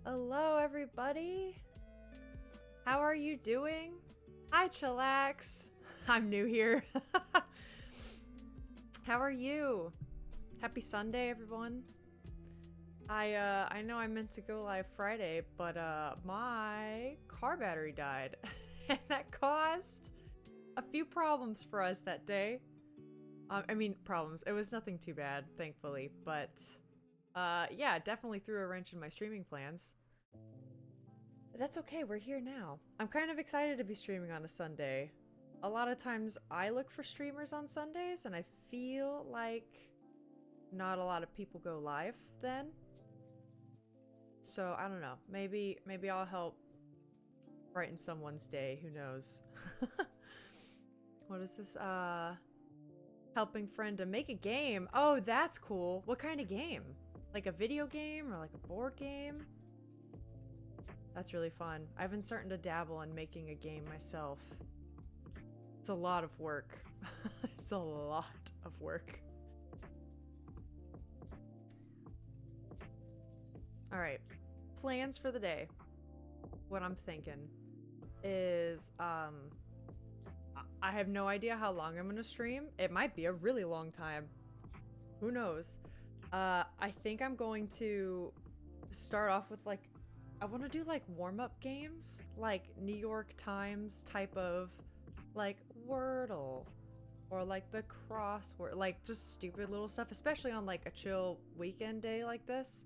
Hello, everybody. How are you doing? Hi, Chillax. I'm new here. How are you? Happy Sunday, everyone. I know I meant to go live Friday, but my car battery died, and that caused a few problems for us that day. I mean, problems. It was nothing too bad, thankfully, but yeah, definitely threw a wrench in my streaming plans. But that's okay, we're here now. I'm kind of excited to be streaming on a Sunday. A lot of times I look for streamers on Sundays, and I feel like not a lot of people go live then. So I don't know. Maybe I'll help brighten someone's day. Who knows? What is this? Helping friend to make a game. Oh, that's cool. What kind of game? Like a video game or like a board game? That's really fun. I've been starting to dabble in making a game myself. It's a lot of work. It's a lot of work. All right. Plans for the day. What I'm thinking is I have no idea how long I'm going to stream. It might be a really long time. Who knows? I think I'm going to start off with like I want to do like warm-up games, like New York Times type of like Wordle or like the crossword, like just stupid little stuff, especially on like a chill weekend day like this.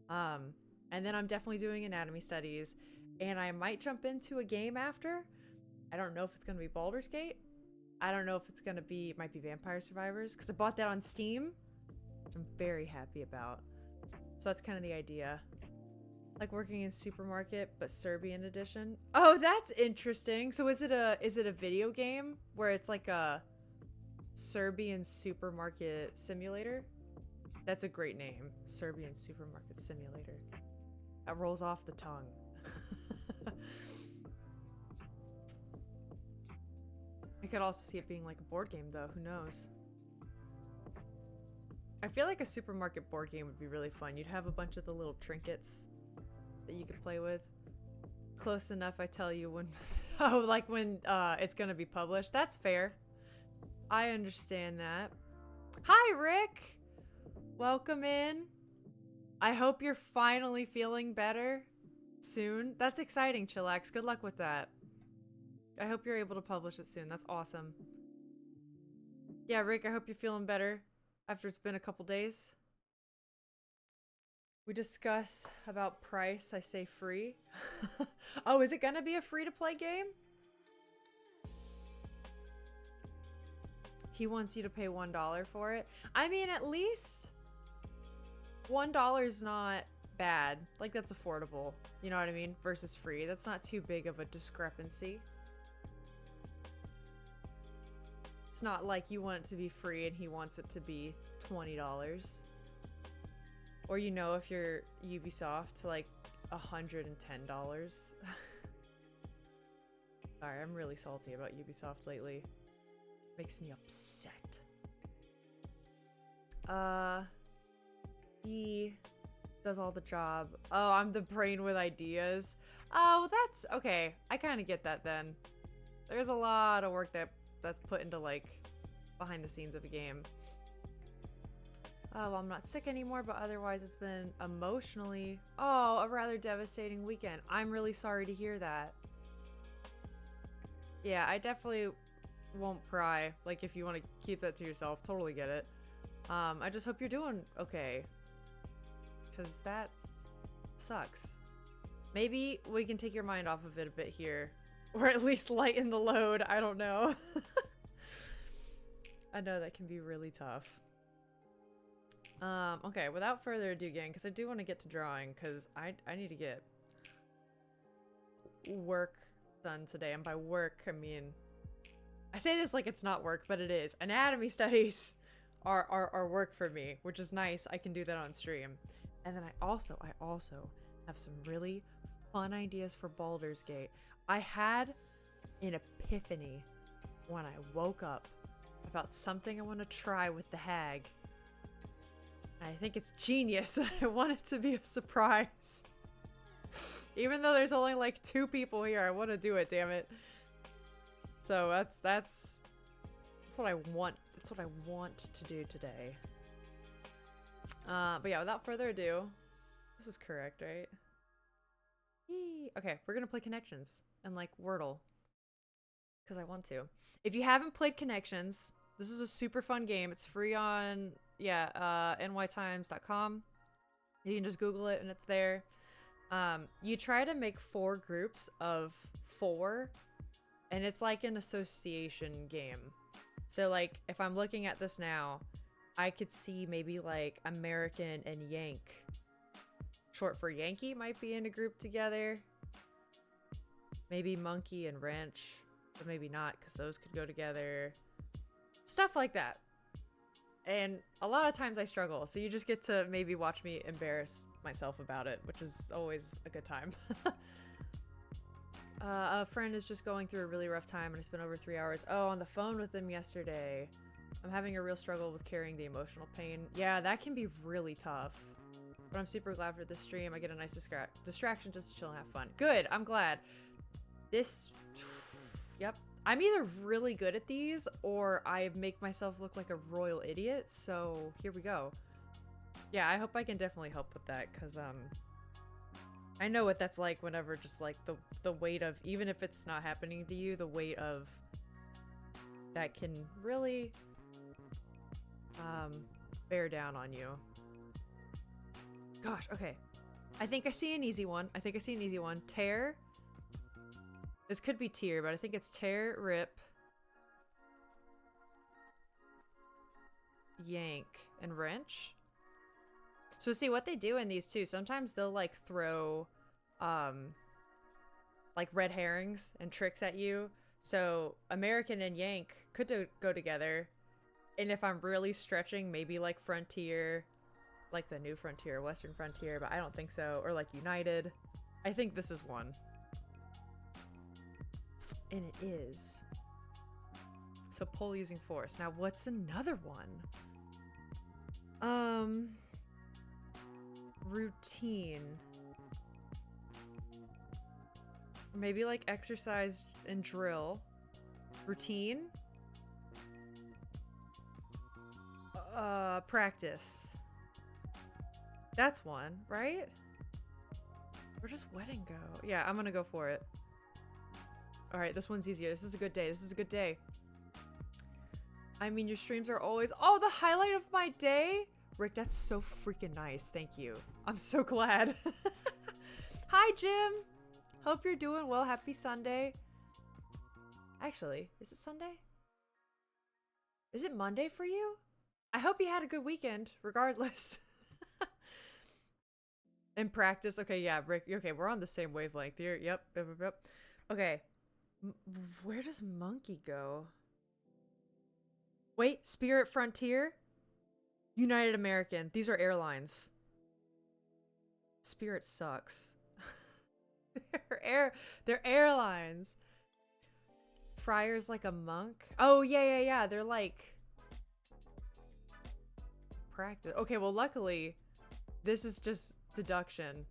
And then I'm definitely doing anatomy studies, and I might jump into a game after. I don't know if it's going to be Baldur's Gate. I don't know if it's going to be, it might be Vampire Survivors, because I bought that on Steam, which I'm very happy about. So that's kind of the idea. Like working in supermarket, but Serbian edition. Oh, that's interesting. So is it a video game where it's like a Serbian supermarket simulator? That's a great name. Serbian supermarket simulator. That rolls off the tongue. I could also see it being like a board game though, who knows? I feel like a supermarket board game would be really fun. You'd have a bunch of the little trinkets that you could play with. Close enough, I tell you, when oh, like when it's gonna be published. That's fair. I understand that. Hi, Rick. Welcome in. I hope you're finally feeling better soon. That's exciting, Chillax. Good luck with that. I hope you're able to publish it soon. That's awesome. Yeah, Rick, I hope you're feeling better after it's been a couple days. We discuss about price. I say free. Oh, is it gonna be a free-to-play game? He wants you to pay $1 for it. I mean, at least $1 is not bad. Like, that's affordable. You know what I mean? Versus free. That's not too big of a discrepancy. It's not like you want it to be free and he wants it to be $20. Or, you know, if you're Ubisoft, like $110. Sorry, I'm really salty about Ubisoft lately. Makes me upset. He does all the job. Oh, I'm the brain with ideas. Oh, well, that's okay. I kind of get that then. There's a lot of work that's put into like behind the scenes of a game. Oh, well, I'm not sick anymore, but otherwise it's been emotionally, a rather devastating weekend. I'm really sorry to hear that. Yeah, I definitely won't pry. Like, if you want to keep that to yourself, totally get it. I just hope you're doing okay. Because that sucks. Maybe we can take your mind off of it a bit here. Or at least lighten the load. I don't know. I know that can be really tough. Okay, without further ado, gang, because I do want to get to drawing, because I need to get work done today. And by work, I mean, I say this like it's not work, but it is. Anatomy studies are work for me, which is nice. I can do that on stream. And then I also have some really fun ideas for Baldur's Gate. I had an epiphany when I woke up about something I want to try with the hag. I think it's genius, and I want it to be a surprise. Even though there's only like 2 people here, I want to do it, damn it. So that's what I want. That's what I want to do today. But yeah, without further ado, this is correct, right? Yee. Okay, we're gonna play Connections and like Wordle. Because I want to. If you haven't played Connections, this is a super fun game. It's free on, nytimes.com. You can just Google it and it's there. You try to make 4 groups of 4, and it's like an association game. So like, if I'm looking at this now, I could see maybe like American and Yank, short for Yankee, might be in a group together. Maybe Monkey and Wrench, but maybe not, because those could go together. Stuff like that. And a lot of times I struggle, so you just get to maybe watch me embarrass myself about it, which is always a good time. A friend is just going through a really rough time and I spent over 3 hours on the phone with them yesterday. I'm having a real struggle with carrying the emotional pain. Yeah, that can be really tough. But I'm super glad for this stream. I get a nice distraction just to chill and have fun. Good, I'm glad. This, yep. I'm either really good at these or I make myself look like a royal idiot, so here we go. Yeah, I hope I can definitely help with that, because I know what that's like whenever just like the weight of, even if it's not happening to you, the weight of that can really bear down on you. Gosh, okay. I think I see an easy one. Tear. This could be tier, but I think it's tear, rip, yank, and wrench. So see what they do in these two. Sometimes they'll like throw like red herrings and tricks at you. So American and yank could go together. And if I'm really stretching, maybe like frontier, like the new frontier, western frontier, but I don't think so. Or like united. I think this is one. And it is. So pull using force. Now what's another one? Routine. Maybe like exercise and drill. Routine. Practice. That's one, right? Where does wedding go? Yeah, I'm gonna go for it. Alright, this one's easier. This is a good day. I mean, your streams are always— oh, the highlight of my day? Rick, that's so freaking nice. Thank you. I'm so glad. Hi, Jim. Hope you're doing well. Happy Sunday. Actually, is it Sunday? Is it Monday for you? I hope you had a good weekend, regardless. In practice. Okay, yeah, Rick. Okay, we're on the same wavelength here. Yep. Okay. Where does monkey go? Wait, Spirit Frontier? United American. These are airlines. Spirit sucks. They're airlines. Friar's like a monk. Oh, yeah. They're like practice. Okay, well, luckily this is just deduction.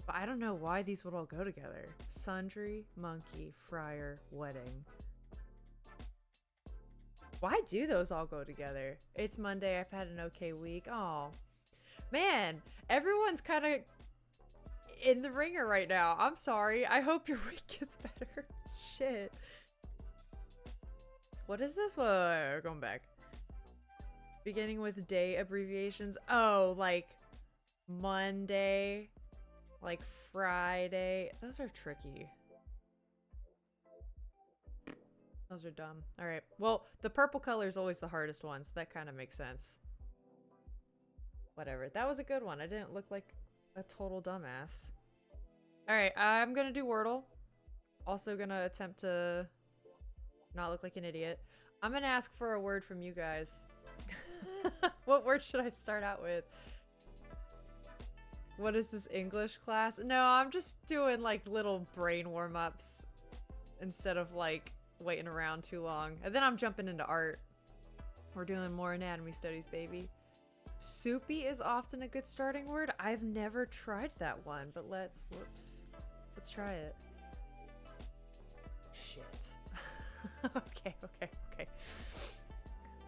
But I don't know why these would all go together. Sundry, monkey, friar, wedding. Why do those all go together? It's Monday. I've had an okay week. Oh, man. Everyone's kind of in the ringer right now. I'm sorry. I hope your week gets better. Shit. What is this? Whoa, going back. Beginning with day abbreviations. Oh, like Monday, like Friday. Those are tricky. Those are dumb. All right. Well, the purple color is always the hardest one, so that kind of makes sense. Whatever. That was a good one. I didn't look like a total dumbass. All right. I'm going to do Wordle. Also going to attempt to not look like an idiot. I'm going to ask for a word from you guys. What word should I start out with? What is this, English class? No, I'm just doing like little brain warm-ups instead of like waiting around too long. And then I'm jumping into art. We're doing more anatomy studies, baby. Soupy is often a good starting word. I've never tried that one, but let's try it. Shit. Okay.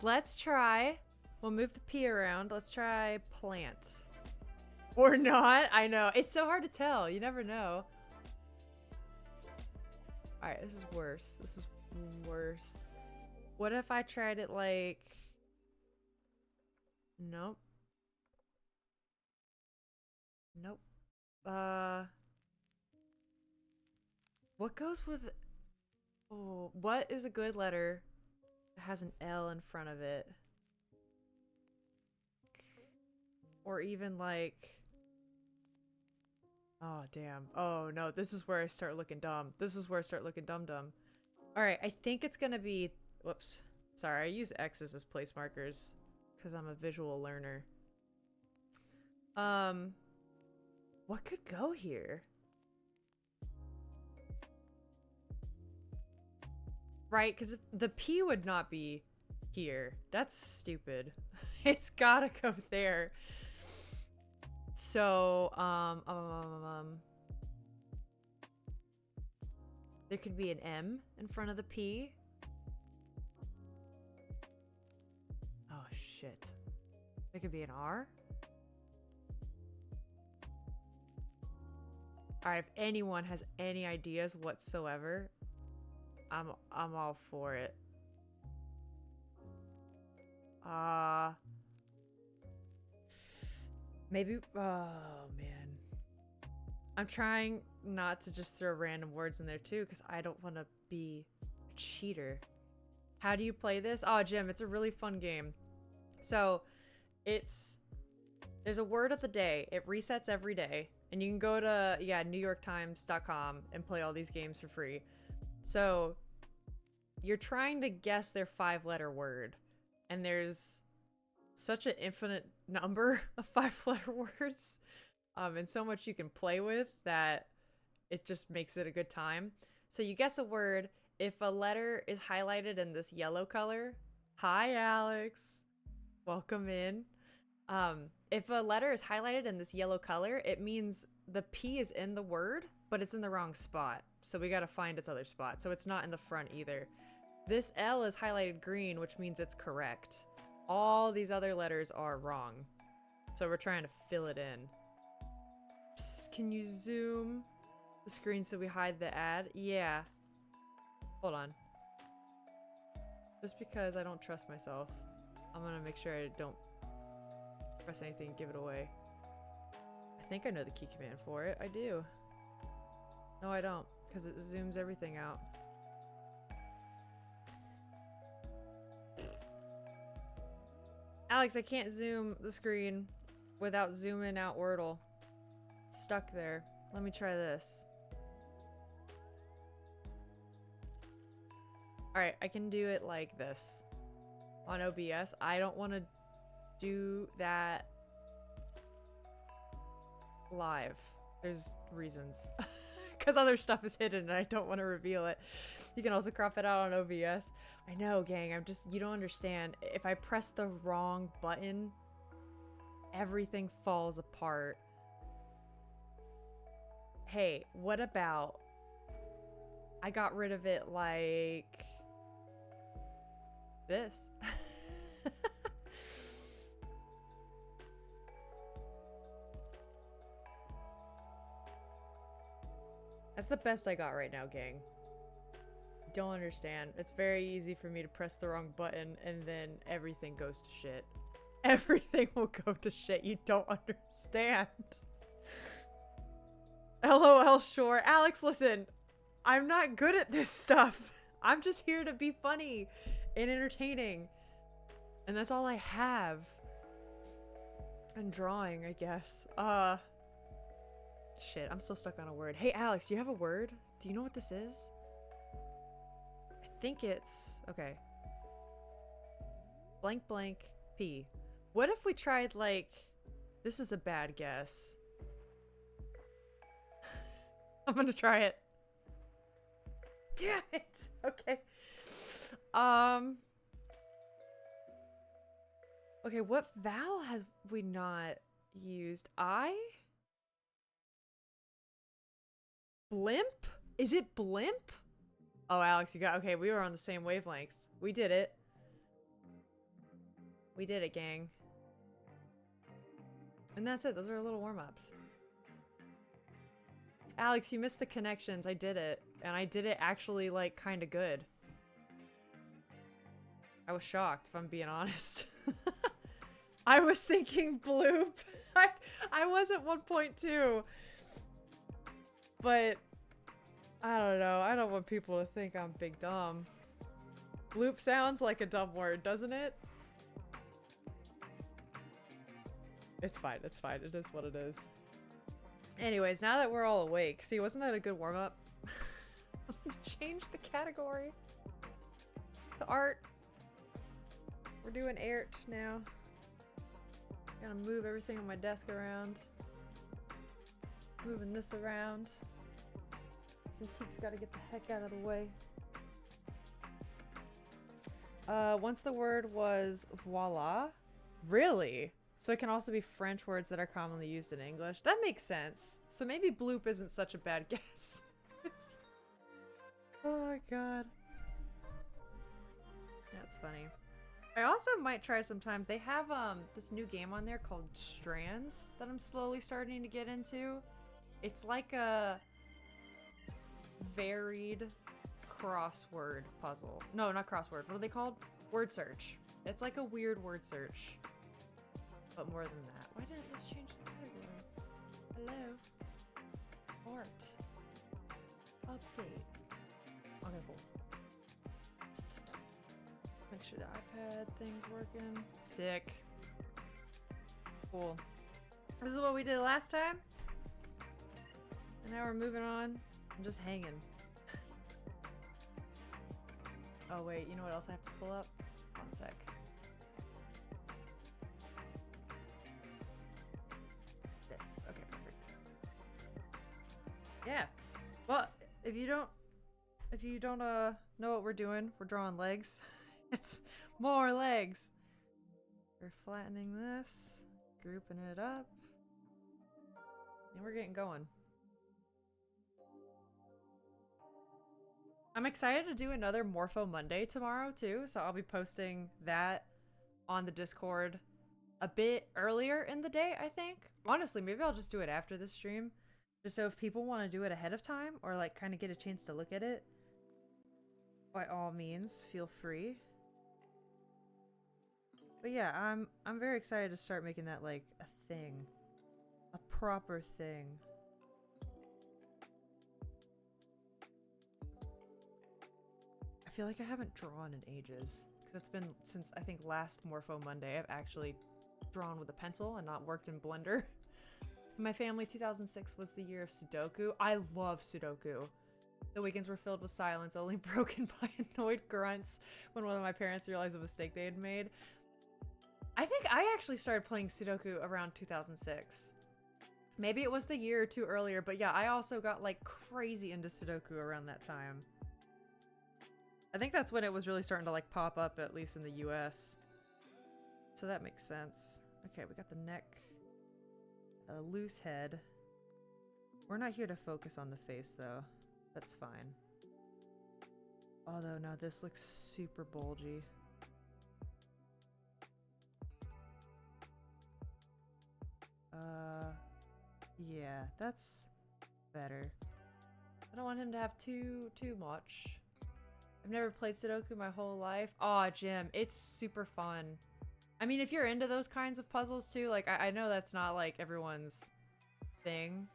Let's try. We'll move the P around. Let's try plant. Or not. I know. It's so hard to tell. You never know. Alright, this is worse. This is worse. What if I tried it like... Nope. Nope. What goes with... Oh, what is a good letter that has an L in front of it? Or even like... Oh, damn. Oh, no. This is where I start looking dumb. This is where I start looking dumb. Alright, I think it's gonna be... Whoops. Sorry, I use X's as place markers because I'm a visual learner. What could go here? Right, because the P would not be here. That's stupid. It's gotta go there. So, there could be an M in front of the P. Oh, shit. There could be an R. Alright, if anyone has any ideas whatsoever, I'm all for it. Maybe, oh man. I'm trying not to just throw random words in there too, because I don't want to be a cheater. How do you play this? Oh, Jim, it's a really fun game. So, there's a word of the day. It resets every day. And you can go to, NewYorkTimes.com and play all these games for free. So, you're trying to guess their 5-letter word. And there's such an infinite number of 5-letter words. And so much you can play with that it just makes it a good time. So you guess a word. If a letter is highlighted in this yellow color, hi Alex, welcome in. If a letter is highlighted in this yellow color, it means the P is in the word, but it's in the wrong spot. So we gotta find its other spot. So it's not in the front either. This L is highlighted green, which means it's correct. All these other letters are wrong. So we're trying to fill it in. Psst, can you zoom the screen so we hide the ad? Yeah. Hold on. Just because I don't trust myself, I'm gonna make sure I don't press anything and give it away. I think I know the key command for it. I do. No, I don't, because it zooms everything out. Alex, I can't zoom the screen without zooming out Wordle. It's stuck there. Let me try this. Alright, I can do it like this. On OBS. I don't want to do that live. There's reasons. Because other stuff is hidden and I don't want to reveal it. You can also crop it out on OBS. I know, gang. You don't understand. If I press the wrong button, everything falls apart. Hey, what about I got rid of it like this? That's the best I got right now, gang. You don't understand. It's very easy for me to press the wrong button and then everything goes to shit. Everything will go to shit. You don't understand. LOL, sure. Alex, listen. I'm not good at this stuff. I'm just here to be funny and entertaining. And that's all I have. And drawing, I guess. Shit, I'm still stuck on a word. Hey, Alex, do you have a word? Do you know what this is? I think it's... Okay. Blank blank P. What if we tried, like... This is a bad guess. I'm gonna try it. Damn it! Okay. Okay, what vowel have we not used? I? Blimp? Is it blimp? Oh, Alex, you got... Okay, we were on the same wavelength. We did it. We did it, gang. And that's it. Those are our little warm-ups. Alex, you missed the connections. I did it. And I did it actually, like, kind of good. I was shocked, if I'm being honest. I was thinking bloop. I was at 1.2. But, I don't know. I don't want people to think I'm big dumb. Bloop sounds like a dumb word, doesn't it? It's fine. It's fine. It is what it is. Anyways, now that we're all awake. See, wasn't that a good warm-up? Change the category. The art. We're doing art now. Gonna move everything on my desk around. Moving this around. Cintique's gotta get the heck out of the way. Once the word was voila. Really? So it can also be French words that are commonly used in English. That makes sense. So maybe bloop isn't such a bad guess. Oh my god. That's funny. I also might try sometime. They have this new game on there called Strands that I'm slowly starting to get into. It's like a varied crossword puzzle. No, not crossword. What are they called? Word search. It's like a weird word search. But more than that. Why didn't this change the category? Hello? Art. Update. Okay, cool. Make sure the iPad thing's working. Sick. Cool. This is what we did last time. And now we're moving on. I'm just hanging. Oh wait, you know what else I have to pull up? One sec. This. Okay, perfect. Yeah. Well, if you don't know what we're doing, we're drawing legs. It's more legs. We're flattening this, grouping it up, and we're getting going. I'm excited to do another Morpho Monday tomorrow too, so I'll be posting that on the Discord a bit earlier in the day, I think. Honestly, maybe I'll just do it after this stream, just so if people want to do it ahead of time or like kind of get a chance to look at it, by all means, feel free. But yeah, I'm very excited to start making that like a thing. A proper thing. I feel like I haven't drawn in ages. Because it's been since I think last Morpho Monday I've actually drawn with a pencil and not worked in Blender. In my family, 2006 was the year of Sudoku. I love Sudoku. The weekends were filled with silence, only broken by annoyed grunts when one of my parents realized a mistake they had made. I think I actually started playing Sudoku around 2006. Maybe it was the year or two earlier, but yeah, I also got like crazy into Sudoku around that time. I think that's when it was really starting to like pop up, at least in the US. So that makes sense. Okay, we got the neck. A loose head. We're not here to focus on the face though. That's fine. Although, no, this looks super bulgy. Yeah, that's better. I don't want him to have too much. I've never played Sudoku my whole life. Aw, Jim, it's super fun. I mean, if you're into those kinds of puzzles too, like, I know that's not, like, everyone's thing.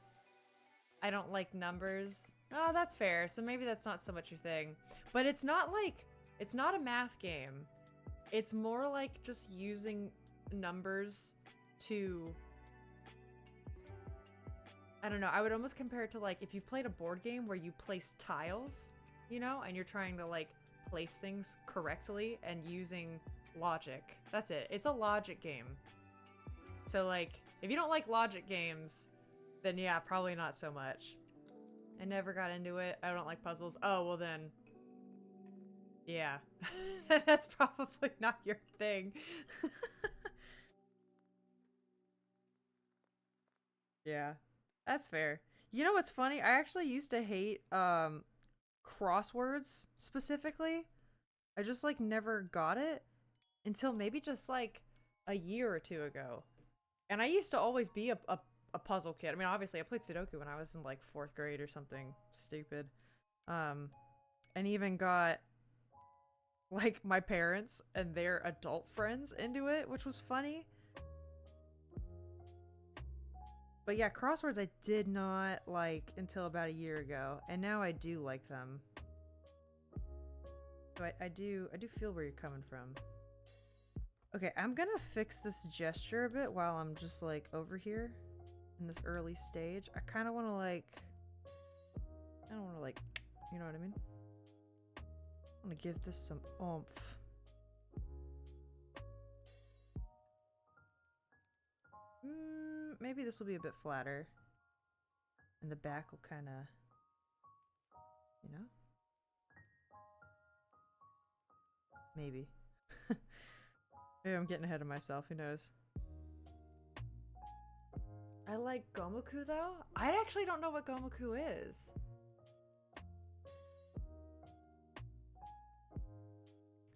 I don't like numbers. Oh, that's fair. So maybe that's not so much your thing. But it's not like, it's not a math game. It's more like just using numbers to... I don't know, I would almost compare it to like if you've played a board game where you place tiles, you know, and you're trying to like place things correctly and using logic. That's it. It's a logic game. So like, if you don't like logic games, then yeah, probably not so much. I never got into it. I don't like puzzles. Oh, well then, yeah. That's probably not your thing. Yeah, that's fair. You know what's funny? I actually used to hate crosswords specifically. I just like never got it until maybe just like a year or two ago. And I used to always be a puzzle kid. I mean, obviously I played Sudoku when I was in like 4th grade or something stupid. Um and even got like my parents and their adult friends into it, which was funny. But yeah, crosswords I did not like until about a year ago, and now I do like them. So I do feel where you're coming from. Okay, I'm gonna fix this gesture a bit while I'm just like over here in this early stage. I kind of want to like, I don't want to like, you know what I mean? I want to give this some oomph. Maybe this will be a bit flatter. And the back will kind of, you know? Maybe. Maybe I'm getting ahead of myself, who knows? I like Gomoku though? I actually don't know what Gomoku is.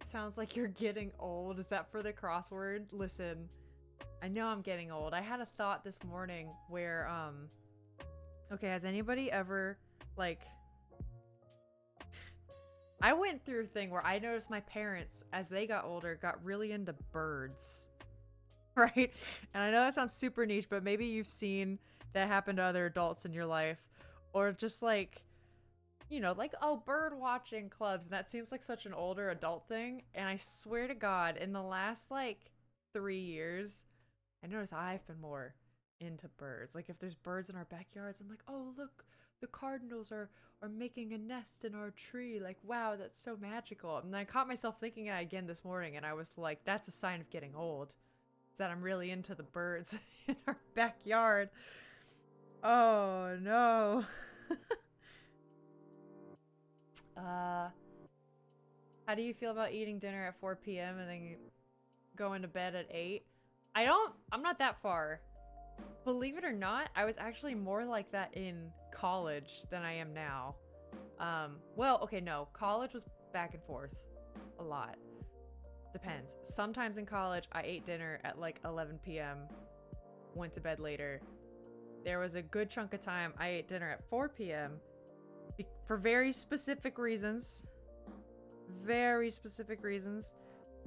Sounds like you're getting old. Is that for the crossword? Listen, I know I'm getting old. I had a thought this morning where, okay, has anybody ever, like, I went through a thing where I noticed my parents, as they got older, got really into birds. Right? And I know that sounds super niche, but maybe you've seen that happen to other adults in your life. Or just like, you know, like, oh, bird watching clubs. And that seems like such an older adult thing. And I swear to God, in the last like 3 years, I notice I've been more into birds. Like if there's birds in our backyards, I'm like, oh, look, the cardinals are making a nest in our tree. Like, wow, that's so magical. And I caught myself thinking it again this morning, and I was like, that's a sign of getting old. Is that I'm really into the birds in our backyard. Oh no. How do you feel about eating dinner at 4 p.m. and then going to bed at 8? I'm not that far. Believe it or not, I was actually more like that in college than I am now. Well, okay, no. College was back and forth a lot. Depends. Sometimes in college, I ate dinner at like 11 p.m., went to bed later. There was a good chunk of time I ate dinner at 4 p.m. For very specific reasons. Very specific reasons.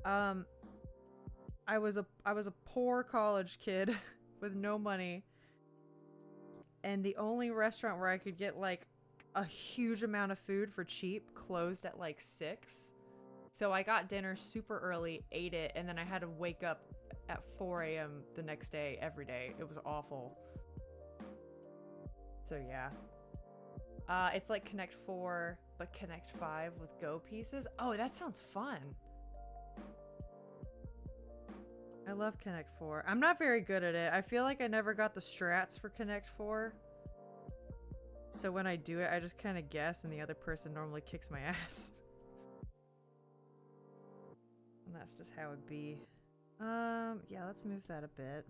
I was a poor college kid with no money, and the only restaurant where I could get like a huge amount of food for cheap closed at like 6. So I got dinner super early, ate it, and then I had to wake up at 4 a.m. the next day every day. It was awful. So yeah. It's like Connect 4, but Connect 5 with Go pieces. Oh, that sounds fun. I love Connect 4. I'm not very good at it. I feel like I never got the strats for Connect 4. So when I do it, I just kind of guess, and the other person normally kicks my ass. And that's just how it be. Yeah, let's move that a bit.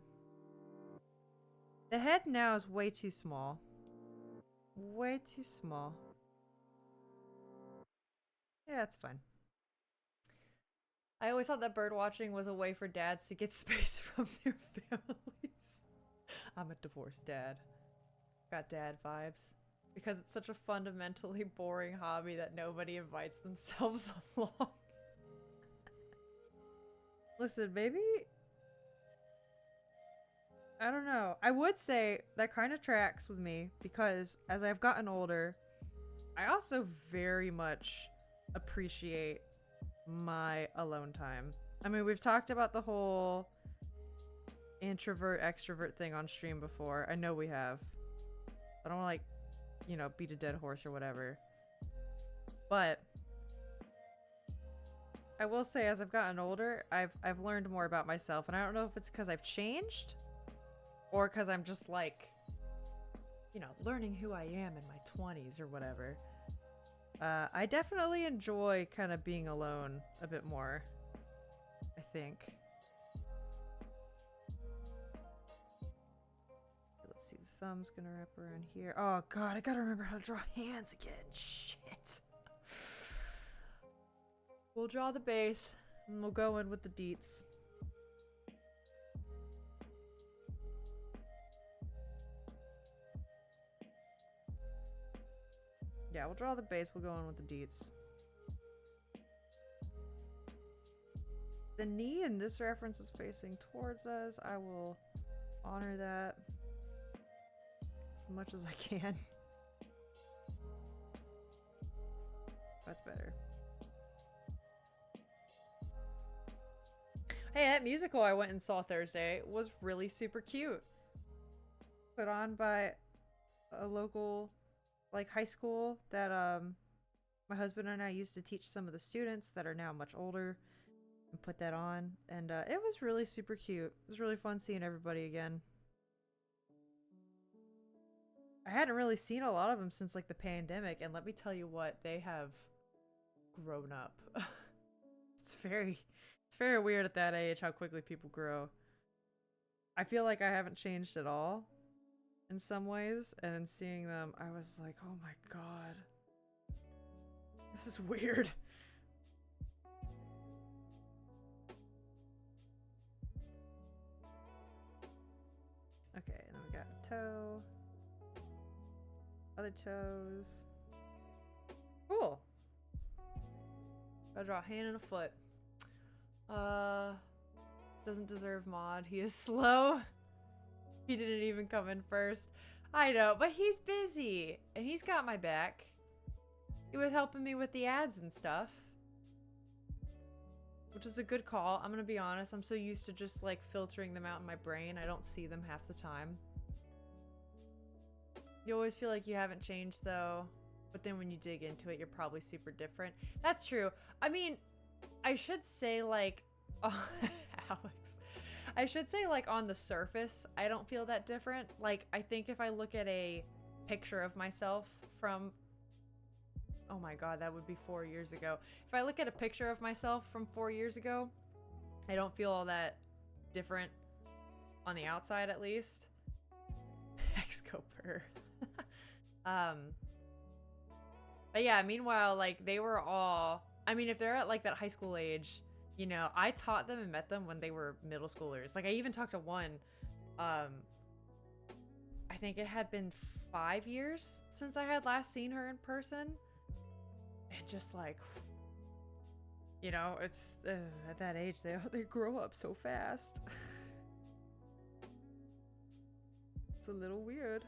The head now is way too small. Way too small. Yeah, it's fine. I always thought that bird watching was a way for dads to get space from their families. I'm a divorced dad. Got dad vibes. Because it's such a fundamentally boring hobby that nobody invites themselves along. Listen, maybe... I don't know. I would say that kind of tracks with me because as I've gotten older, I also very much appreciate my alone time. I mean, we've talked about the whole introvert extrovert thing on stream before. I know we have. I don't want to like, you know, beat a dead horse or whatever. But I will say as I've gotten older, I've learned more about myself, and I don't know if it's because I've changed or because I'm just like, you know, learning who I am in my 20s or whatever. I definitely enjoy kind of being alone a bit more, I think. Let's see, the thumb's gonna wrap around here. Oh god, I gotta remember how to draw hands again. Shit. We'll draw the base, and we'll go in with the deets. Yeah, we'll draw the base, we'll go in with the deets. The knee in this reference is facing towards us. I will honor that as much as I can. That's better. Hey, that musical I went and saw Thursday was really super cute. Put on by a local, like, high school that my husband and I used to teach some of the students that are now much older, and put that on, and it was really super cute. It was really fun seeing everybody again. I hadn't really seen a lot of them since, like, the pandemic, and let me tell you what, they have grown up. It's very weird at that age how quickly people grow. I feel like I haven't changed at all in some ways, and then seeing them, I was like, oh my god. This is weird. Okay, and then we got a toe. Other toes. Cool. Gotta draw a hand and a foot. Doesn't deserve mod. He is slow. He didn't even come in first. I know, but he's busy. And he's got my back. He was helping me with the ads and stuff. Which is a good call. I'm gonna be honest. I'm so used to just like filtering them out in my brain. I don't see them half the time. You always feel like you haven't changed though. But then when you dig into it, you're probably super different. That's true. I mean, I should say like, oh, Alex, I should say like on the surface, I don't feel that different. Like, I think if I look at a picture of myself from, oh my god, that would be 4 years ago. If I look at a picture of myself from 4 years ago, I don't feel all that different on the outside, at least. Excoper. But yeah, meanwhile, like, they were all, I mean, if they're at like that high school age, you know, I taught them and met them when they were middle schoolers. Like, I even talked to one, I think it had been 5 years since I had last seen her in person. And just like, you know, it's at that age, they grow up so fast. It's a little weird.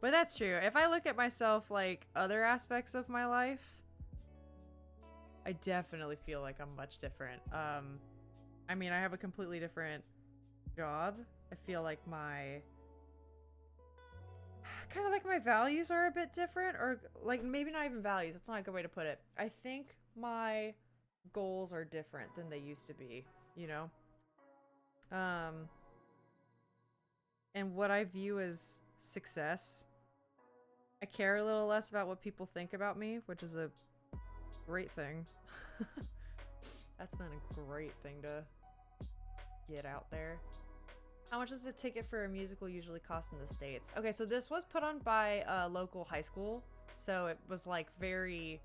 But that's true. If I look at myself like other aspects of my life, I definitely feel like I'm much different. I mean, I have a completely different job. I feel like my kind of like my values are a bit different, or like maybe not even values. That's not a good way to put it. I think my goals are different than they used to be, you know? And what I view as success, I care a little less about what people think about me, which is a great thing. That's been a great thing to get out there. How much does a ticket for a musical usually cost in the States? Okay, so this was put on by a local high school. So it was like very,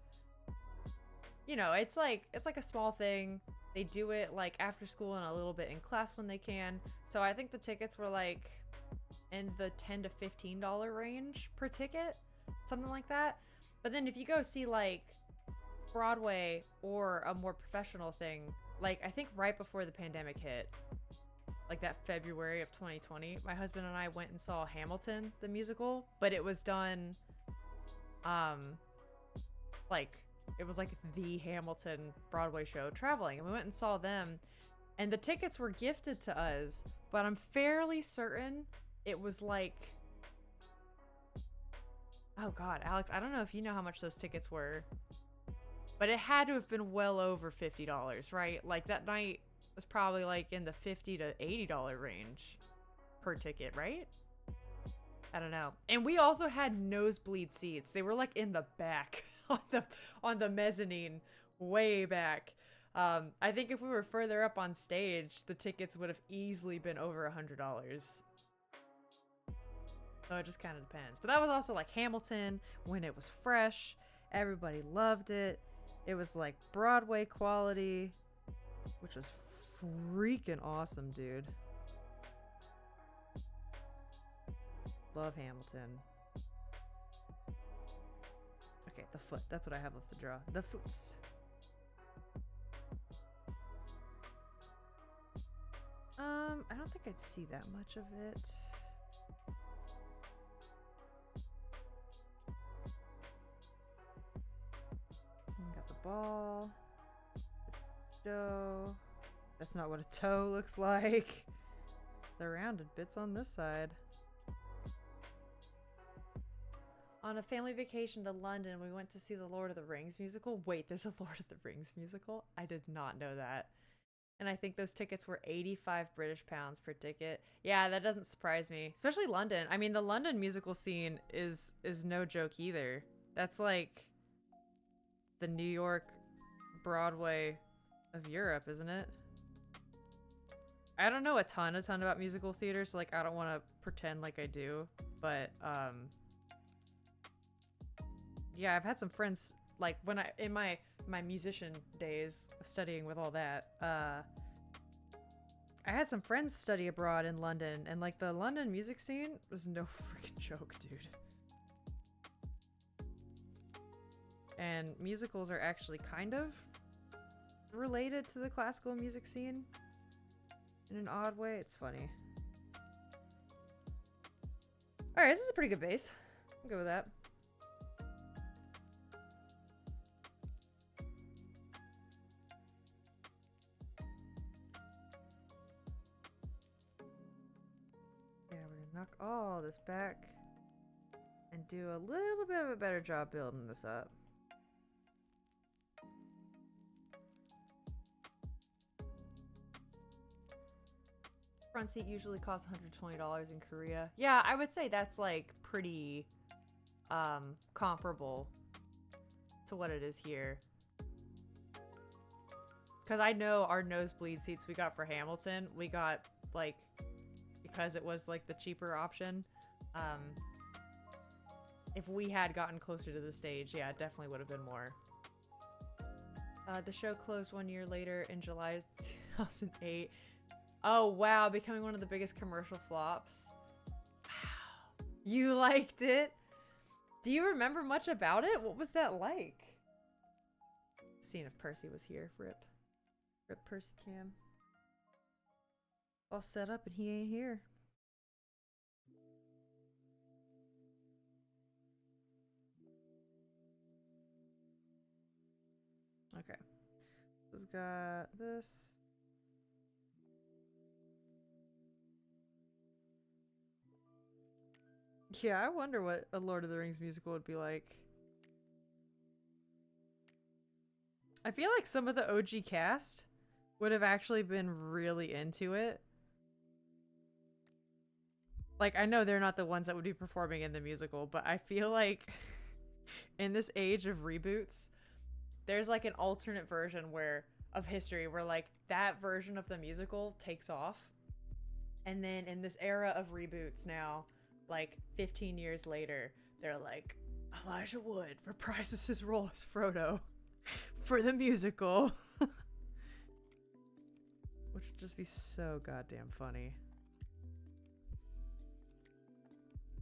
you know, it's like a small thing. They do it like after school and a little bit in class when they can. So I think the tickets were like in the $10 to $15 range per ticket, something like that. But then if you go see like Broadway or a more professional thing, like I think right before the pandemic hit, like that February of 2020, my husband and I went and saw Hamilton, the musical, but it was done, like, it was like the Hamilton Broadway show traveling, and we went and saw them, and the tickets were gifted to us, but I'm fairly certain it was like, oh god, Alex, I don't know if you know how much those tickets were, but it had to have been well over $50, right? Like that night was probably like in the $50 to $80 range per ticket, right? I don't know. And we also had nosebleed seats. They were like in the back on the mezzanine, way back. I think if we were further up on stage, the tickets would have easily been over $100. So it just kind of depends. But that was also like Hamilton when it was fresh. Everybody loved it. It was like Broadway quality, which was freaking awesome, dude. Love Hamilton. Okay, the foot. That's what I have left to draw. The foots. I don't think I'd see that much of it. Got the ball. The dough. That's not what a toe looks like. The rounded bits on this side. On a family vacation to London, we went to see the Lord of the Rings musical. Wait, there's a Lord of the Rings musical? I did not know that. And I think those tickets were 85 British pounds per ticket. Yeah, that doesn't surprise me. Especially London. I mean, the London musical scene is no joke either. That's like the New York Broadway of Europe, isn't it? I don't know a ton about musical theater, so like I don't want to pretend like I do, but yeah, I've had some friends like when I in my musician days of studying with all that, I had some friends study abroad in London, and like the London music scene was no freaking joke, dude. And musicals are actually kind of related to the classical music scene in an odd way. It's funny. Alright, this is a pretty good base. I'll go with that. Yeah, we're gonna knock all this back and do a little bit of a better job building this up. Front seat usually costs $120 in Korea. Yeah, I would say that's like pretty comparable to what it is here. Because I know our nosebleed seats we got for Hamilton, we got like, because it was like the cheaper option. If we had gotten closer to the stage, yeah, it definitely would have been more. The show closed 1 year later in July 2008. Oh, wow. Becoming one of the biggest commercial flops. Wow. You liked it? Do you remember much about it? What was that like? Seeing if Percy was here. Rip. Rip Percy Cam. All set up and he ain't here. Okay. This has got this. Yeah, I wonder what a Lord of the Rings musical would be like. I feel like some of the OG cast would have actually been really into it. Like, I know they're not the ones that would be performing in the musical, but I feel like in this age of reboots, there's like an alternate version of history where like that version of the musical takes off. And then in this era of reboots now, like 15 years later, they're like, Elijah Wood reprises his role as Frodo for the musical. Which would just be so goddamn funny.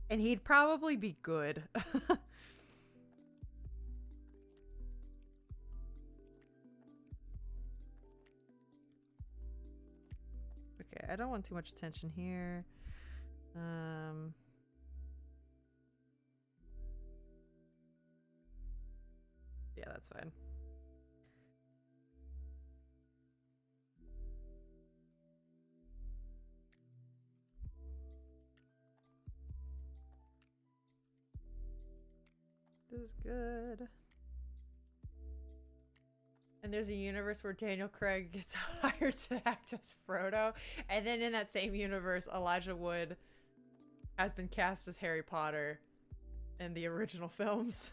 And he'd probably be good. Okay, I don't want too much attention here. Yeah, that's fine. This is good. And there's a universe where Daniel Craig gets hired to act as Frodo. And then in that same universe, Elijah Wood has been cast as Harry Potter in the original films.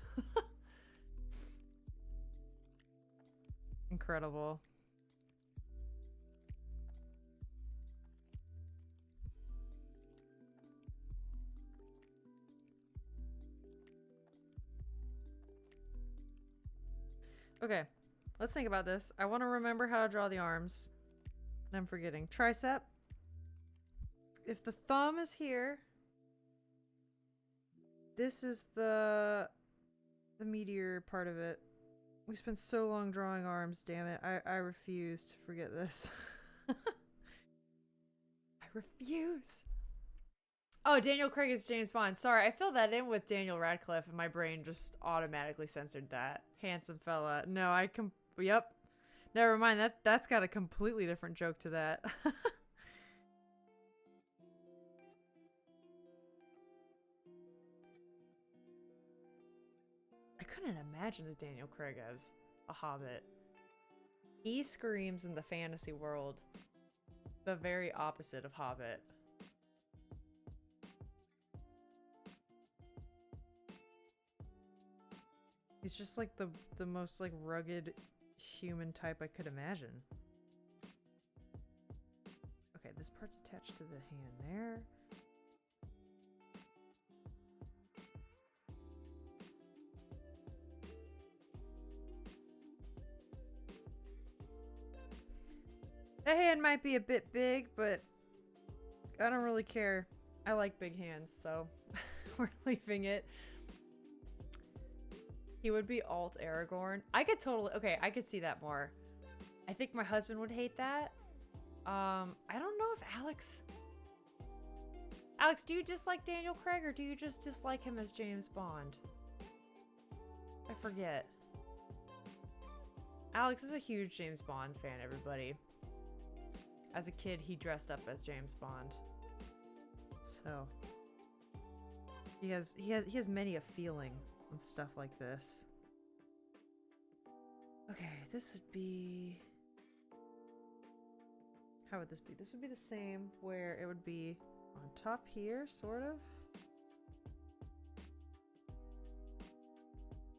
Incredible. Okay, let's think about this. I want to remember how to draw the arms. I'm forgetting. Tricep. If the thumb is here, this is the meteor part of it. We spent so long drawing arms, damn it. I refuse to forget this. I refuse. Oh, Daniel Craig is James Bond. Sorry, I filled that in with Daniel Radcliffe and my brain just automatically censored that. Handsome fella. No, yep. Never mind, that's got a completely different joke to that. I couldn't imagine a Daniel Craig as a hobbit. He screams in the fantasy world the very opposite of Hobbit. He's just like the most like rugged human type I could imagine. Okay, this part's attached to the hand there. That hand might be a bit big, but I don't really care. I like big hands, so we're leaving it. He would be alt Aragorn. I could totally... Okay, I could see that more. I think my husband would hate that. I don't know if Alex... Alex, do you dislike Daniel Craig or do you just dislike him as James Bond? I forget. Alex is a huge James Bond fan, everybody. As a kid, he dressed up as James Bond. So... He has many a feeling and stuff like this. Okay, this would be... How would this be? This would be the same, where it would be on top here, sort of.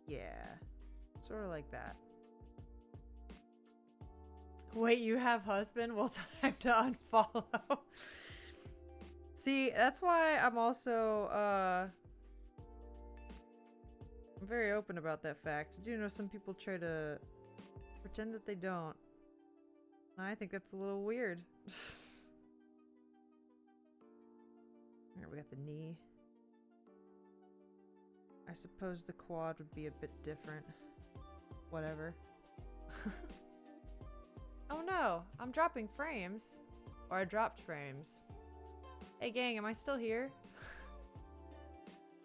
Yeah, sort of like that. Wait, you have husband? Well, time to unfollow. See, that's why I'm also, I'm very open about that fact. I do know some people try to pretend that they don't. I think that's a little weird. Alright, we got the knee. I suppose the quad would be a bit different. Whatever. Oh no, I'm dropping frames. Or I dropped frames. Hey gang, am I still here?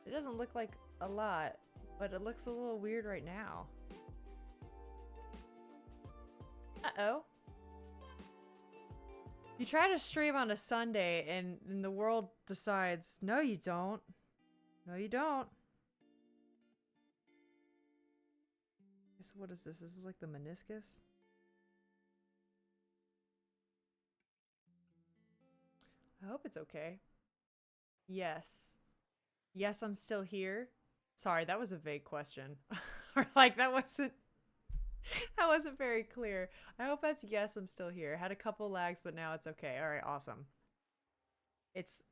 It doesn't look like a lot, but it looks a little weird right now. Uh-oh. You try to stream on a Sunday and the world decides, no you don't. No you don't. So what is this? This is like the meniscus? I hope it's okay. Yes. Yes, I'm still here. Sorry, that was a vague question. Or like that wasn't very clear. I hope that's yes, I'm still here. Had a couple lags, but now it's okay. All right, awesome. It's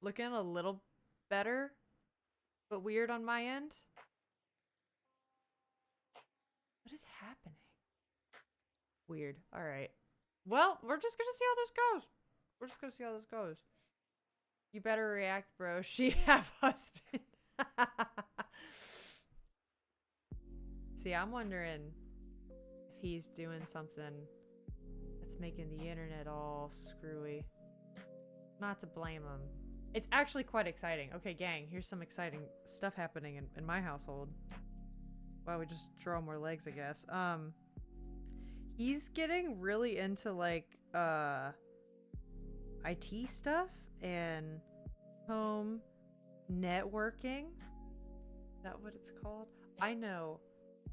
looking a little better, but weird on my end. What is happening? Weird. All right. Well, we're just gonna see how this goes. We're just gonna see how this goes. You better react, bro. She have husband. See, I'm wondering if he's doing something that's making the internet all screwy. Not to blame him. It's actually quite exciting. Okay, gang, here's some exciting stuff happening in my household. Wow, we just draw more legs, I guess. He's getting really into like IT stuff and home networking. Is that what it's called? I know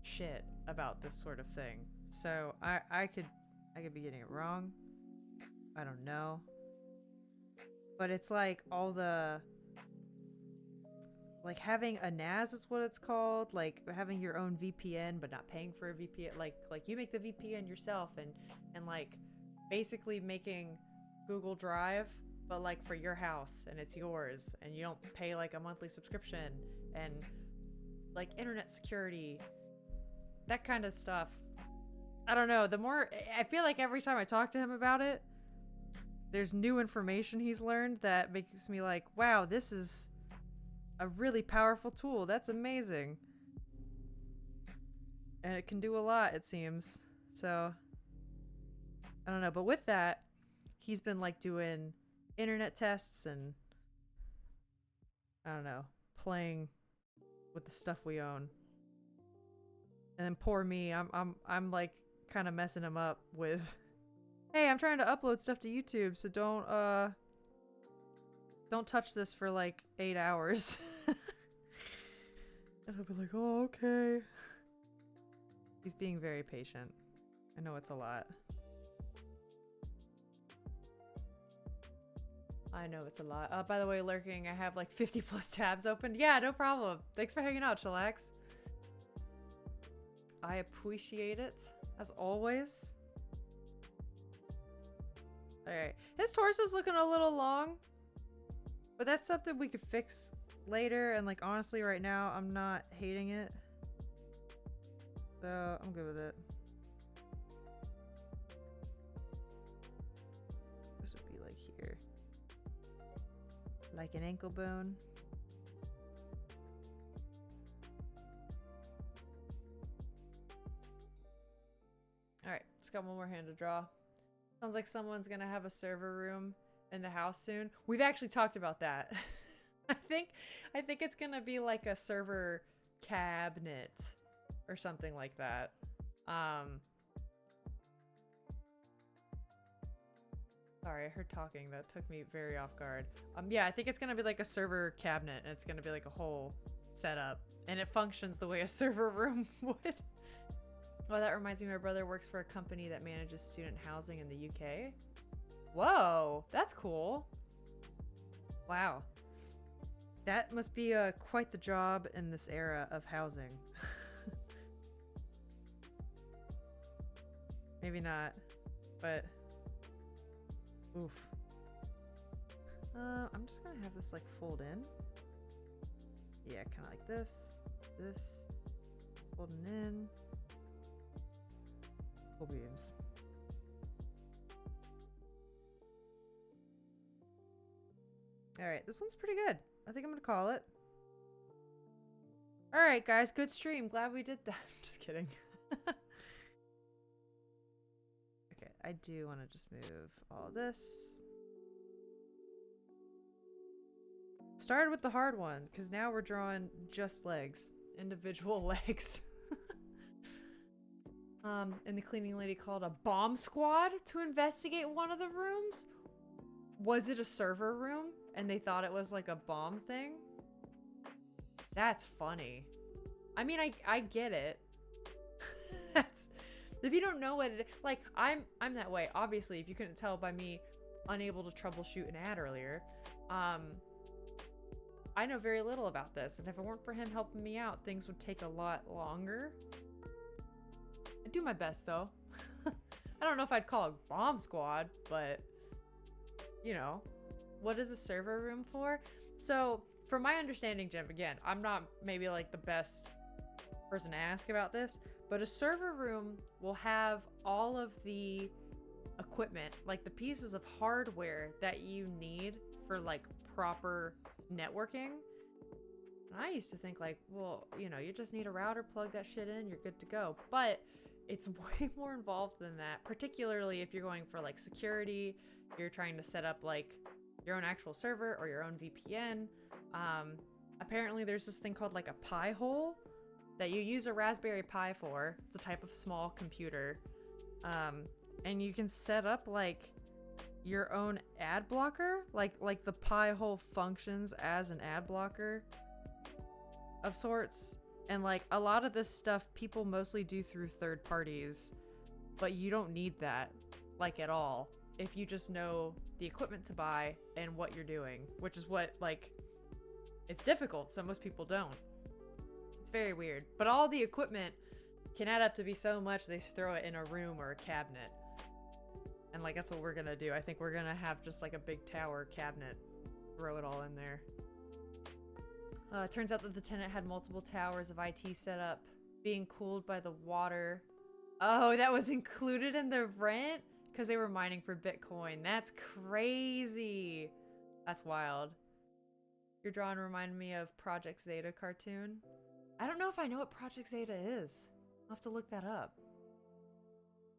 shit about this sort of thing, so I could be getting it wrong. I don't know, but it's like all the like having a NAS is what it's called, like having your own VPN but not paying for a VPN, like you make the VPN yourself and like basically making Google Drive but like for your house and it's yours and you don't pay like a monthly subscription, and like internet security that kind of stuff. I don't know. The more I feel like every time I talk to him about it, there's new information he's learned that makes me like, wow, this is a really powerful tool. That's amazing. And it can do a lot, it seems. So, I don't know. But with that, he's been like doing internet tests and I don't know, playing with the stuff we own. And then poor me, I'm like kind of messing him up with, hey, I'm trying to upload stuff to YouTube, so don't touch this for like 8 hours. And I'll be like, oh, okay. He's being very patient. I know it's a lot. I know it's a lot. By the way, lurking, I have like 50 plus tabs open. Yeah, no problem. Thanks for hanging out, Chillax. I appreciate it, as always. Alright. His torso's looking a little long. But that's something we could fix later. And like, honestly, right now, I'm not hating it. So, I'm good with it. This would be like here. Like an ankle bone. Alright, just got one more hand to draw. Sounds like someone's gonna have a server room in the house soon. We've actually talked about that. I think it's gonna be like a server cabinet or something like that. Sorry, I heard talking. That took me very off guard. Yeah, I think it's gonna be like a server cabinet, and it's gonna be like a whole setup, and it functions the way a server room would. Oh, that reminds me, my brother works for a company that manages student housing in the UK. Whoa, that's cool. Wow. That must be quite the job in this era of housing. Maybe not, but oof. I'm just gonna have this like fold in. Yeah, kind of like this, folding in. Cool beans. Alright, this one's pretty good. I think I'm gonna call it. Alright, guys, good stream. Glad we did that. I'm just kidding. Okay, I do want to just move all this. Started with the hard one, because now we're drawing just legs. Individual legs. And the cleaning lady called a bomb squad to investigate one of the rooms. Was it a server room? And they thought it was like a bomb thing? That's funny. I mean, I get it. That's, if you don't know what it is, like, I'm that way. Obviously, if you couldn't tell by me unable to troubleshoot an ad earlier, I know very little about this. And if it weren't for him helping me out, things would take a lot longer. I do my best, though. I don't know if I'd call it bomb squad, but you know, what is a server room for? So, from my understanding, Jim, again, I'm not maybe like the best person to ask about this, but a server room will have all of the equipment, like the pieces of hardware that you need for like proper networking. And I used to think like, well, you know, you just need a router, plug that shit in, you're good to go. But it's way more involved than that, particularly if you're going for like security, you're trying to set up like your own actual server or your own VPN. Apparently there's this thing called like a Pi hole that you use a Raspberry Pi for. It's a type of small computer. And you can set up like your own ad blocker, like the Pi hole functions as an ad blocker of sorts. And like a lot of this stuff people mostly do through third parties, but you don't need that like at all if you just know the equipment to buy and what you're doing, which is what, like, it's difficult, so most people don't. It's very weird, but all the equipment can add up to be so much they throw it in a room or a cabinet. And like that's what we're gonna do. I think we're gonna have just like a big tower cabinet, throw it all in there. It turns out that the tenant had multiple towers of IT set up being cooled by the water. Oh, that was included in the rent? Because they were mining for Bitcoin. That's crazy. That's wild. Your drawing reminded me of Project Zeta cartoon. I don't know if I know what Project Zeta is. I'll have to look that up.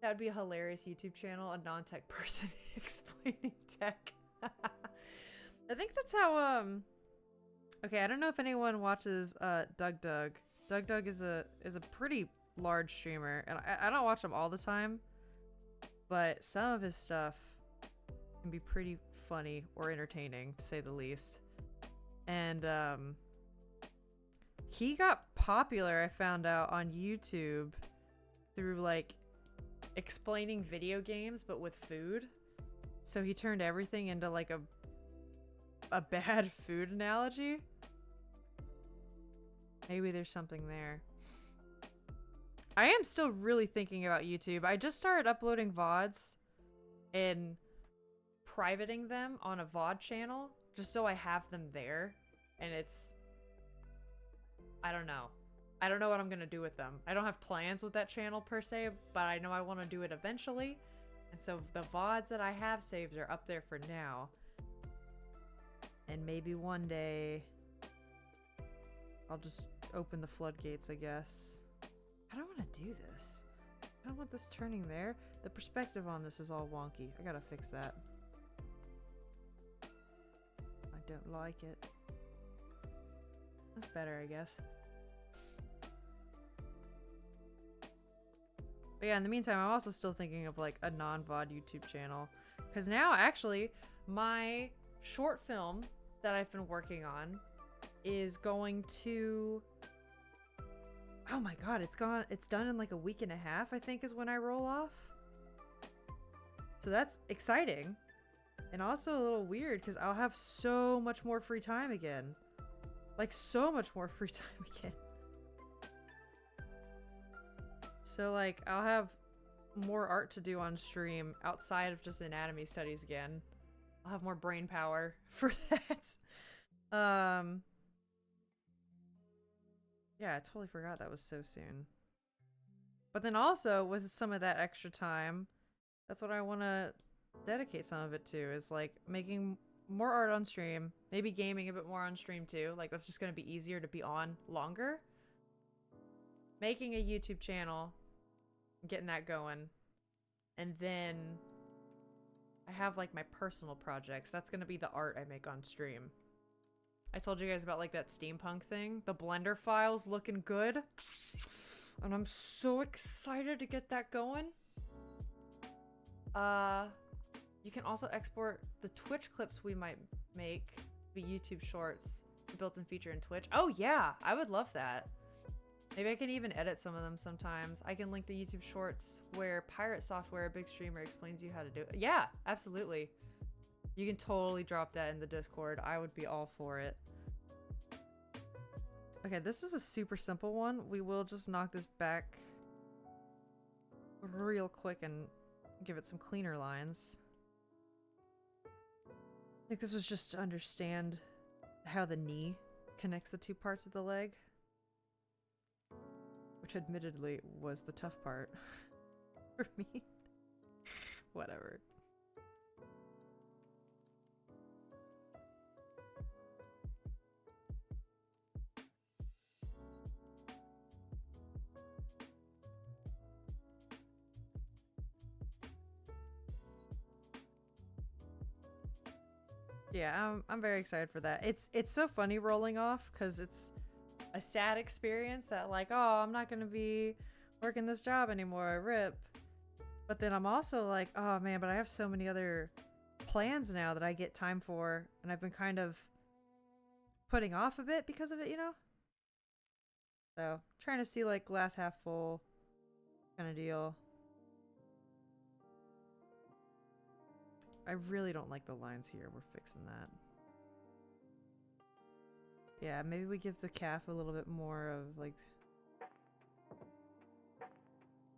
That would be a hilarious YouTube channel, a non-tech person explaining tech. I think that's how, okay, I don't know if anyone watches Doug Doug. Doug Doug is a pretty large streamer, and I don't watch him all the time, but some of his stuff can be pretty funny or entertaining, to say the least. And he got popular, I found out, on YouTube through like explaining video games but with food. So he turned everything into like a bad food analogy. Maybe there's something there. I am still really thinking about YouTube. I just started uploading VODs and privating them on a VOD channel just so I have them there. And it's... I don't know. I don't know what I'm going to do with them. I don't have plans with that channel per se, but I know I want to do it eventually. And so the VODs that I have saved are up there for now. And maybe one day I'll just open the floodgates, I guess. I don't want to do this. I don't want this turning there. The perspective on this is all wonky. I gotta fix that. I don't like it. That's better, I guess. But yeah, in the meantime, I'm also still thinking of like a non-VOD YouTube channel. Because now, actually, my short film that I've been working on is going to... Oh my god, it's done in like a week and a half, I think, is when I roll off. So that's exciting. And also a little weird, because I'll have so much more free time again. Like, so much more free time again. So, like, I'll have more art to do on stream outside of just anatomy studies again. I'll have more brain power for that. Yeah, I totally forgot that was so soon. But then also, with some of that extra time, that's what I want to dedicate some of it to, is like making more art on stream, maybe gaming a bit more on stream too. Like, that's just going to be easier to be on longer. Making a YouTube channel, getting that going. And then I have like my personal projects. That's going to be the art I make on stream. I told you guys about like that steampunk thing. The Blender file's looking good. And I'm so excited to get that going. You can also export the Twitch clips we might make to be YouTube shorts. A built-in feature in Twitch. Oh yeah, I would love that. Maybe I can even edit some of them sometimes. I can link the YouTube shorts where Pirate Software, a big streamer, explains you how to do it. Yeah, absolutely. You can totally drop that in the Discord. I would be all for it. Okay, this is a super simple one. We will just knock this back real quick and give it some cleaner lines. I think this was just to understand how the knee connects the two parts of the leg. Which admittedly was the tough part for me. Whatever. Yeah, I'm very excited for that. It's so funny rolling off because it's a sad experience that like, oh, I'm not gonna be working this job anymore, rip. But then I'm also like, oh man, but I have so many other plans now that I get time for, and I've been kind of putting off a bit because of it, you know? So, trying to see like glass half full kind of deal. I really don't like the lines here. We're fixing that. Yeah, maybe we give the calf a little bit more of like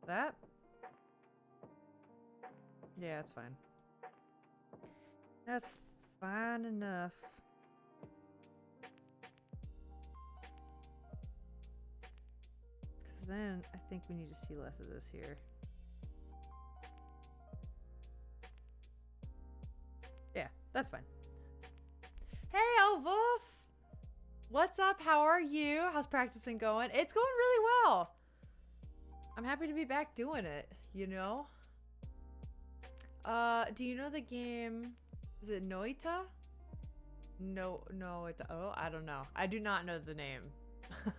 that. Yeah, it's fine. That's fine enough. Because then I think we need to see less of this here. Yeah, that's fine. Hey, Elwolf! What's up? How are you? How's practicing going? It's going really well. I'm happy to be back doing it, you know? Do you know the game? Is it Noita? No, it's, oh, I don't know. I do not know the name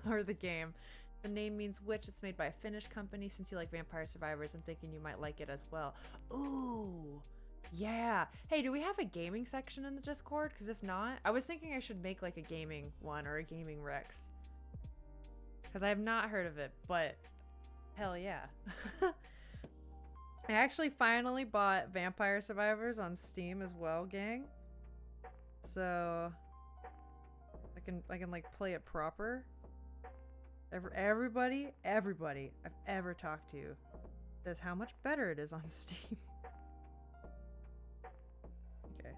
or the game. The name means witch. It's made by a Finnish company. Since you like Vampire Survivors, I'm thinking you might like it as well. Ooh, yeah. Hey, do we have a gaming section in the Discord? Because if not, I was thinking I should make like a gaming one or a gaming Rex. Because I have not heard of it, but hell yeah. I actually finally bought Vampire Survivors on Steam as well, gang. So I can like play it proper. Everybody I've ever talked to says how much better it is on Steam. Okay,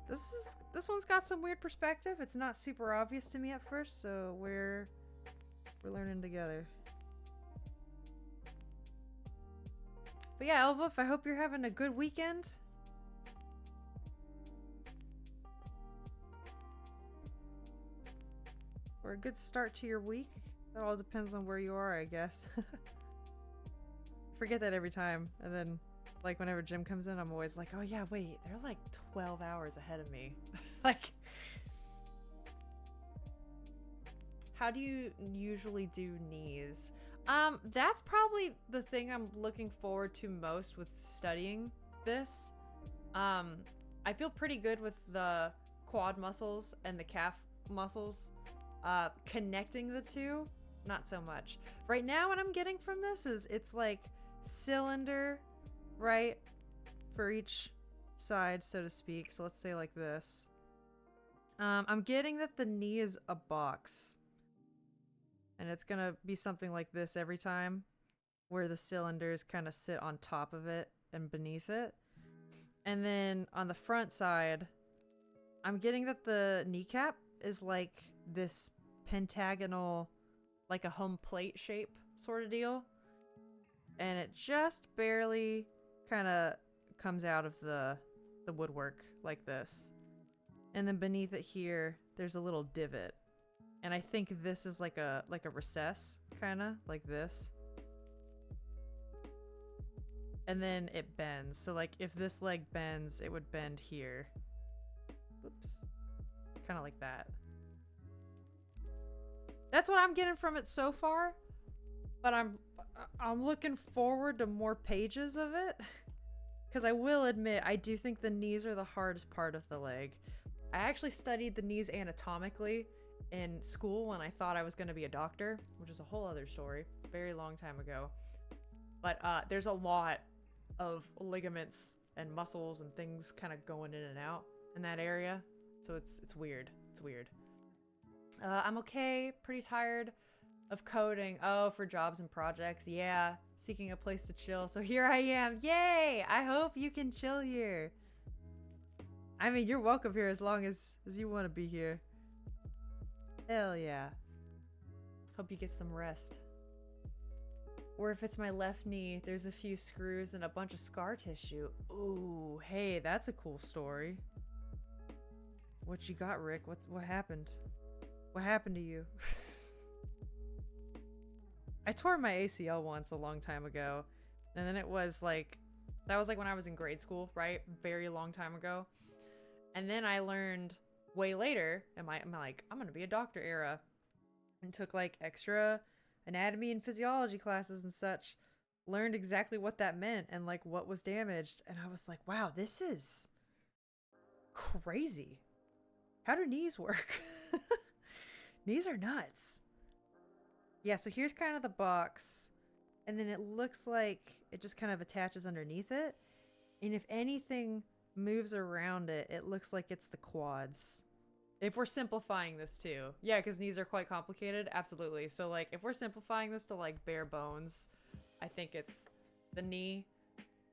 this one's got some weird perspective. It's not super obvious to me at first, so we're learning together. But yeah, Elwolf, I hope you're having a good weekend. Or a good start to your week. That all depends on where you are, I guess. I forget that every time. And then, like, whenever Jim comes in, I'm always like, oh yeah, wait, they're like 12 hours ahead of me. Like, how do you usually do knees? That's probably the thing I'm looking forward to most with studying this. I feel pretty good with the quad muscles and the calf muscles. Connecting the two, not so much. Right now what I'm getting from this is it's like cylinder, right? For each side, so to speak. So let's say like this. I'm getting that the knee is a box. And it's gonna be something like this every time, where the cylinders kind of sit on top of it and beneath it. And then on the front side, I'm getting that the kneecap is like this pentagonal, like a home plate shape sort of deal. And it just barely kind of comes out of the woodwork like this. And then beneath it here, there's a little divot. And I think this is like a recess, kind of like this. And then it bends. So like if this leg bends, it would bend here. Oops. Kind of like that. That's what I'm getting from it so far. But I'm looking forward to more pages of it. Because I will admit, I do think the knees are the hardest part of the leg. I actually studied the knees anatomically in school when I thought I was going to be a doctor, which is a whole other story, a very long time ago. But there's a lot of ligaments and muscles and things kind of going in and out in that area, so it's weird. It's weird. I'm okay, pretty tired of coding. Oh, for jobs and projects, yeah, seeking a place to chill. So here I am. Yay! I hope you can chill here. I mean, you're welcome here as long as you want to be here. Hell yeah. Hope you get some rest. Or if it's my left knee, there's a few screws and a bunch of scar tissue. Ooh, hey, that's a cool story. What you got, Rick? What happened? What happened to you? I tore my ACL once a long time ago. And then it was like, that was like when I was in grade school, right? Very long time ago. And then I learned way later, I'm like, I'm gonna be a doctor era. And took like extra anatomy and physiology classes and such. Learned exactly what that meant and like what was damaged. And I was like, wow, this is crazy. How do knees work? Knees are nuts. Yeah, so here's kind of the box. And then it looks like it just kind of attaches underneath it. And if anything moves around it, it looks like it's the quads. If we're simplifying this too. Yeah, because knees are quite complicated. Absolutely. So like if we're simplifying this to like bare bones, I think it's the knee,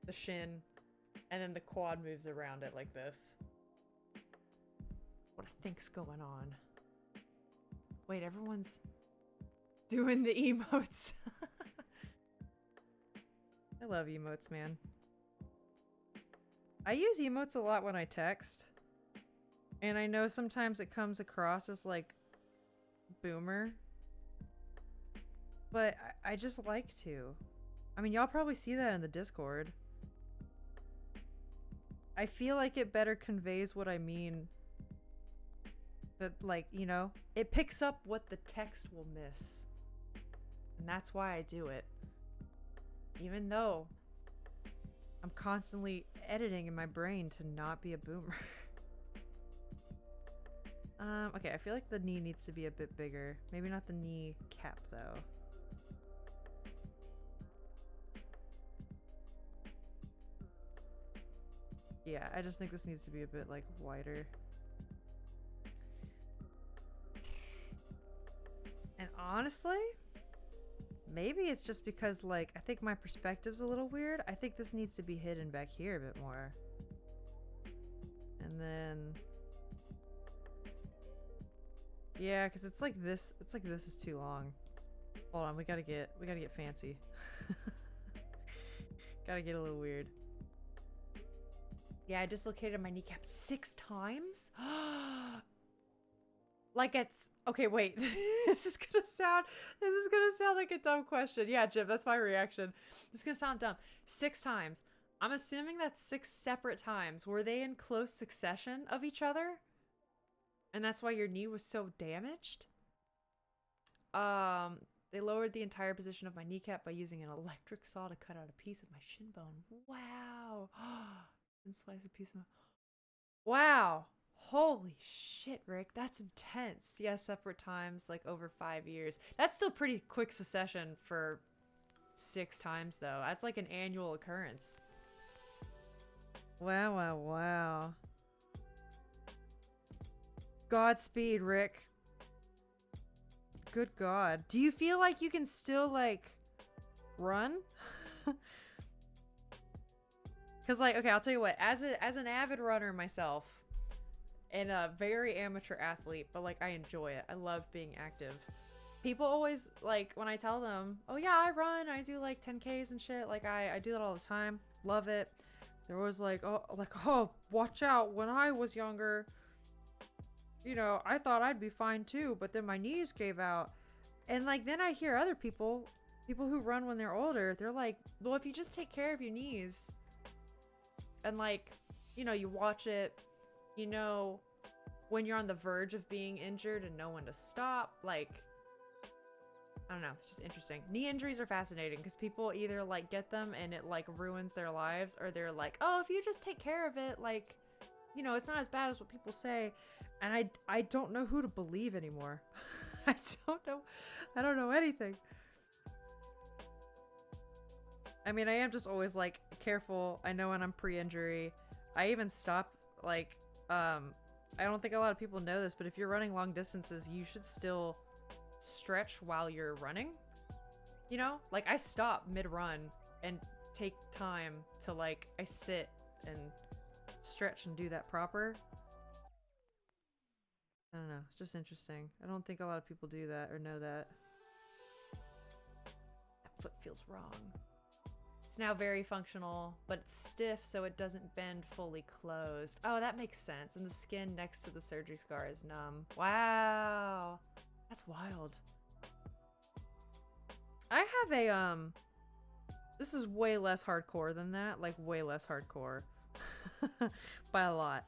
the shin, and then the quad moves around it like this. What I think's going on. Wait, everyone's doing the emotes. I love emotes, man. I use emotes a lot when I text. And I know sometimes it comes across as like boomer. But I just like to. I mean, y'all probably see that in the Discord. I feel like it better conveys what I mean. But like, you know, it picks up what the text will miss. And that's why I do it. Even though I'm constantly editing in my brain to not be a boomer. Okay, I feel like the knee needs to be a bit bigger. Maybe not the knee cap, though. Yeah, I just think this needs to be a bit, like, wider. And honestly, maybe it's just because, like, I think my perspective's a little weird. I think this needs to be hidden back here a bit more. And then... yeah, because it's like this is too long. Hold on, we gotta get fancy. Gotta get a little weird. Yeah, I dislocated my kneecap 6 times? Like it's... okay, wait. This is gonna sound like a dumb question. Yeah, Jim, that's my reaction. This is gonna sound dumb. 6 times. I'm assuming that's 6 separate times. Were they in close succession of each other? And that's why your knee was so damaged? They lowered the entire position of my kneecap by using an electric saw to cut out a piece of my shin bone. Wow. And slice a piece of... wow. Holy shit, Rick. That's intense. Yeah, separate times, like over 5 years. That's still pretty quick succession for 6 times, though. That's like an annual occurrence. Wow, wow, wow. Godspeed, Rick. Good God. Do you feel like you can still, like, run? Because, like, okay, I'll tell you what. As an avid runner myself, and a very amateur athlete, but, like, I enjoy it. I love being active. People always, like, when I tell them, oh, yeah, I run. I do, like, 10Ks and shit. Like, I do that all the time. Love it. They're always like, oh, watch out. When I was younger... you know, I thought I'd be fine too, but then my knees gave out. And like, then I hear other people who run when they're older, they're like, well, if you just take care of your knees and like, you know, you watch it, you know, when you're on the verge of being injured and know when to stop, like, I don't know, it's just interesting. Knee injuries are fascinating because people either like get them and it like ruins their lives, or they're like, oh, if you just take care of it, like, you know, it's not as bad as what people say. And I don't know who to believe anymore. I don't know anything. I mean, I am just always like careful. I know when I'm pre-injury. I even stop, like, I don't think a lot of people know this, but if you're running long distances, you should still stretch while you're running. You know, like I stop mid-run and take time to, like, I sit and stretch and do that proper. I don't know, it's just interesting. I don't think a lot of people do that or know that. That foot feels wrong. It's now very functional, but it's stiff so it doesn't bend fully closed. Oh, that makes sense. And the skin next to the surgery scar is numb. Wow. That's wild. I have a, this is way less hardcore than that. Like, way less hardcore. By a lot.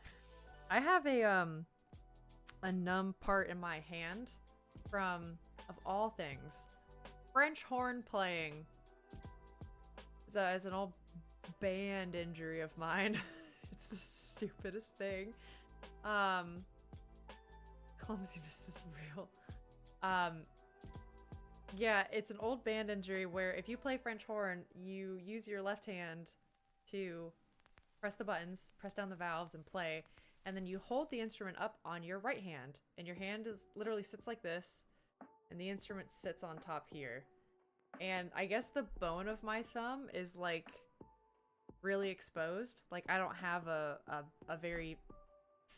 I have a numb part in my hand from, of all things, French horn playing. It's an old band injury of mine. It's the stupidest thing. Clumsiness is real. Yeah, it's an old band injury where if you play French horn, you use your left hand to press the buttons, press down the valves, and play. And then you hold the instrument up on your right hand, and your hand is literally sits like this, and the instrument sits on top here. And I guess the bone of my thumb is like really exposed. Like, I don't have a very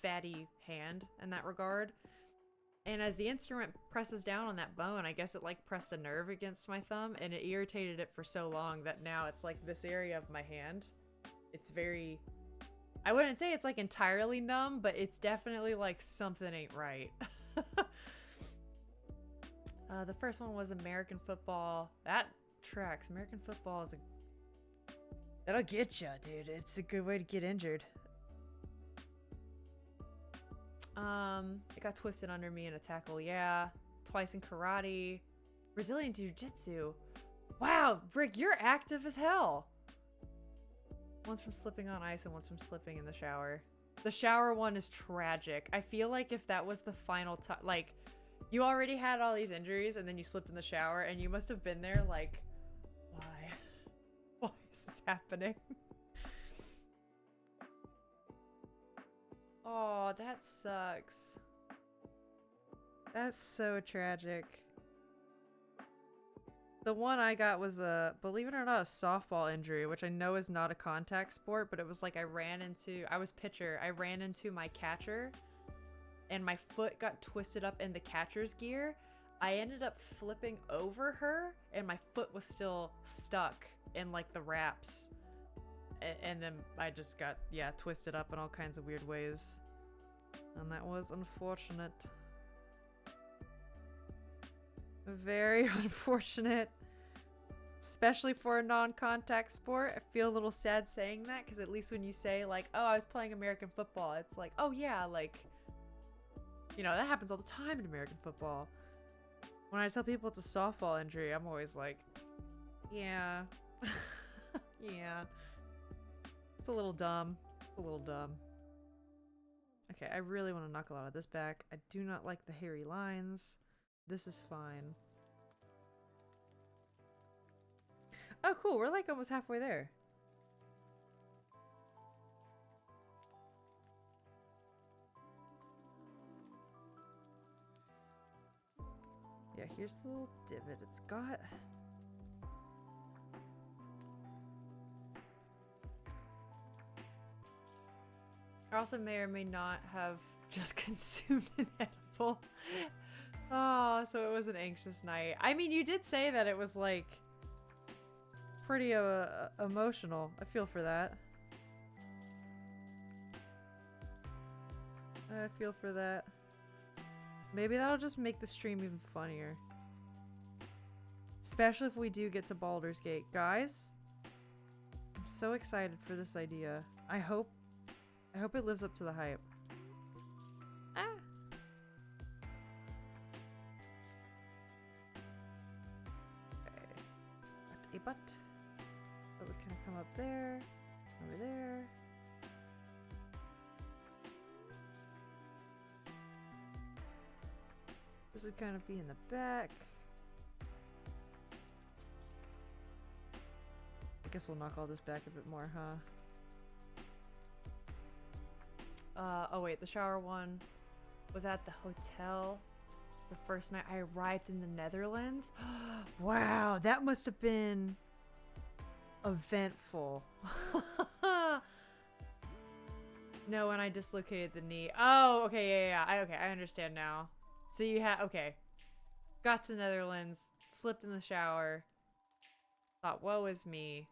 fatty hand in that regard. And as the instrument presses down on that bone, I guess it like pressed a nerve against my thumb and it irritated it for so long that now it's like this area of my hand. It's very, I wouldn't say it's like entirely numb, but it's definitely like something ain't right. The first one was American football. That tracks. American football is that'll get you, dude. It's a good way to get injured. It got twisted under me in a tackle, yeah. Twice in karate. Brazilian jiu-jitsu. Wow, Rick, you're active as hell. Once from slipping on ice and once from slipping in the shower. The shower one is tragic. I feel like if that was the final time, like, you already had all these injuries and then you slipped in the shower and you must have been there like, why? Why is this happening? Oh, that sucks. That's so tragic. The one I got was believe it or not, a softball injury, which I know is not a contact sport, but it was like I was pitcher. I ran into my catcher and my foot got twisted up in the catcher's gear. I ended up flipping over her and my foot was still stuck in like the wraps. And then I just got, yeah, twisted up in all kinds of weird ways. And that was unfortunate. Very unfortunate. Especially for a non-contact sport. I feel a little sad saying that, because at least when you say, like, oh, I was playing American football, it's like, oh yeah, like, you know, that happens all the time in American football. When I tell people it's a softball injury, I'm always like, yeah. Yeah. It's a little dumb. A little dumb. Okay, I really want to knock a lot of this back. I do not like the hairy lines. This is fine. Oh, cool. We're like almost halfway there. Yeah, here's the little divot it's got. I also may or may not have just consumed an edible. Oh, so it was an anxious night. I mean, you did say that it was like pretty emotional. I feel for that. I feel for that. Maybe that'll just make the stream even funnier. Especially if we do get to Baldur's Gate. Guys, I'm so excited for this idea. I hope it lives up to the hype. Ah. Okay. Got a butt. So we can come up there, over there. This would kind of be in the back. I guess we'll knock all this back a bit more, huh? Oh wait, the shower one was at the hotel the first night I arrived in the Netherlands. Wow, that must have been eventful. No, when I dislocated the knee. Oh, okay, yeah. I understand now. So you had, okay. Got to Netherlands, slipped in the shower, thought, woe is me,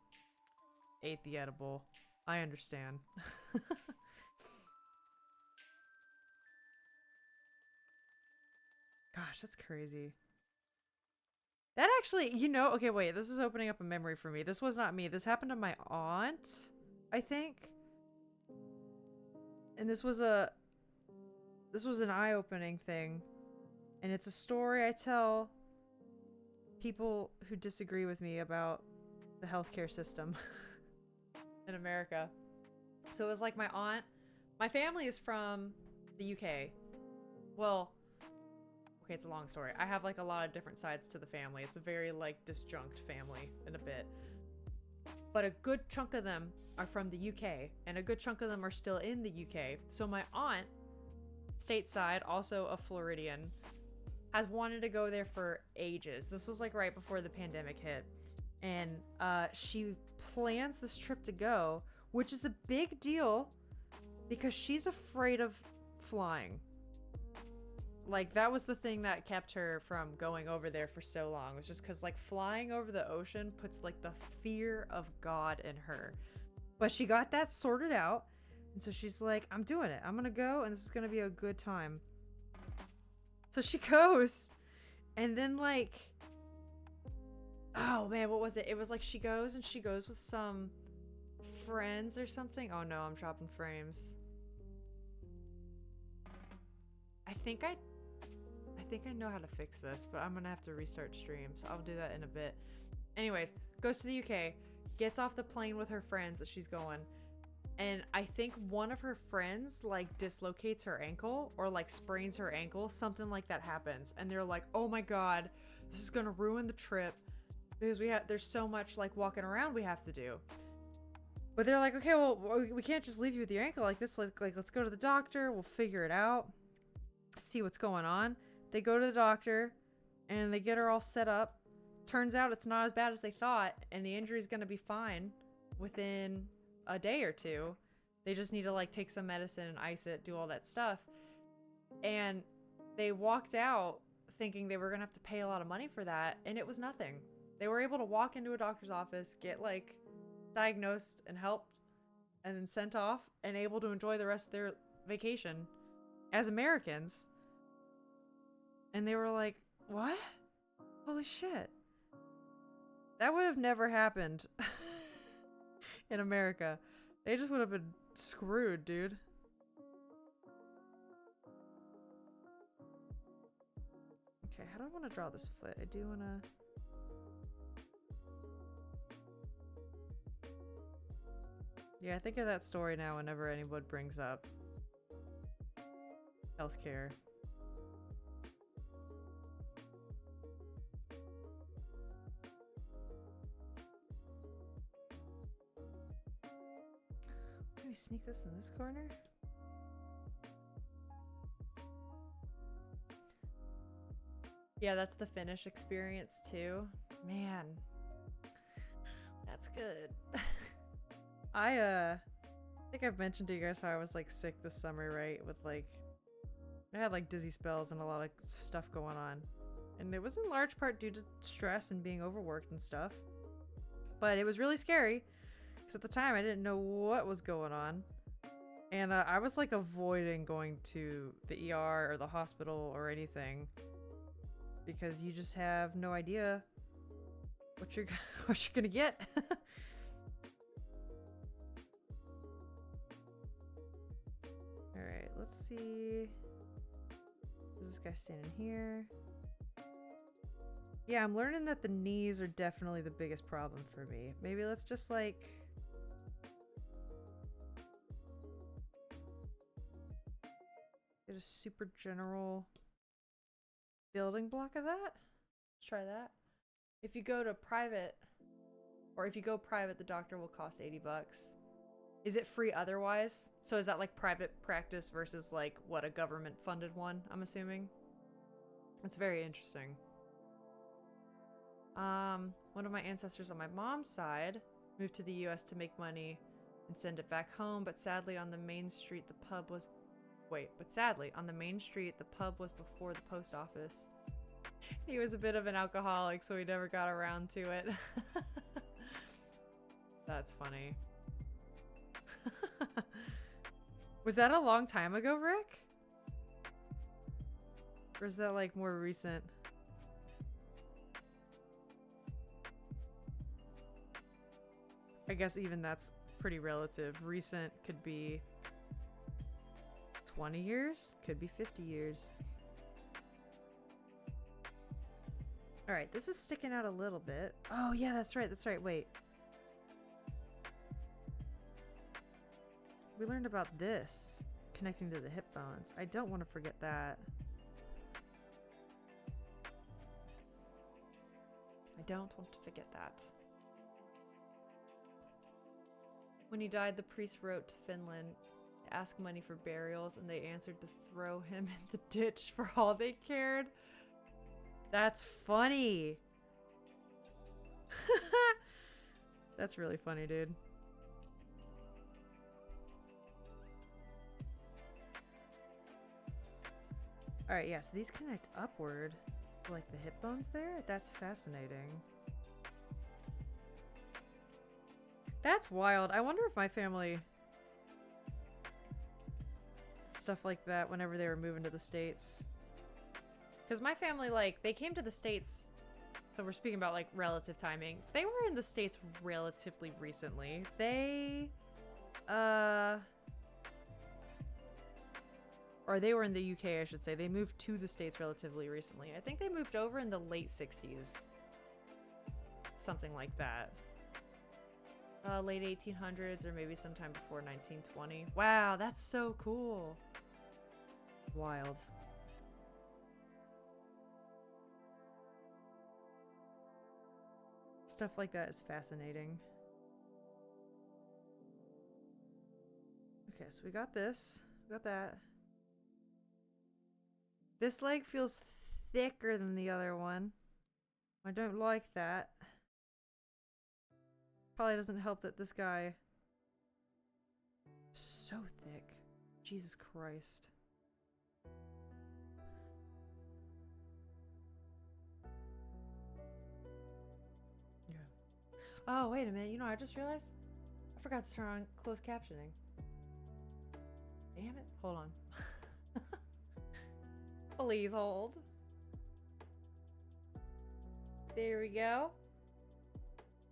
ate the edible. I understand. Gosh, that's crazy. That actually, you know, okay, wait, this is opening up a memory for me. This was not me. This happened to my aunt, I think. And this was an eye-opening thing. And it's a story I tell people who disagree with me about the healthcare system in America. So it was like my aunt, my family is from the UK. Well, okay, it's a long story. I have like a lot of different sides to the family. It's a very like disjunct family in a bit. But a good chunk of them are from the UK and a good chunk of them are still in the UK. So my aunt, stateside, also a Floridian, has wanted to go there for ages. This was like right before the pandemic hit. And she plans this trip to go, which is a big deal because she's afraid of flying. Like, that was the thing that kept her from going over there for so long. It was just because, like, flying over the ocean puts, like, the fear of God in her. But she got that sorted out. And so she's like, I'm doing it. I'm going to go, and this is going to be a good time. So she goes. And then, like, oh, man, what was it? It was like she goes with some friends or something. Oh, no, I'm dropping frames. I think I know how to fix this, but I'm gonna have to restart stream, so I'll do that in a bit. Anyways, goes to the UK, gets off the plane with her friends that she's going, and I think one of her friends like dislocates her ankle or like sprains her ankle, something like that happens, and they're like, oh my god, this is gonna ruin the trip because there's so much like walking around we have to do. But they're like, okay, well, we can't just leave you with your ankle like this, like let's go to the doctor, we'll figure it out, see what's going on. They go to the doctor and they get her all set up. Turns out it's not as bad as they thought, and the injury is going to be fine within a day or two. They just need to like take some medicine and ice it, do all that stuff. And they walked out thinking they were going to have to pay a lot of money for that, and it was nothing. They were able to walk into a doctor's office, get like diagnosed and helped, and then sent off and able to enjoy the rest of their vacation as Americans. And they were like, what? Holy shit. That would have never happened in America. They just would have been screwed, dude. Okay, how do I want to draw this foot? I do want to... Yeah, I think of that story now whenever anyone brings up healthcare. Can we sneak this in this corner? Yeah, that's the Finnish experience too. Man, that's good. I think I've mentioned to you guys how I was like sick this summer, right? With like, I had like dizzy spells and a lot of stuff going on. And it was in large part due to stress and being overworked and stuff. But it was really scary. Because at the time I didn't know what was going on. And I was like avoiding going to the ER or the hospital or anything. Because you just have no idea what you're gonna get. Alright, let's see. Is this guy standing here? Yeah, I'm learning that the knees are definitely the biggest problem for me. Maybe let's just like... get a super general building block of that. Let's try that. If you go to private, or if you go private, the doctor will cost 80 bucks. Is it free otherwise? So is that like private practice versus like what, a government funded one, I'm assuming? It's very interesting. One of my ancestors on my mom's side moved to the US to make money and send it back home, but sadly on the main street the pub was before the post office. He was a bit of an alcoholic, so he never got around to it. That's funny. Was that a long time ago, Rick? Or is that like more recent? I guess even that's pretty relative. Recent could be 20 years, could be 50 years. All right, this is sticking out a little bit. Oh yeah, that's right, wait. We learned about this, connecting to the hip bones. I don't want to forget that. I don't want to forget that. When he died, the priest wrote to Finland to ask money for burials, and they answered to throw him in the ditch for all they cared. That's funny. That's really funny, dude. Alright, yeah, so these connect upward. Like the hip bones there? That's fascinating. That's wild. I wonder if my family... stuff like that whenever they were moving to the States. Because my family, like, they came to the States... So we're speaking about, like, relative timing. They were in the States relatively recently. They... Or they were in the UK, I should say. They moved to the States relatively recently. I think they moved over in the late 60s. Something like that. Late 1800s or maybe sometime before 1920. Wow, that's so cool. Wild. Stuff like that is fascinating. Okay, so we got this. We got that. This leg feels thicker than the other one. I don't like that. Probably doesn't help that this guy... so thick. Jesus Christ. Yeah. Oh, wait a minute. You know, I just realized I forgot to turn on closed captioning. Damn it. Hold on. Please hold. There we go.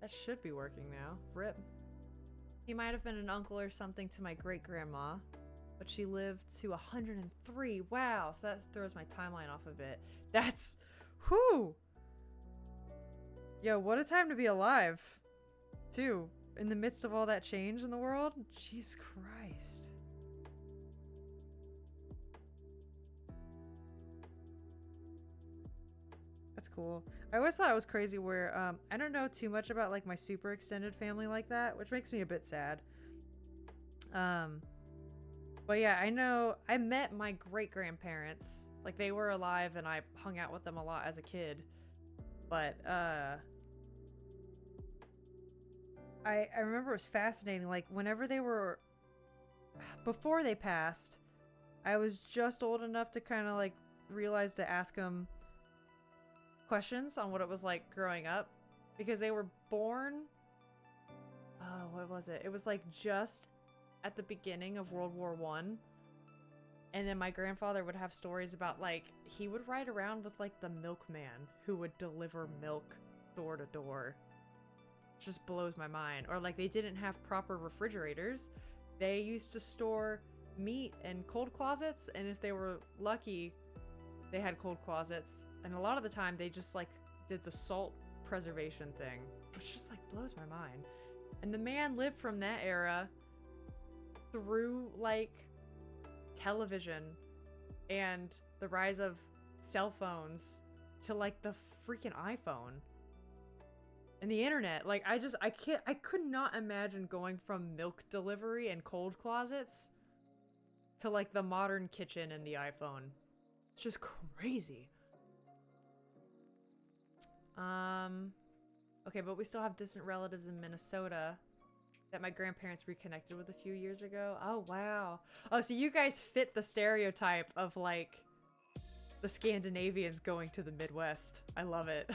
That should be working now. RIP. He might have been an uncle or something to my great-grandma, but she lived to 103. Wow, so that throws my timeline off a bit. That's... whew! Yo, what a time to be alive, too. In the midst of all that change in the world. Jesus Christ. That's cool. I always thought it was crazy where, I don't know too much about, like, my super extended family like that, which makes me a bit sad. But yeah, I know, I met my great-grandparents. Like, they were alive and I hung out with them a lot as a kid. But, I remember it was fascinating, like, whenever they were... before they passed, I was just old enough to kind of, like, realize to ask them questions on what it was like growing up, because they were born, oh, what was it? It was like just at the beginning of World War One, and then my grandfather would have stories about, like, he would ride around with, like, the milkman who would deliver milk door to door. It just blows my mind. Or, like, they didn't have proper refrigerators. They used to store meat in cold closets, and if they were lucky, they had cold closets. And a lot of the time, they just, like, did the salt preservation thing, which just, like, blows my mind. And the man lived from that era through, like, television and the rise of cell phones to, like, the freaking iPhone and the internet. Like, I could not imagine going from milk delivery and cold closets to, like, the modern kitchen and the iPhone. It's just crazy. Okay, but we still have distant relatives in Minnesota that my grandparents reconnected with a few years ago. Oh, wow. Oh, so you guys fit the stereotype of, like, the Scandinavians going to the Midwest. I love it.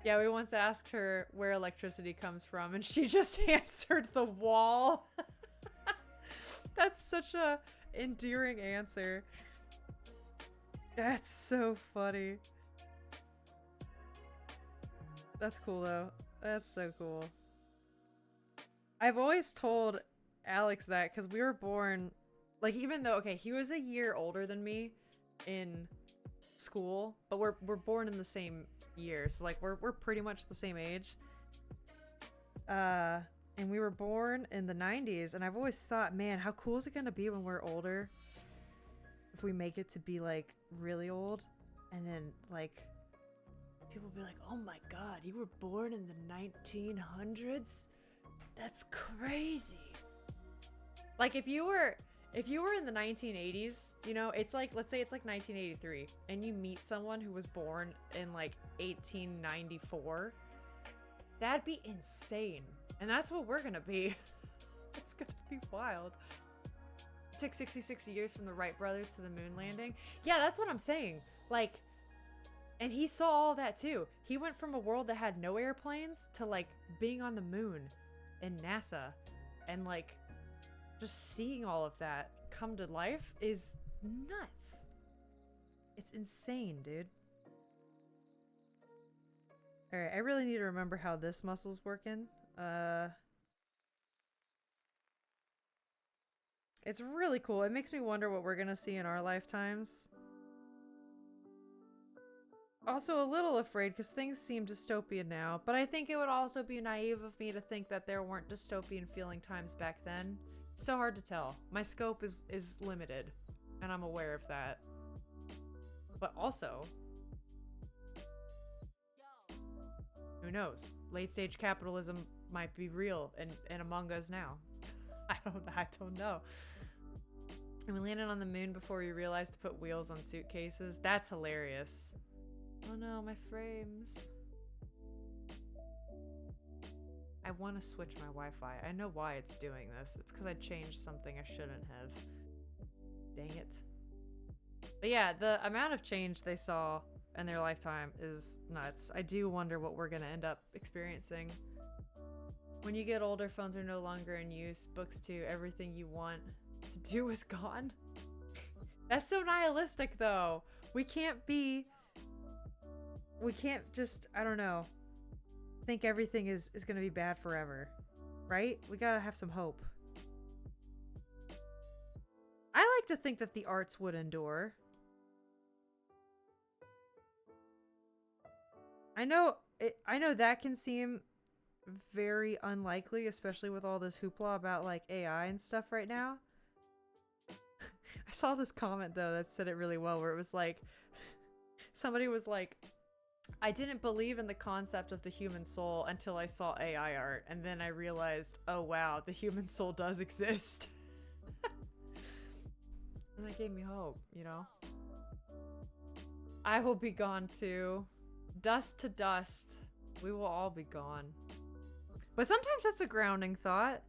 Yeah, we once asked her where electricity comes from, and she just answered the wall. That's such a endearing answer. That's so funny. That's cool, though. That's so cool. I've always told Alex that, because we were born... Like, even though, okay, he was a year older than me in school, but we're born in the same year, so, like, we're pretty much the same age. And we were born in the 90s, and I've always thought, man, how cool is it gonna be when we're older? If we make it to be, like, really old, and then, like... people be like, oh my god, you were born in the 1900s? That's crazy. Like, if you were in the 1980s, you know, it's like, let's say it's like 1983, and you meet someone who was born in like 1894, that'd be insane. And that's what we're gonna be. It's gonna be wild. It took 66 years from the Wright brothers to the moon landing. Yeah, that's what I'm saying. Like, and he saw all that too. He went from a world that had no airplanes to like being on the moon and NASA, and like just seeing all of that come to life is nuts. It's insane, dude. All right, I really need to remember how this muscle's working. It's really cool. It makes me wonder what we're gonna see in our lifetimes. Also a little afraid because things seem dystopian now, but I think it would also be naive of me to think that there weren't dystopian feeling times back then. It's so hard to tell. My scope is limited, and I'm aware of that. But also, who knows? Late stage capitalism might be real and among us now. I don't know. And we landed on the moon before we realized to put wheels on suitcases. That's hilarious. Oh no, my frames. I want to switch my Wi-Fi. I know why it's doing this. It's because I changed something I shouldn't have. Dang it. But yeah, the amount of change they saw in their lifetime is nuts. I do wonder what we're going to end up experiencing. When you get older, phones are no longer in use. Books too. Everything you want to do is gone. That's so nihilistic though. We can't just, I don't know, think everything is going to be bad forever, right? We gotta have some hope. I like to think that the arts would endure. I know that can seem very unlikely, especially with all this hoopla about like AI and stuff right now. I saw this comment though that said it really well, where it was like, somebody was like, I didn't believe in the concept of the human soul until I saw AI art, and then I realized, oh wow, the human soul does exist. And that gave me hope, you know? I will be gone too. Dust to dust. We will all be gone. But sometimes that's a grounding thought.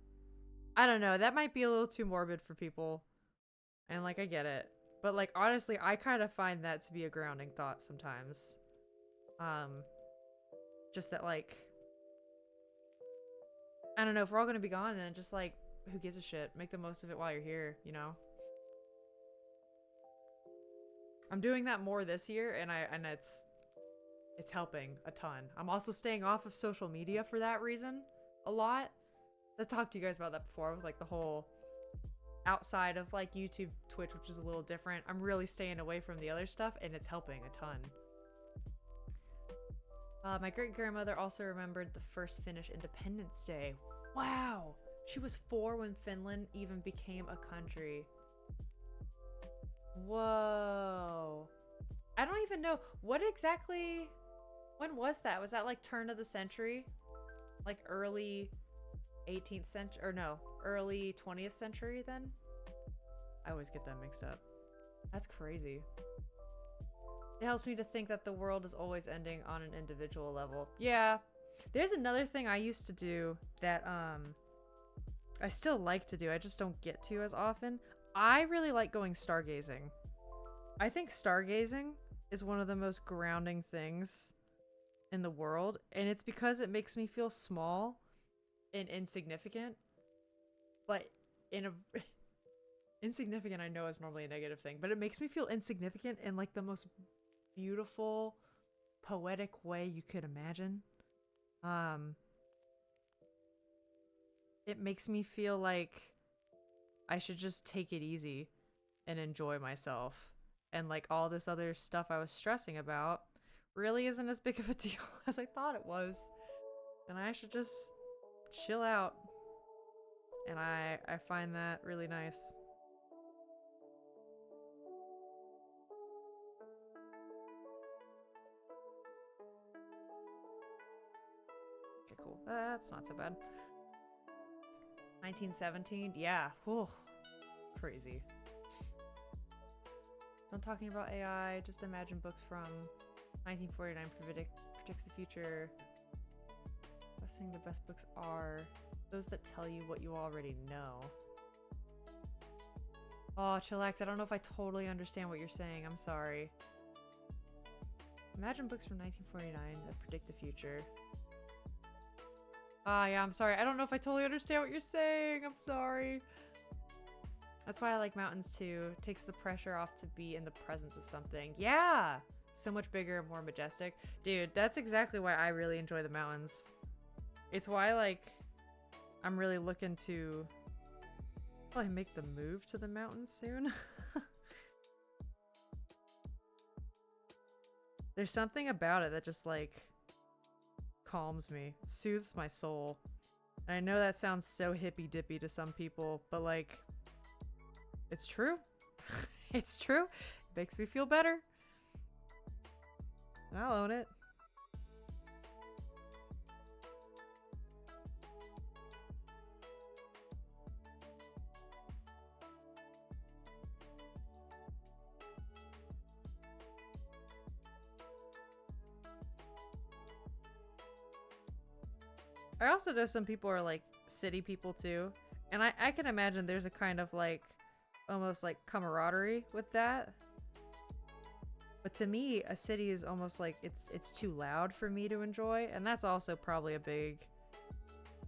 I don't know, that might be a little too morbid for people. And like, I get it. But like, honestly, I kind of find that to be a grounding thought sometimes. Just that like, I don't know, if we're all gonna be gone, then just like, who gives a shit? Make the most of it while you're here, you know? I'm doing that more this year, and it's helping a ton. I'm also staying off of social media for that reason a lot. I talked to you guys about that before with like the whole outside of like YouTube, Twitch, which is a little different. I'm really staying away from the other stuff, and it's helping a ton. My great-grandmother also remembered the first Finnish Independence Day. Wow! She was 4 when Finland even became a country. Whoa. I don't even know. What exactly... When was that? Was that like turn of the century? Like early 18th century? Or no, early 20th century then? I always get that mixed up. That's crazy. It helps me to think that the world is always ending on an individual level. Yeah. There's another thing I used to do that I still like to do. I just don't get to as often. I really like going stargazing. I think stargazing is one of the most grounding things in the world, and it's because it makes me feel small and insignificant. But in a insignificant, I know is normally a negative thing, but it makes me feel insignificant in like the most beautiful, poetic way you could imagine. It makes me feel like I should just take it easy and enjoy myself. And like all this other stuff I was stressing about really isn't as big of a deal as I thought it was. And I should just chill out. And I find that really nice. Okay, cool. That's not so bad. 1917? Yeah. Whew. Crazy. Not talking about AI, just imagine books from 1949 predicts the future. Guessing the best books are those that tell you what you already know. Oh, chillax, I don't know if I totally understand what you're saying. I'm sorry. Imagine books from 1949 that predict the future. Ah, yeah, I'm sorry. I don't know if I totally understand what you're saying. I'm sorry. That's why I like mountains too. It takes the pressure off to be in the presence of something. Yeah! So much bigger and more majestic. Dude, that's exactly why I really enjoy the mountains. It's why, like, I'm really looking to probably make the move to the mountains soon. There's something about it that just, like, calms me, soothes my soul. And I know that sounds so hippy-dippy to some people, but, like, it's true. It's true. It makes me feel better. And I'll own it. I also know some people are like city people too. And I can imagine there's a kind of like almost like camaraderie with that. But to me, a city is almost like it's too loud for me to enjoy, and that's also probably a big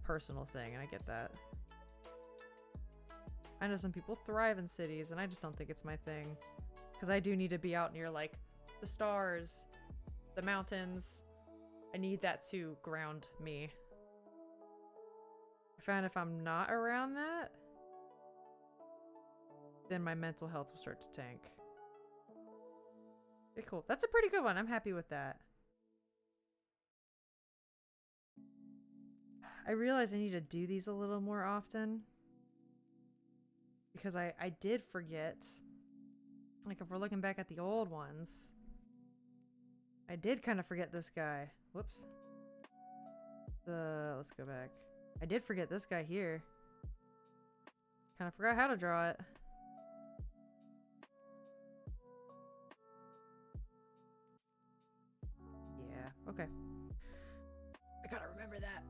personal thing, and I get that. I know some people thrive in cities, and I just don't think it's my thing. Because I do need to be out near like the stars, the mountains. I need that to ground me. I find if I'm not around that, then my mental health will start to tank. Okay, cool. That's a pretty good one. I'm happy with that. I realize I need to do these a little more often. Because I did forget. Like, if we're looking back at the old ones, I did kind of forget this guy. Whoops. Let's go back. I did forget this guy here. Kind of forgot how to draw it. Yeah, okay. I gotta remember that.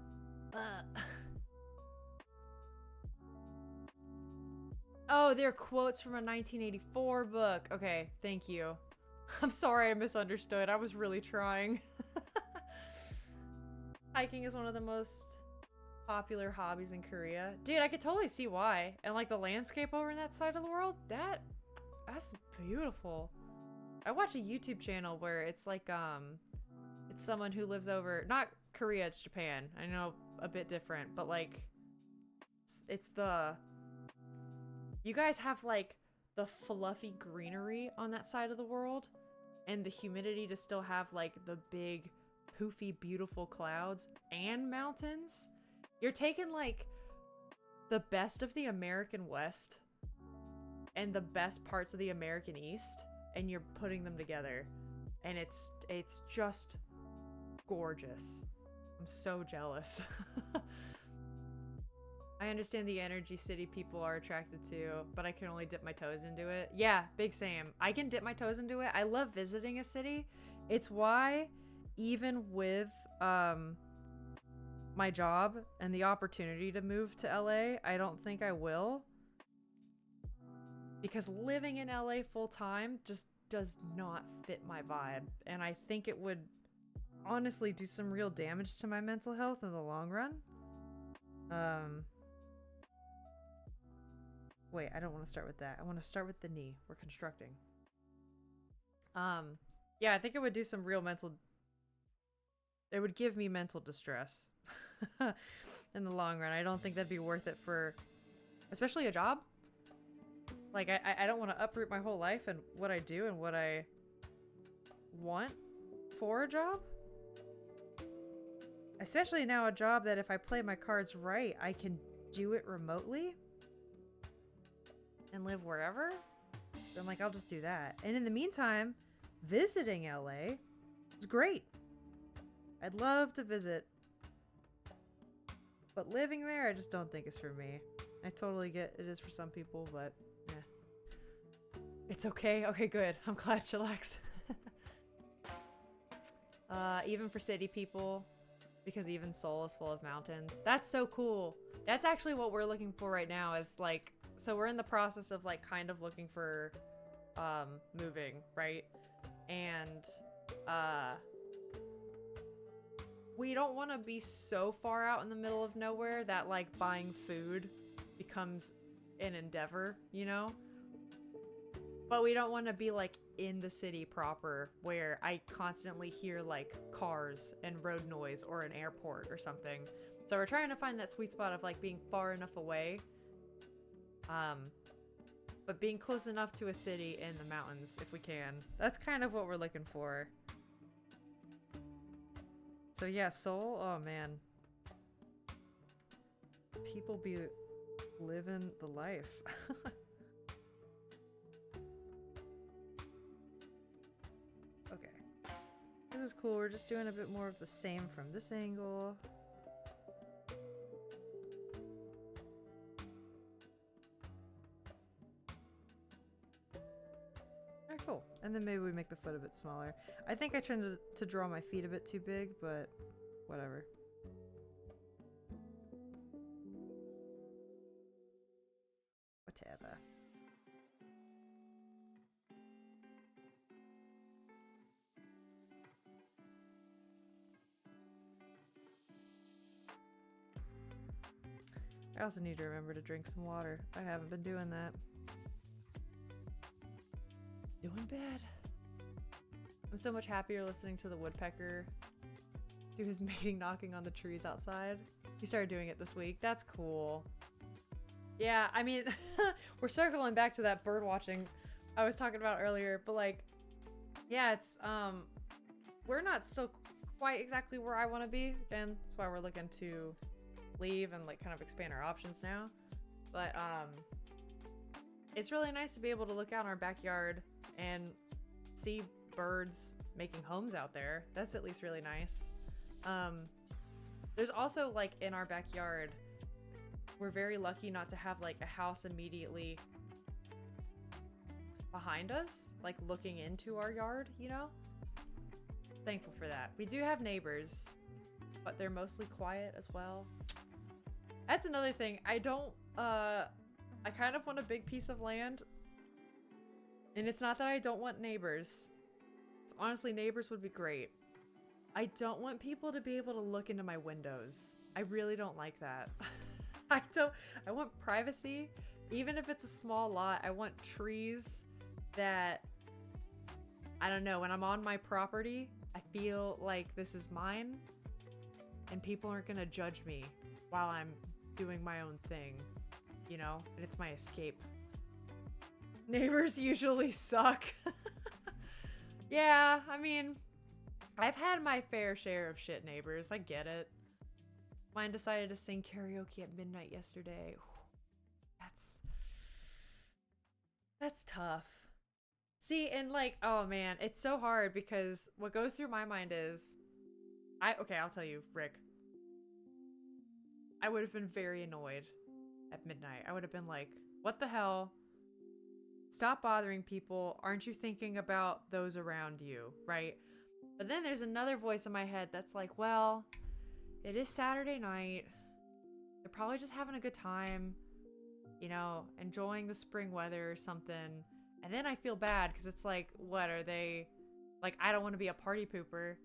Oh, they're quotes from a 1984 book. Okay, thank you. I'm sorry I misunderstood. I was really trying. Hiking is one of the most popular hobbies in Korea. Dude, I could totally see why. And like the landscape over in that side of the world, that's beautiful. I watch a YouTube channel where it's like it's someone who lives over, not Korea, it's Japan. I know, a bit different, but like it's the, you guys have like the fluffy greenery on that side of the world and the humidity to still have like the big poofy beautiful clouds and mountains. You're taking like the best of the American West and the best parts of the American East and you're putting them together, and it's just gorgeous. I'm so jealous. I understand the energy city people are attracted to, but I can only dip my toes into it. Yeah, big same. I can dip my toes into it. I love visiting a city. It's why even with my job and the opportunity to move to LA, I don't think I will. Because living in LA full time just does not fit my vibe. And I think it would honestly do some real damage to my mental health in the long run. Wait, I don't want to start with that. I want to start with the knee. We're constructing. Yeah, I think it would do some real mental... It would give me mental distress in the long run. I don't think that'd be worth it for... Especially a job. Like, I don't want to uproot my whole life and what I do and what I want for a job. Especially now a job that if I play my cards right, I can do it remotely and live wherever. Then like, I'll just do that. And in the meantime, visiting LA is great. I'd love to visit. But living there, I just don't think is for me. I totally get it is for some people, but yeah. It's okay. Okay, good. I'm glad, chillax. Even for city people, because even Seoul is full of mountains. That's so cool. That's actually what we're looking for right now, is like so we're in the process of like kind of looking for moving, right? And we don't want to be so far out in the middle of nowhere that like buying food becomes an endeavor, you know? But we don't want to be like in the city proper where I constantly hear like cars and road noise or an airport or something. So we're trying to find that sweet spot of like being far enough away, but being close enough to a city in the mountains if we can. That's kind of what we're looking for. So yeah, Seoul, oh man. People be living the life. Okay. This is cool. We're just doing a bit more of the same from this angle. Alright, cool. And then maybe we make the foot a bit smaller. I think I tried to draw my feet a bit too big, but whatever. Whatever. I also need to remember to drink some water. I haven't been doing that. Doing bad. I'm so much happier listening to the woodpecker do his mating knocking on the trees outside. He started doing it this week. That's cool. Yeah, I mean, we're circling back to that bird watching I was talking about earlier, but like, yeah, it's, we're not still quite exactly where I want to be. Again, that's why we're looking to leave and like kind of expand our options now. But, it's really nice to be able to look out in our backyard and see birds making homes out there. That's at least really nice. There's also like in our backyard, we're very lucky not to have like a house immediately behind us, like looking into our yard, you know? Thankful for that. We do have neighbors, but they're mostly quiet as well. That's another thing. I kind of want a big piece of land. And it's not that I don't want neighbors. It's honestly, neighbors would be great. I don't want people to be able to look into my windows. I really don't like that. I want privacy. Even if it's a small lot, I want trees that, I don't know, when I'm on my property, I feel like this is mine and people aren't gonna judge me while I'm doing my own thing, you know? And it's my escape. Neighbors usually suck. Yeah, I mean, I've had my fair share of shit neighbors. I get it. Mine decided to sing karaoke at midnight yesterday. That's tough. See, and like, oh man, it's so hard because what goes through my mind is, okay, I'll tell you, Rick. I would have been very annoyed at midnight. I would have been like, what the hell? Stop bothering people. Aren't you thinking about those around you, right? But then there's another voice in my head that's like, well, it is Saturday night. They're probably just having a good time, you know, enjoying the spring weather or something. And then I feel bad because it's like, what are they? Like, I don't want to be a party pooper.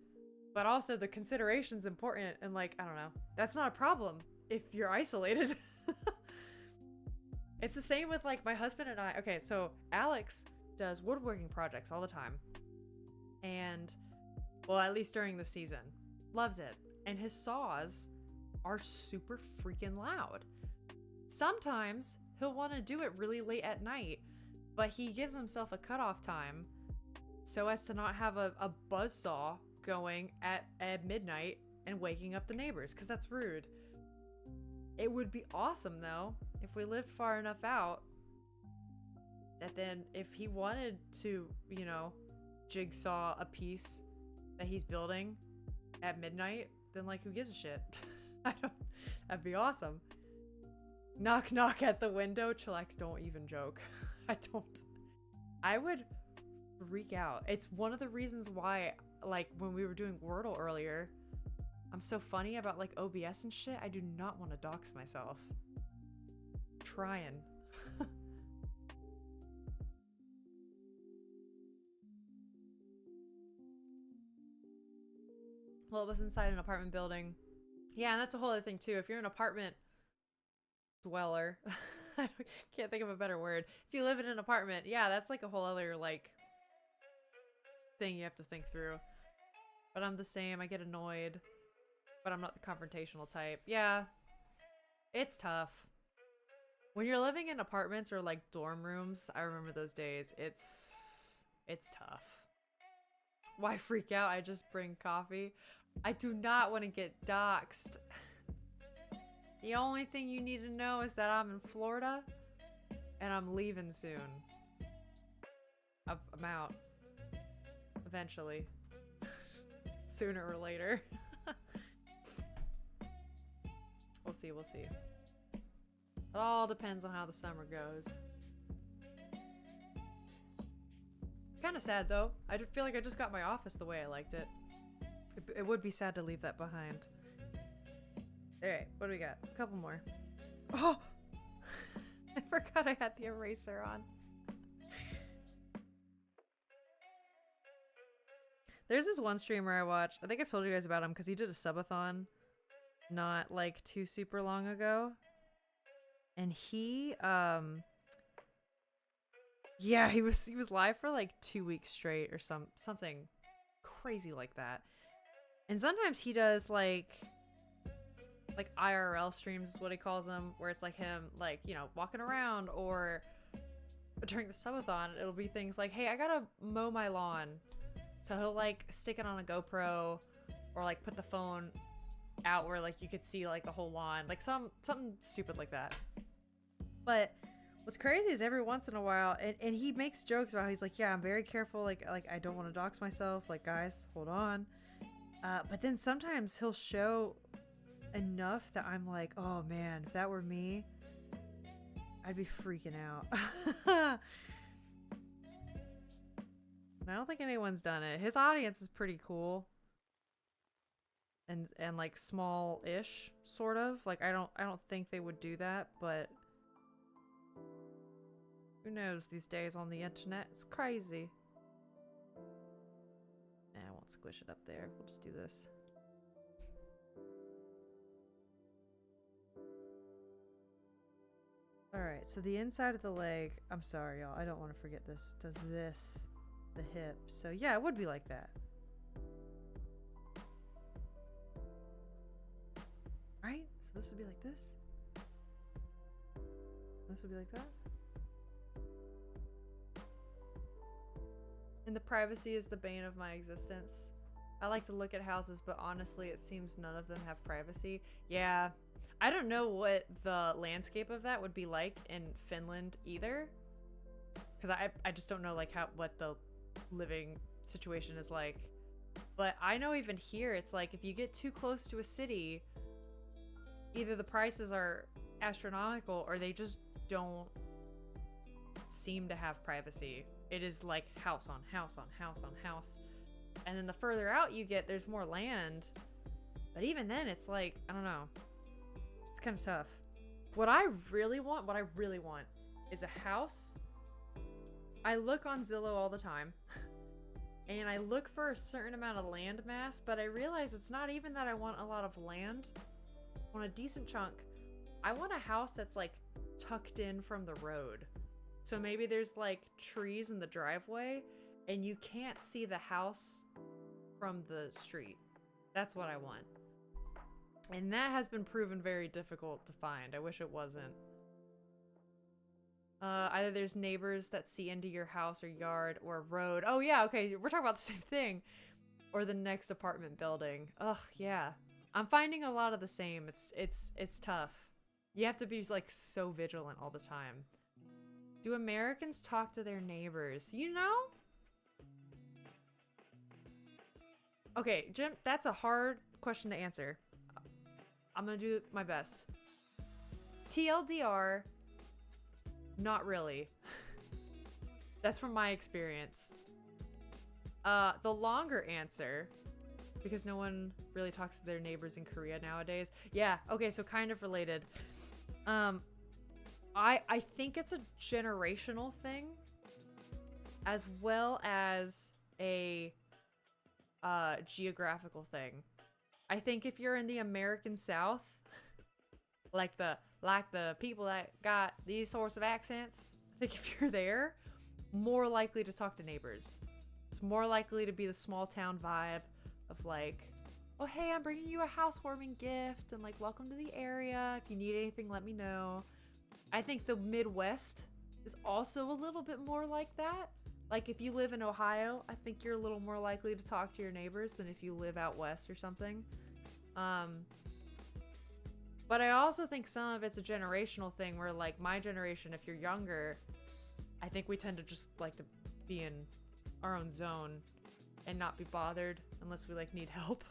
But also the consideration's important. And like, I don't know. That's not a problem if you're isolated. It's the same with like my husband and I. Okay, so Alex does woodworking projects all the time. And, well, at least during the season. Loves it. And his saws are super freaking loud. Sometimes he'll want to do it really late at night, but he gives himself a cutoff time so as to not have a buzzsaw going at midnight and waking up the neighbors, because that's rude. It would be awesome, though, if we lived far enough out that then if he wanted to, you know, jigsaw a piece that he's building at midnight, then like, who gives a shit? That'd be awesome. Knock, knock at the window. Chillax, don't even joke. I would freak out. It's one of the reasons why, like, when we were doing Wordle earlier, I'm so funny about, like, OBS and shit. I do not want to dox myself. Trying. Well, it was inside an apartment building. Yeah, and that's a whole other thing too. If you're an apartment dweller, can't think of a better word. If you live in an apartment, yeah, that's like a whole other like thing you have to think through. But I'm the same. I get annoyed, but I'm not the confrontational type. Yeah, it's tough. When you're living in apartments or like dorm rooms, I remember those days. It's tough. Why freak out? I just bring coffee. I do not want to get doxxed. The only thing you need to know is that I'm in Florida and I'm leaving soon. I'm out. Eventually. Sooner or later. We'll see, we'll see. It all depends on how the summer goes. Kind of sad though. I feel like I just got my office the way I liked it. It would be sad to leave that behind. Alright, what do we got? A couple more. Oh! I forgot I had the eraser on. There's this one streamer I watched. I think I've told you guys about him because he did a subathon not like too super long ago. And he yeah, he was live for like 2 weeks straight or something crazy like that. And sometimes he does like IRL streams is what he calls them, where it's like him like, you know, walking around, or during the subathon it'll be things like, hey, I gotta mow my lawn. So he'll like stick it on a GoPro or like put the phone out where like you could see like the whole lawn, like something stupid like that. But what's crazy is every once in a while, and he makes jokes about how he's like, yeah, I'm very careful, like I don't want to dox myself, like guys, hold on. But then sometimes he'll show enough that I'm like, oh man, if that were me, I'd be freaking out. I don't think anyone's done it. His audience is pretty cool. And like small-ish, sort of. Like I don't think they would do that, but who knows these days on the internet? It's crazy. I won't squish it up there. We'll just do this. Alright, so the inside of the leg, I'm sorry y'all, I don't want to forget this, does this, the hip. So yeah, it would be like that. Right? So this would be like this. This would be like that. And the privacy is the bane of my existence. I like to look at houses, but honestly, it seems none of them have privacy. Yeah. I don't know what the landscape of that would be like in Finland either. Because I just don't know like what the living situation is like. But I know even here, it's like if you get too close to a city, either the prices are astronomical or they just don't seem to have privacy. It is like house on house on house on house. And then the further out you get, there's more land. But even then, it's like, I don't know. It's kind of tough. What I really want is a house. I look on Zillow all the time. And I look for a certain amount of land mass, but I realize it's not even that I want a lot of land. I want a decent chunk. I want a house that's like tucked in from the road. So maybe there's like trees in the driveway and you can't see the house from the street. That's what I want. And that has been proven very difficult to find. I wish it wasn't. Either there's neighbors that see into your house or yard or road. Oh yeah, okay, we're talking about the same thing. Or the next apartment building. Ugh, yeah. I'm finding a lot of the same. It's tough. You have to be like so vigilant all the time. Do Americans talk to their neighbors? You know? Okay, Jim, that's a hard question to answer. I'm gonna do my best. TLDR, not really. That's from my experience. The longer answer, because no one really talks to their neighbors in Korea nowadays. Yeah, okay, so kind of related. I think it's a generational thing, as well as a geographical thing. I think if you're in the American South, like the people that got these sorts of accents, I think if you're there, more likely to talk to neighbors. It's more likely to be the small town vibe of like, oh hey, I'm bringing you a housewarming gift and like welcome to the area. If you need anything, let me know. I think the Midwest is also a little bit more like that. Like if you live in Ohio, I think you're a little more likely to talk to your neighbors than if you live out west or something. But I also think some of it's a generational thing where like my generation, if you're younger, I think we tend to just like to be in our own zone and not be bothered unless we like need help.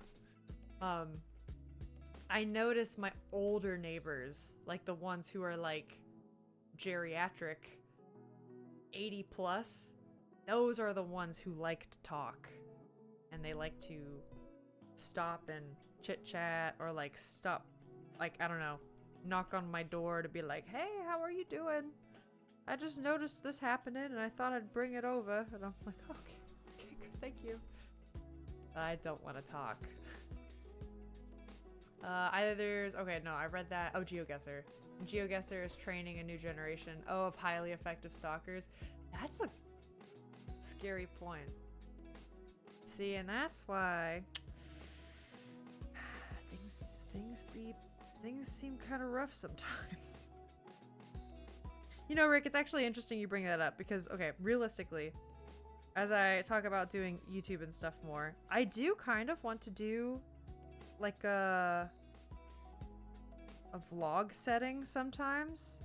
I notice my older neighbors, like the ones who are like geriatric, 80 plus, those are the ones who like to talk and they like to stop and chit chat or like stop, like, I don't know, knock on my door to be like, hey, how are you doing? I just noticed this happening and I thought I'd bring it over. And I'm like, okay, good, thank you. I don't want to talk. I read that. Oh, GeoGuessr. GeoGuessr is training a new generation of highly effective stalkers. That's a scary point. See, and that's why things seem kind of rough sometimes. You know, Rick, it's actually interesting you bring that up because, okay, realistically, as I talk about doing YouTube and stuff more, I do kind of want to do like a vlog setting sometimes.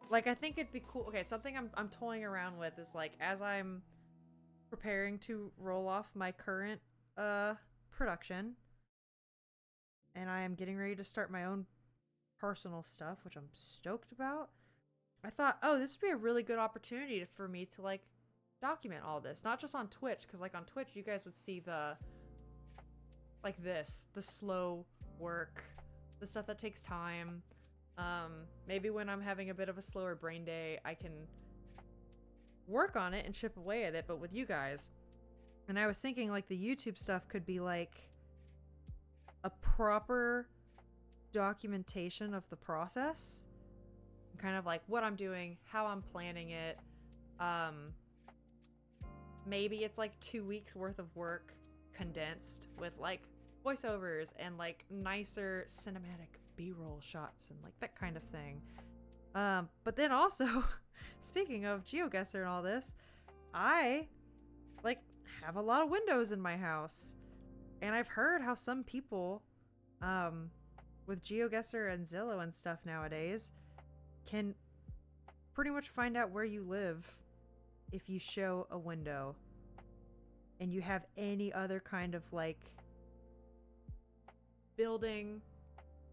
Like, I think it'd be cool. Okay, something I'm toying around with is like, as I'm preparing to roll off my current production and I am getting ready to start my own personal stuff, which I'm stoked about, I thought, oh, this would be a really good opportunity for me to like document all this, not just on Twitch, because like on Twitch you guys would see the the slow work, the stuff that takes time. Maybe when I'm having a bit of a slower brain day, I can work on it and chip away at it, but with you guys. And I was thinking like the YouTube stuff could be like a proper documentation of the process, kind of like what I'm doing, how I'm planning it. Maybe it's like 2 weeks worth of work condensed with like voiceovers and like nicer cinematic B-roll shots and like that kind of thing. But then also, speaking of GeoGuessr and all this, I like have a lot of windows in my house, and I've heard how some people with GeoGuessr and Zillow and stuff nowadays can pretty much find out where you live if you show a window and you have any other kind of like building,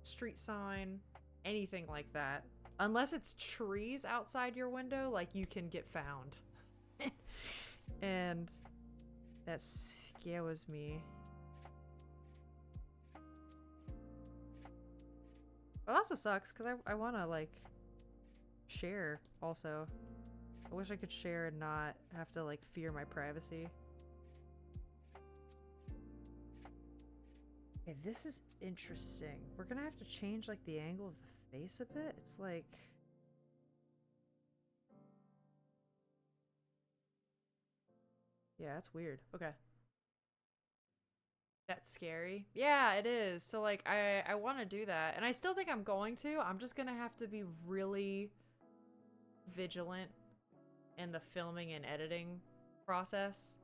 street sign, anything like that. Unless it's trees outside your window, like you can get found. And that scares me. But it also sucks because I want to like share also. I wish I could share and not have to like fear my privacy. Okay, this is interesting. We're gonna have to change like the angle of the face a bit. It's like... yeah, it's weird. Okay. That's scary. Yeah, it is. So like I want to do that, and I still think I'm going to. I'm just gonna have to be really vigilant in the filming and editing process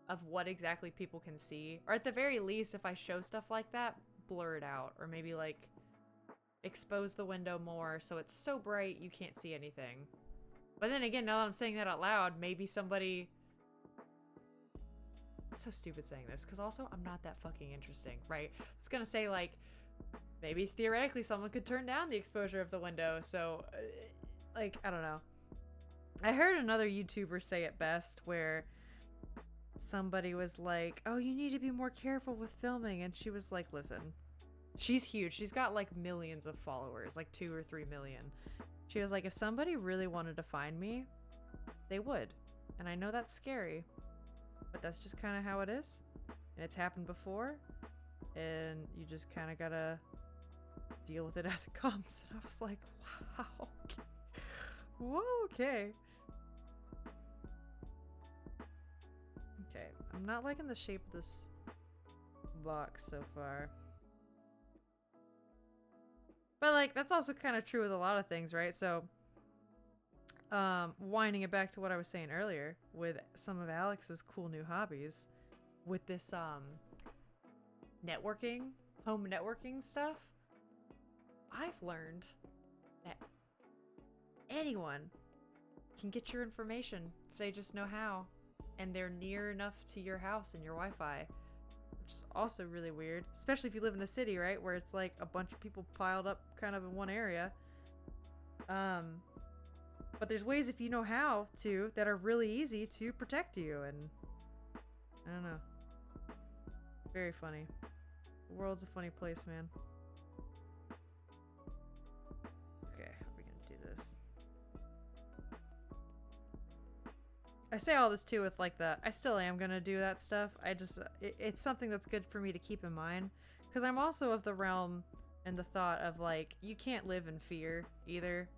of what exactly people can see, or at the very least, if I show stuff like that, blur it out, or maybe like expose the window more so it's so bright you can't see anything. But then again, now that I'm saying that out loud, maybe somebody... it's so stupid saying this, because also I'm not that fucking interesting, right? I was gonna say, like, maybe theoretically someone could turn down the exposure of the window, so, like, I don't know. I heard another YouTuber say it best, where somebody was like, oh, you need to be more careful with filming, and she was like, listen, she's huge. She's got, like, millions of followers, like 2 or 3 million. She was like, if somebody really wanted to find me, they would. And I know that's scary, but that's just kind of how it is. And it's happened before. and you just kind of gotta deal with it as it comes. And I was like, wow, okay. Whoa, okay. Okay, I'm not liking the shape of this box so far. But like, that's also kind of true with a lot of things, right? So, winding it back to what I was saying earlier with some of Alex's cool new hobbies with this, networking, home networking stuff, I've learned that anyone can get your information if they just know how, and they're near enough to your house and your Wi-Fi, which is also really weird, especially if you live in a city, right, where it's like a bunch of people piled up kind of in one area. But there's ways, if you know how to, that are really easy to protect you, and I don't know. Very funny. The world's a funny place, man. Okay, how are we gonna do this? I say all this too with like I still am gonna do that stuff. It's something that's good for me to keep in mind, because I'm also of the realm and the thought of like, you can't live in fear either,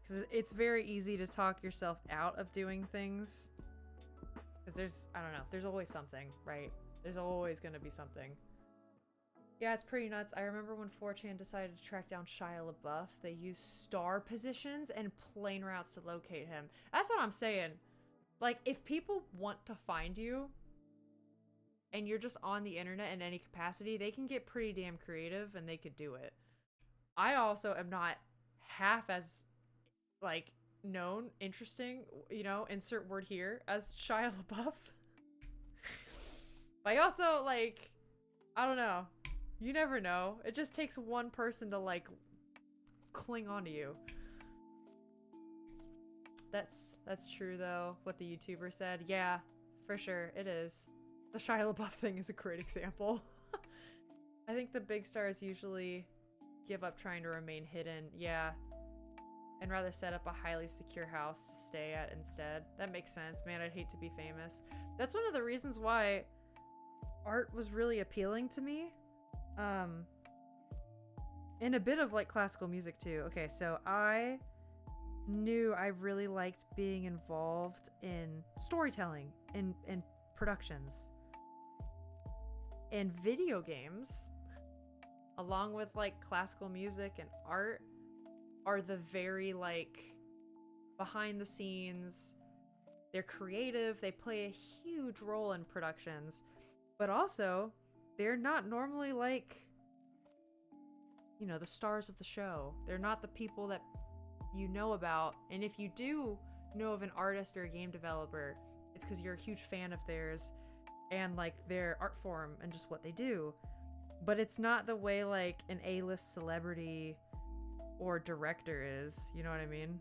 because it's very easy to talk yourself out of doing things, because I don't know, there's always something, right? There's always gonna be something. Yeah, it's pretty nuts. I remember when 4chan decided to track down Shia LaBeouf, they used star positions and plane routes to locate him. That's what I'm saying. Like, if people want to find you and you're just on the internet in any capacity, they can get pretty damn creative and they could do it. I also am not half as, like, known, interesting, you know, insert word here, as Shia LaBeouf. But I also, like, I don't know. You never know. It just takes one person to, like, cling onto you. That's true, though, what the YouTuber said. Yeah, for sure, it is. The Shia LaBeouf thing is a great example. I think the big stars usually give up trying to remain hidden. Yeah. And rather set up a highly secure house to stay at instead. That makes sense. Man, I'd hate to be famous. That's one of the reasons why art was really appealing to me. And a bit of like classical music too. Okay, so I knew I really liked being involved in storytelling and productions. And video games, along with like classical music and art, are the very like behind the scenes. They're creative, they play a huge role in productions, but also they're not normally like, you know, the stars of the show. They're not the people that you know about. And if you do know of an artist or a game developer, it's because you're a huge fan of theirs and like their art form and just what they do. But it's not the way like an A-list celebrity or director is, you know what I mean?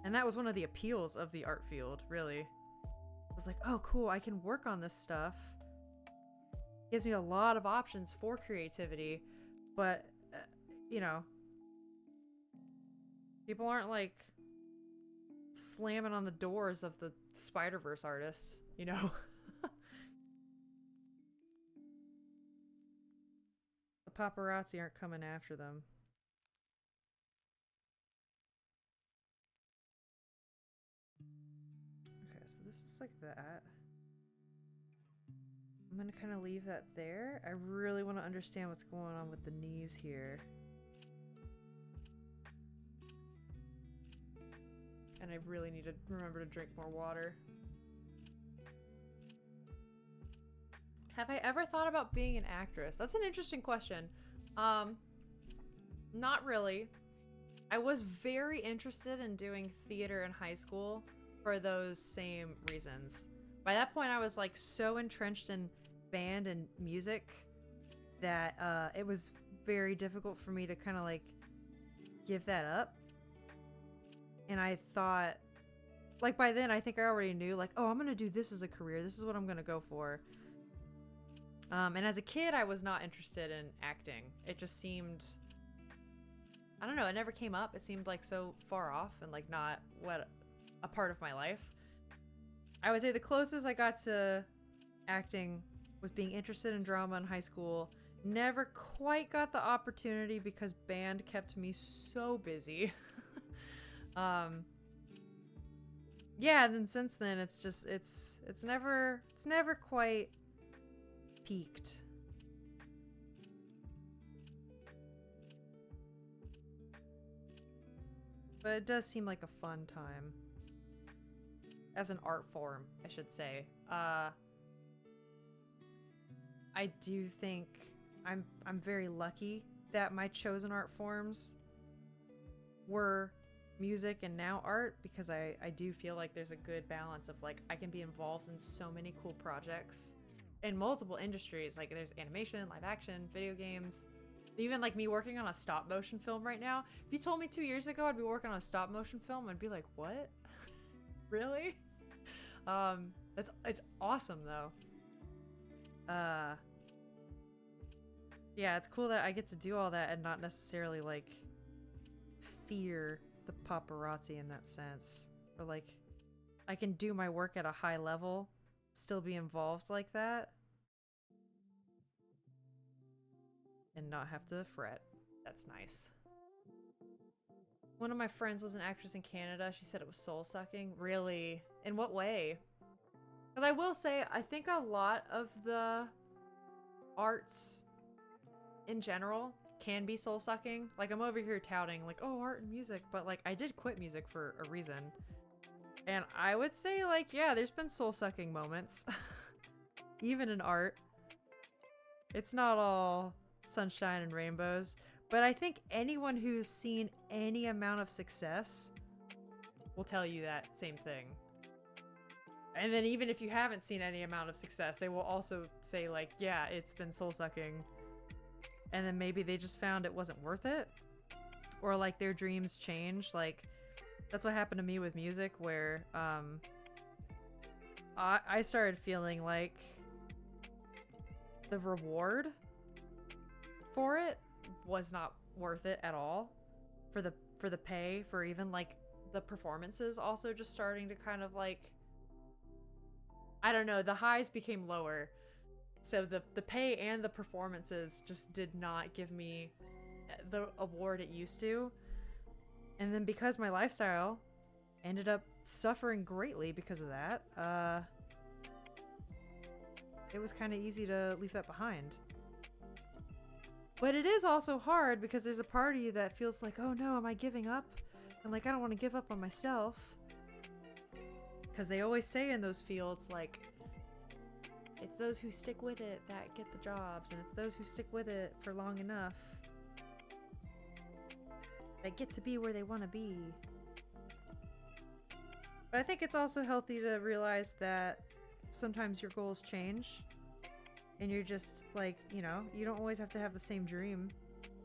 And that was one of the appeals of the art field, really. It was like, oh cool, I can work on this stuff. Gives me a lot of options for creativity, but you know, people aren't like slamming on the doors of the Spider-Verse artists, you know? The paparazzi aren't coming after them. Okay, so this is like that. I'm gonna kind of leave that there. I really want to understand what's going on with the knees here. And I really need to remember to drink more water. Have I ever thought about being an actress? That's an interesting question. Not really. I was very interested in doing theater in high school for those same reasons. By that point, I was like so entrenched in band and music that it was very difficult for me to kind of like give that up. And I thought, like by then, I think I already knew like, oh, I'm going to do this as a career. This is what I'm going to go for. And as a kid, I was not interested in acting. It just seemed, I don't know, it never came up. It seemed like so far off and like not what a part of my life. I would say the closest I got to acting, was being interested in drama in high school. Never quite got the opportunity because band kept me so busy. Yeah, and then since then it's just it's never quite peaked. But it does seem like a fun time. As an art form, I should say. I do think I'm very lucky that my chosen art forms were music and now art, because I do feel like there's a good balance of like I can be involved in so many cool projects in multiple industries. Like there's animation, live action, video games, even like me working on a stop motion film right now. If you told me 2 years ago I'd be working on a stop motion film, I'd be like, what? Really? It's awesome though. Yeah, it's cool that I get to do all that and not necessarily like fear the paparazzi in that sense. Or like I can do my work at a high level, still be involved like that, and not have to fret. That's nice. One of my friends was an actress in Canada. She said it was soul-sucking. Really? In what way? Because I will say, I think a lot of the arts in general can be soul-sucking. Like, I'm over here touting, like, oh, art and music, but, like, I did quit music for a reason. And I would say, like, yeah, there's been soul-sucking moments. Even in art. It's not all sunshine and rainbows. But I think anyone who's seen any amount of success will tell you that same thing. And then even if you haven't seen any amount of success, they will also say, like, yeah, it's been soul-sucking. And then maybe they just found it wasn't worth it. Or, like, their dreams changed. Like, that's what happened to me with music, where I started feeling like the reward for it was not worth it at all. For the pay, for even, like, the performances also just starting to kind of, like, I don't know, the highs became lower. So the pay and the performances just did not give me the award it used to. And then because my lifestyle ended up suffering greatly because of that, it was kind of easy to leave that behind. But it is also hard because there's a part of you that feels like, oh no, am I giving up? And like, I don't want to give up on myself. Because they always say in those fields, like, it's those who stick with it that get the jobs, and it's those who stick with it for long enough that get to be where they want to be. But I think it's also healthy to realize that sometimes your goals change, and you're just like, you know, you don't always have to have the same dream.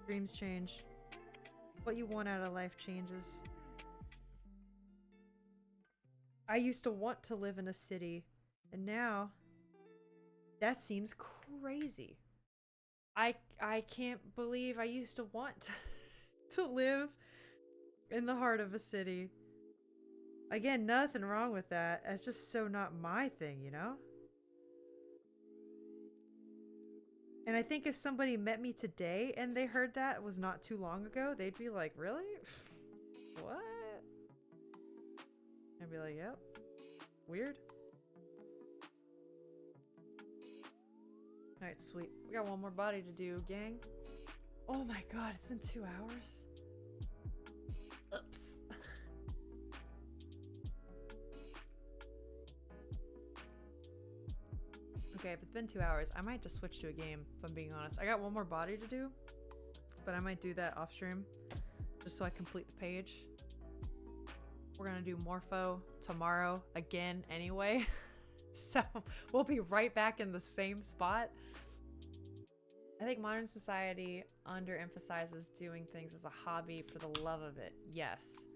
Dreams change. What you want out of life changes. I used to want to live in a city, and now that seems crazy. I can't believe I used to want to live in the heart of a city. Again, nothing wrong with that. It's just so not my thing, you know? And I think if somebody met me today and they heard that was not too long ago, they'd be like, really? What? I'd be like, yep. Weird. Alright, sweet. We got one more body to do, gang. Oh my god, it's been 2 hours? Oops. Okay, if it's been 2 hours, I might just switch to a game, if I'm being honest. I got one more body to do, but I might do that off stream, just so I complete the page. We're gonna do Morpho tomorrow again anyway. So we'll be right back in the same spot. I think modern society underemphasizes doing things as a hobby for the love of it. Yes.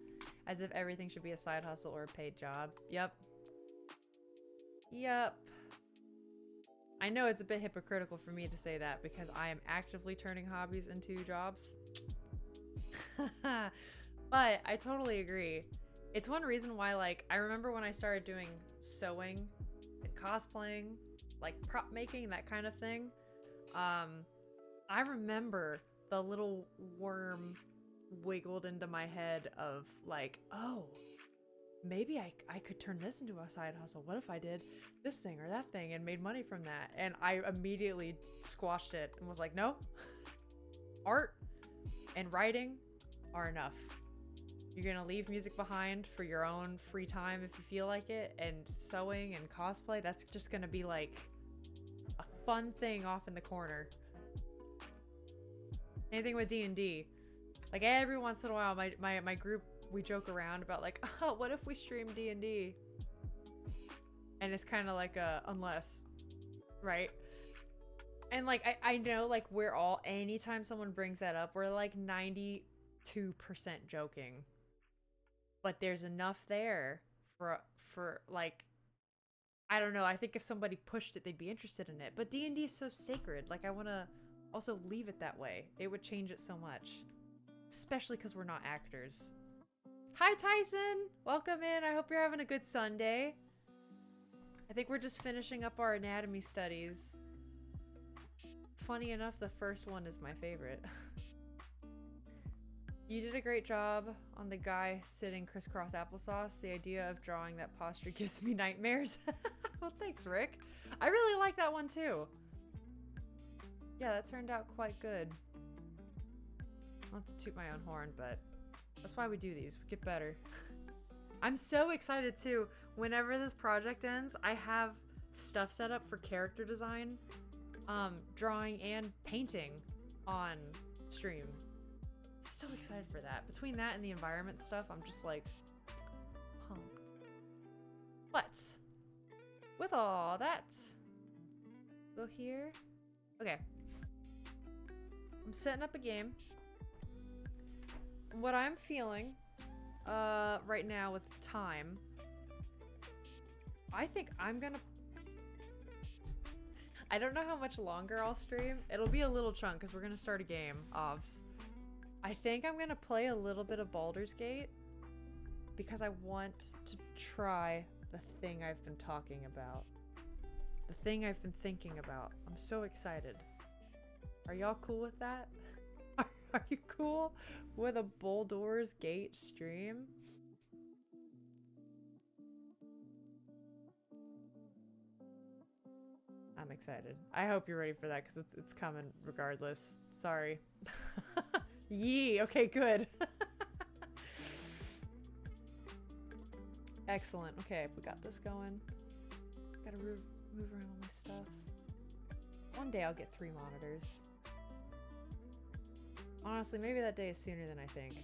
As if everything should be a side hustle or a paid job. Yep. Yep. I know it's a bit hypocritical for me to say that because I am actively turning hobbies into jobs. But I totally agree. It's one reason why, like, I remember when I started doing sewing and cosplaying, like prop making, that kind of thing. I remember the little worm wiggled into my head of like, oh, maybe I could turn this into a side hustle. What if I did this thing or that thing and made money from that? And I immediately squashed it and was like, no, art and writing are enough. You're gonna leave music behind for your own free time if you feel like it, and sewing and cosplay, that's just gonna be like a fun thing off in the corner. Anything with D&D. Like every once in a while, my group, we joke around about like, oh, what if we stream D&D? And it's kind of like a unless, right? And like I know like we're all, anytime someone brings that up, we're like 92% joking. But there's enough there for like, I don't know, I think if somebody pushed it, they'd be interested in it. But D&D is so sacred. Like I want to also leave it that way. It would change it so much. Especially because we're not actors. Hi, Tyson! Welcome in. I hope you're having a good Sunday. I think we're just finishing up our anatomy studies. Funny enough, the first one is my favorite. You did a great job on the guy sitting crisscross applesauce. The idea of drawing that posture gives me nightmares. Well, thanks, Rick. I really like that one too. Yeah, that turned out quite good. Not to toot my own horn, but that's why we do these. We get better. I'm so excited too. Whenever this project ends, I have stuff set up for character design, drawing, and painting on stream. So excited for that. Between that and the environment stuff, I'm just like pumped. But with all that, go here. Okay. I'm setting up a game. What I'm feeling right now with time, I think I'm gonna, I don't know how much longer I'll stream. It'll be a little chunk because we're gonna start a game, OBS. I think I'm gonna play a little bit of Baldur's Gate because I want to try the thing I've been talking about. The thing I've been thinking about. I'm so excited. Are y'all cool with that? Are you cool with a Baldur's Gate stream? I'm excited. I hope you're ready for that because it's coming regardless. Sorry. Yee. Okay, good. Excellent. Okay, we got this going. Gotta move around all my stuff. One day I'll get 3 monitors. Honestly, maybe that day is sooner than I think.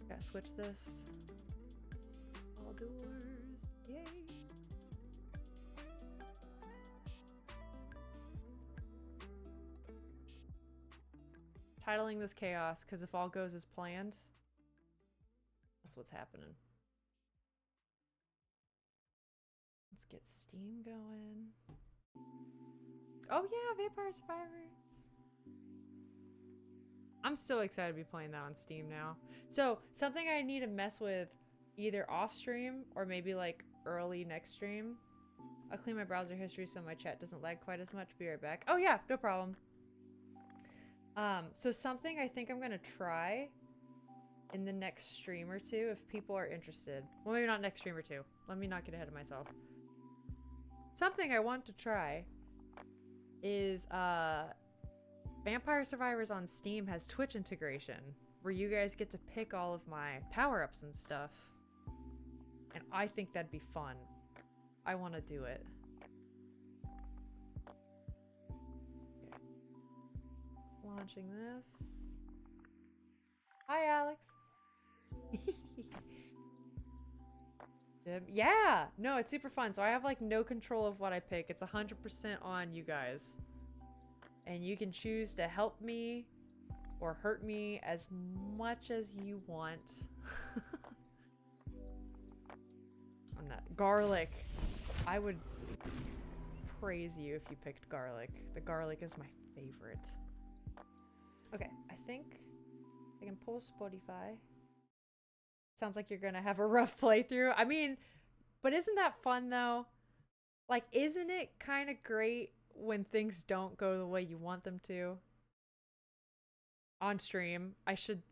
Gotta switch this. All doors. Yay. Titling this chaos, because if all goes as planned, that's what's happening. Let's get Steam going. Oh yeah, Vampire Survivors. I'm so excited to be playing that on Steam now. So, something I need to mess with either off stream or maybe like early next stream. I'll clean my browser history so my chat doesn't lag quite as much. Be right back. Oh yeah, no problem. So something I think I'm gonna try in the next stream or two if people are interested. Well, maybe not next stream or two. Let me not get ahead of myself. Something I want to try is Vampire Survivors on Steam has Twitch integration where you guys get to pick all of my power-ups and stuff. And I think that'd be fun. I want to do it. Okay. Launching this. Hi, Alex. Yeah, no, it's super fun. So I have like no control of what I pick. It's 100% on you guys. And you can choose to help me or hurt me as much as you want. I'm not garlic. I would praise you if you picked garlic. The garlic is my favorite. Okay, I think I can pull Spotify. Sounds like you're gonna have a rough playthrough. I mean, but isn't that fun though? Like, isn't it kind of great when things don't go the way you want them to? On stream, I should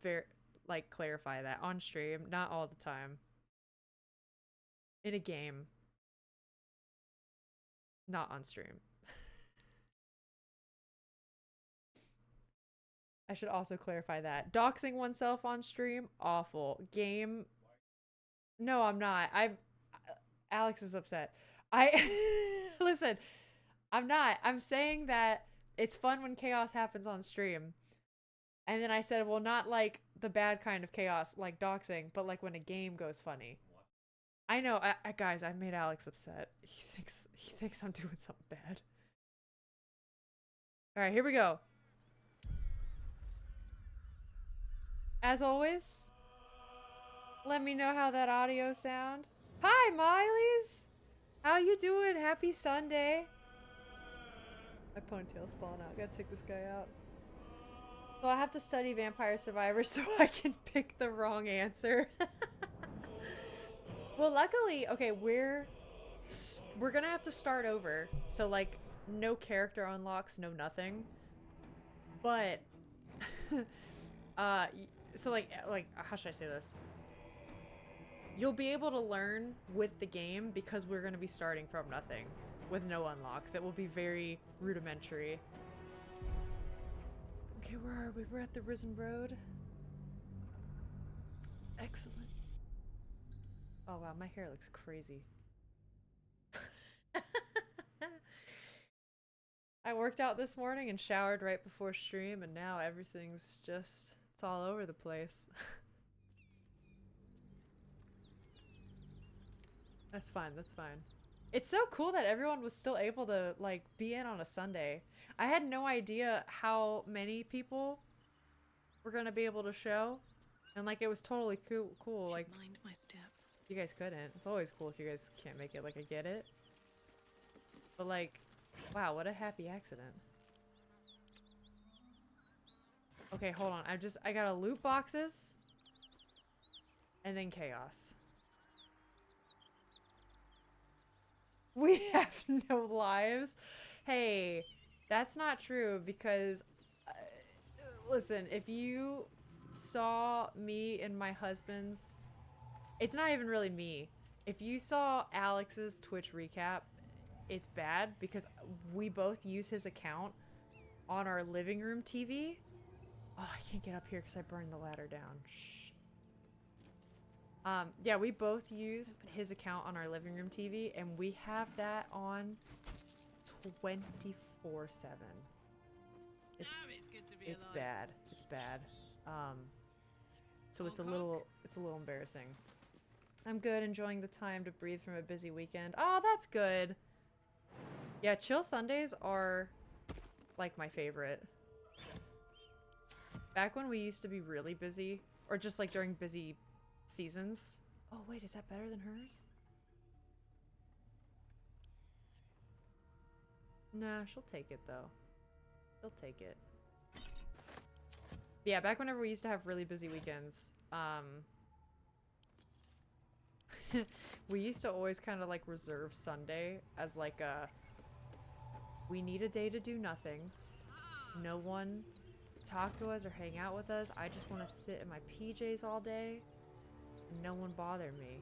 like clarify that on stream, not all the time. In a game, not on stream. I should also clarify that. Doxing oneself on stream, awful. Game, no, I'm not. I'm Alex is upset. I listen, I'm not. I'm saying that it's fun when chaos happens on stream. And then I said, well, not like the bad kind of chaos, like doxing, but like when a game goes funny. I know, guys, I made Alex upset. He thinks I'm doing something bad. All right, here we go. As always, let me know how that audio sound. Hi, Miley's. How you doing? Happy Sunday. My ponytail's falling out. Gotta take this guy out. So I have to study Vampire Survivor so I can pick the wrong answer. Well, luckily, okay, we're gonna have to start over. So like, no character unlocks, no nothing. But, so like, how should I say this? You'll be able to learn with the game because we're gonna be starting from nothing with no unlocks. It will be very rudimentary. Okay, where are we? We're at the Risen Road. Excellent. Oh wow, my hair looks crazy. I worked out this morning and showered right before stream, and now everything's just, it's all over the place. That's fine, that's fine. It's so cool that everyone was still able to, like, be in on a Sunday. I had no idea how many people were gonna be able to show. And, like, it was totally cool. Like, mind my step. You guys couldn't. It's always cool if you guys can't make it. Like, I get it. But, like, wow, what a happy accident. Okay, hold on. I gotta loot boxes. And then chaos. We have no lives. Hey, that's not true because, listen, if you saw me and my husband's, it's not even really me. If you saw Alex's Twitch recap, it's bad because we both use his account on our living room TV. Oh, I can't get up here because I burned the ladder down. Shh. Yeah, we both use his account on our living room TV, and we have that on 24/7. It's bad. It's bad. So it's a little embarrassing. I'm good, enjoying the time to breathe from a busy weekend. Oh, that's good. Yeah, chill Sundays are like my favorite. Back when we used to be really busy, or just like during busy seasons. Oh wait, is that better than hers? Nah, she'll take it though. She'll take it. Yeah, back whenever we used to have really busy weekends, we used to always kind of like reserve Sunday as like a, we need a day to do nothing. No one talk to us or hang out with us. I just want to sit in my PJs all day. No one bother me.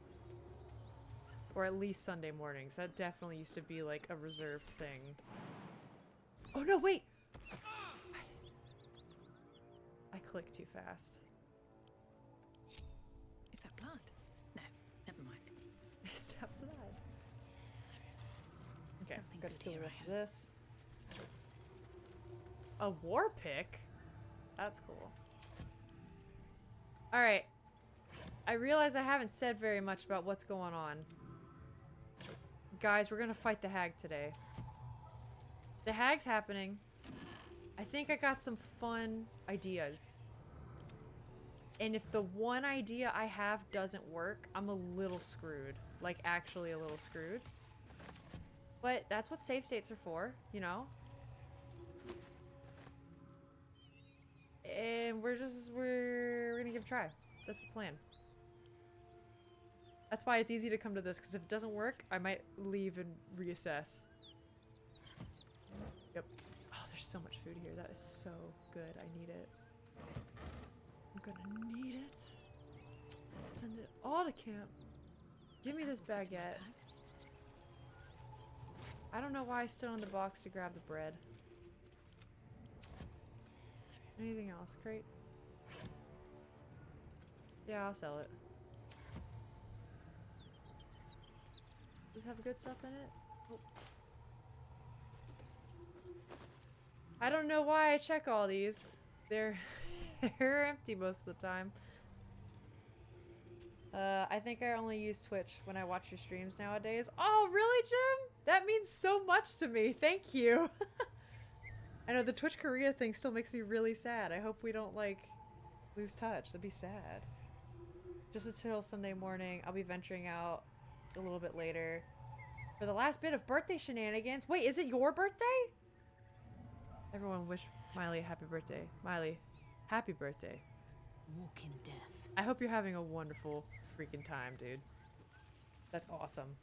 Or at least Sunday mornings. That definitely used to be like a reserved thing. Oh no, wait! I clicked too fast. Is that blood? No, never mind. Is that blood? Okay, Something gotta good steal the here, rest I of this. A war pick? That's cool. Alright. I realize I haven't said very much about what's going on. Guys, we're gonna fight the hag today. The hag's happening. I think I got some fun ideas. And if the one idea I have doesn't work, I'm a little screwed. Like, actually a little screwed. But that's what save states are for, you know? And we're gonna give it a try. That's the plan. That's why it's easy to come to this, because if it doesn't work, I might leave and reassess. Yep. Oh, there's so much food here. That is so good. I need it. I'm gonna need it. Send it all to camp. Give me this baguette. I don't know why I stood on the box to grab the bread. Anything else? Crate? Yeah, I'll sell it. Does it have good stuff in it? Oh. I don't know why I check all these. They're they're empty most of the time. I think I only use Twitch when I watch your streams nowadays. Oh, really, Jim? That means so much to me. Thank you. I know the Twitch Korea thing still makes me really sad. I hope we don't, like, lose touch. That'd be sad. Just until Sunday morning. I'll be venturing out a little bit later for the last bit of birthday shenanigans. Wait, is it your birthday? Everyone wish Miley a happy birthday. Miley, happy birthday. Walk in death. I hope you're having a wonderful freaking time, dude. That's awesome.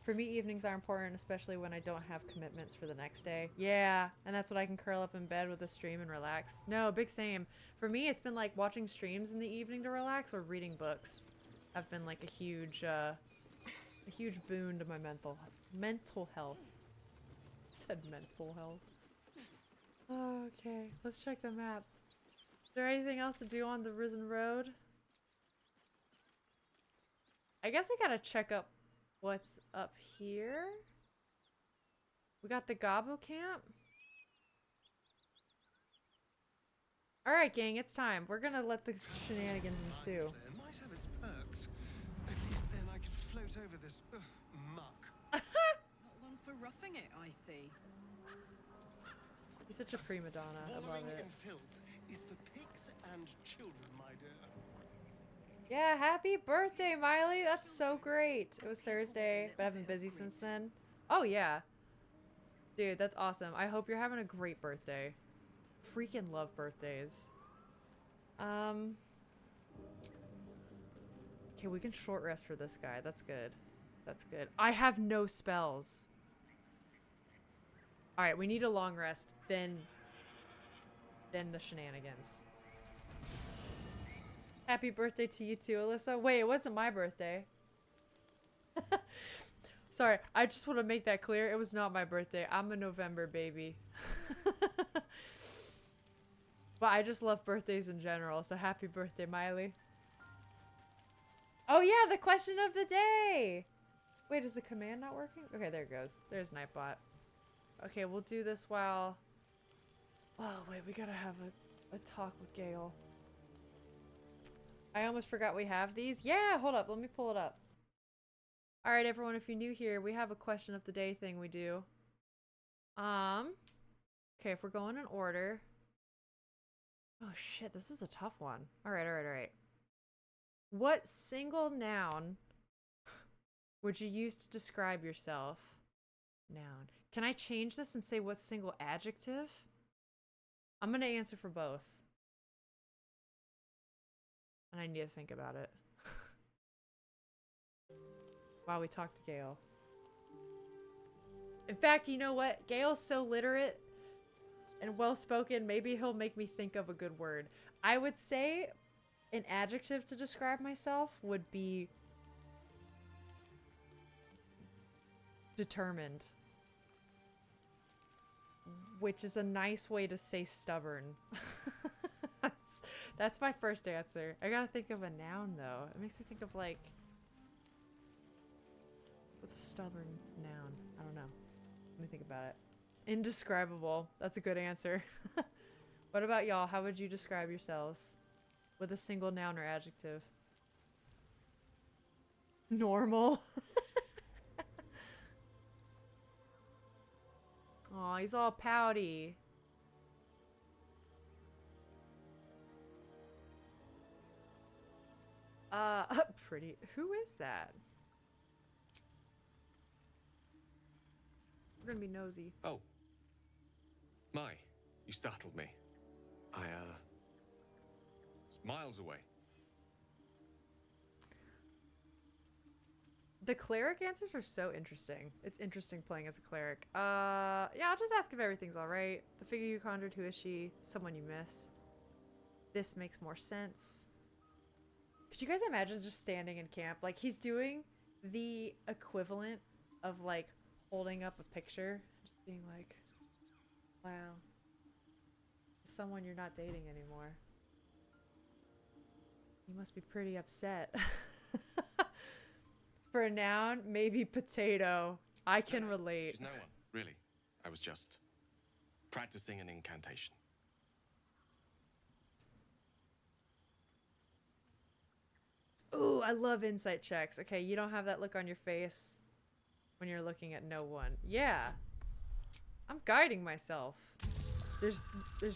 For me, evenings are important, especially when I don't have commitments for the next day. Yeah, and that's when I can curl up in bed with a stream and relax. No, big same. For me, it's been like watching streams in the evening to relax or reading books. Have been like a huge boon to my mental health. Said mental health. Okay, let's check the map. Is there anything else to do on the Risen Road? I guess we gotta check up what's up here. We got the Gobbo camp. Alright, gang, it's time. We're gonna let the shenanigans ensue. It might have its perks. At least then I could float over this muck. Not one for roughing it, I see. He's such a prima donna. I love Wallowing it. in filth is for pigs and children, my dear. Yeah, happy birthday, Miley. That's so great. It was Thursday, but I've been busy since then. Oh, yeah. Dude, that's awesome. I hope you're having a great birthday. Freaking love birthdays. Okay, we can short rest for this guy. That's good. That's good. I have no spells. All right, we need a long rest, then the shenanigans. Happy birthday to you too, Alyssa. Wait, it wasn't my birthday. Sorry, I just want to make that clear. It was not my birthday. I'm a November baby. But I just love birthdays in general, so happy birthday, Miley. Oh yeah, the question of the day! Wait, is the command not working? Okay, there it goes. There's Nightbot. Okay, we'll do this while... Oh, wait, we gotta have a talk with Gale. I almost forgot we have these. Yeah, hold up. Let me pull it up. Alright, everyone, if you're new here, we have a question of the day thing we do. Okay, if we're going in order... Oh shit, this is a tough one. Alright. What single noun would you use to describe yourself? Noun. Can I change this and say what single adjective? I'm gonna answer for both. And I need to think about it. While we talk to Gale. In fact, you know what? Gale's so literate and well-spoken, maybe he'll make me think of a good word. I would say an adjective to describe myself would be determined. Which is a nice way to say stubborn. That's my first answer. I gotta think of a noun though. It makes me think of like... What's a stubborn noun? I don't know. Let me think about it. Indescribable. That's a good answer. What about y'all? How would you describe yourselves? With a single noun or adjective? Normal. Aw, he's all pouty. Pretty. Who is that? We're gonna be nosy. Oh. My, you startled me. It's miles away. The cleric answers are so interesting. It's interesting playing as a cleric. Yeah, I'll just ask if everything's alright. The figure you conjured, who is she? Someone you miss. This makes more sense. Could you guys imagine just standing in camp? Like, he's doing the equivalent of, like, holding up a picture. Just being like, wow. Someone you're not dating anymore. You must be pretty upset. For a noun, maybe potato. I can relate. She's no one, really. I was just practicing an incantation. Ooh, I love insight checks. Okay, you don't have that look on your face when you're looking at no one. Yeah. I'm guiding myself. There's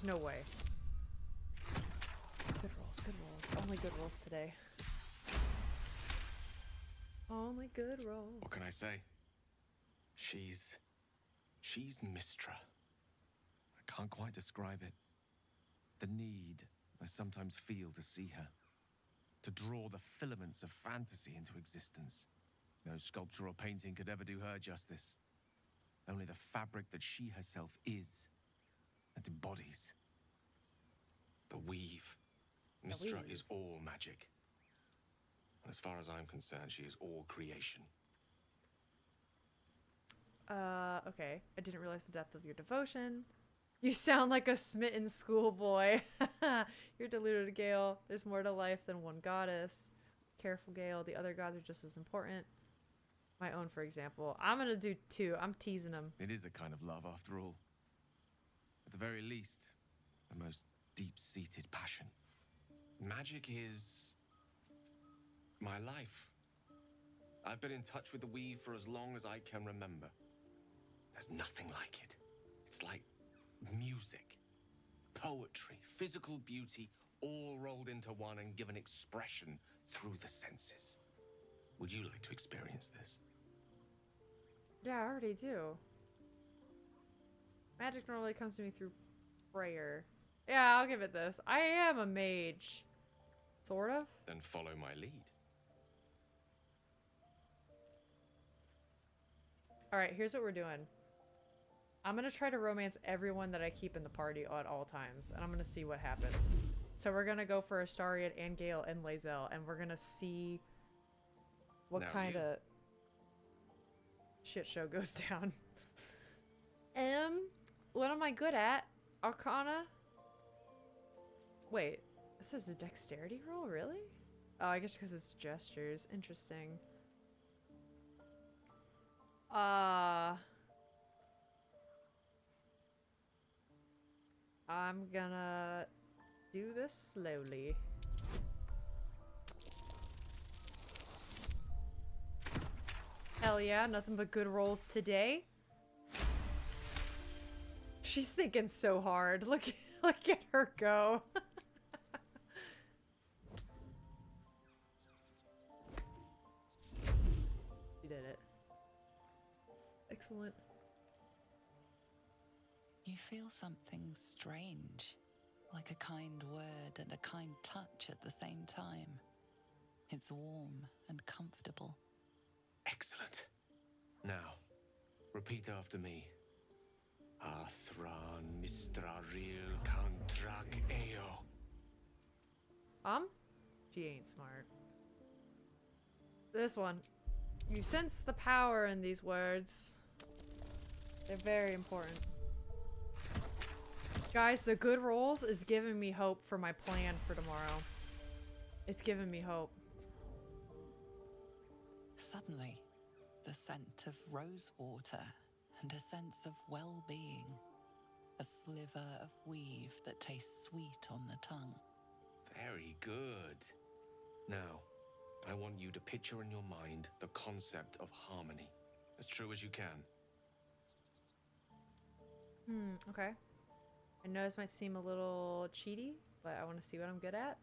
no way. Good rolls, good rolls. Only good rolls today. Only good rolls. What can I say? She's Mistra. I can't quite describe it. The need I sometimes feel to see her. To draw the filaments of fantasy into existence. No sculpture or painting could ever do her justice. Only the fabric that she herself is and embodies. The weave. Mistra is all magic. And as far as I'm concerned, she is all creation. Okay. I didn't realize the depth of your devotion. You sound like a smitten schoolboy. You're deluded, Gale. There's more to life than one goddess. Careful, Gale. The other gods are just as important. My own, for example. I'm gonna do 2. I'm teasing him. It is a kind of love, after all. At the very least, the most deep-seated passion. Magic is my life. I've been in touch with the weave for as long as I can remember. There's nothing like it. It's like music, poetry, physical beauty, all rolled into one and given expression through the senses. Would you like to experience this? Yeah, I already do. Magic normally comes to me through prayer. Yeah, I'll give it this. I am a mage. Sort of. Then follow my lead. Alright, here's what we're doing. I'm gonna try to romance everyone that I keep in the party at all times, and I'm gonna see what happens. So we're gonna go for Astarion and Gale and Lae'zel, and we're gonna see what kind of shit show goes down. What am I good at? Arcana? Wait, this is a dexterity roll, really? Oh, I guess because it's gestures. Interesting. I'm gonna do this slowly. Hell yeah, nothing but good rolls today. She's thinking so hard. Look at her go. She did it. Excellent. You feel something strange, like a kind word and a kind touch at the same time. It's warm and comfortable. Excellent. Now, repeat after me. Athran Mistraril Kantrak Eo. She ain't smart. This one. You sense the power in these words. They're very important. Guys, the good rolls is giving me hope for my plan for tomorrow. It's giving me hope. Suddenly, the scent of rose water and a sense of well-being. A sliver of weave that tastes sweet on the tongue. Very good. Now, I want you to picture in your mind the concept of harmony, as true as you can. Okay. I know this might seem a little cheaty, but I want to see what I'm good at.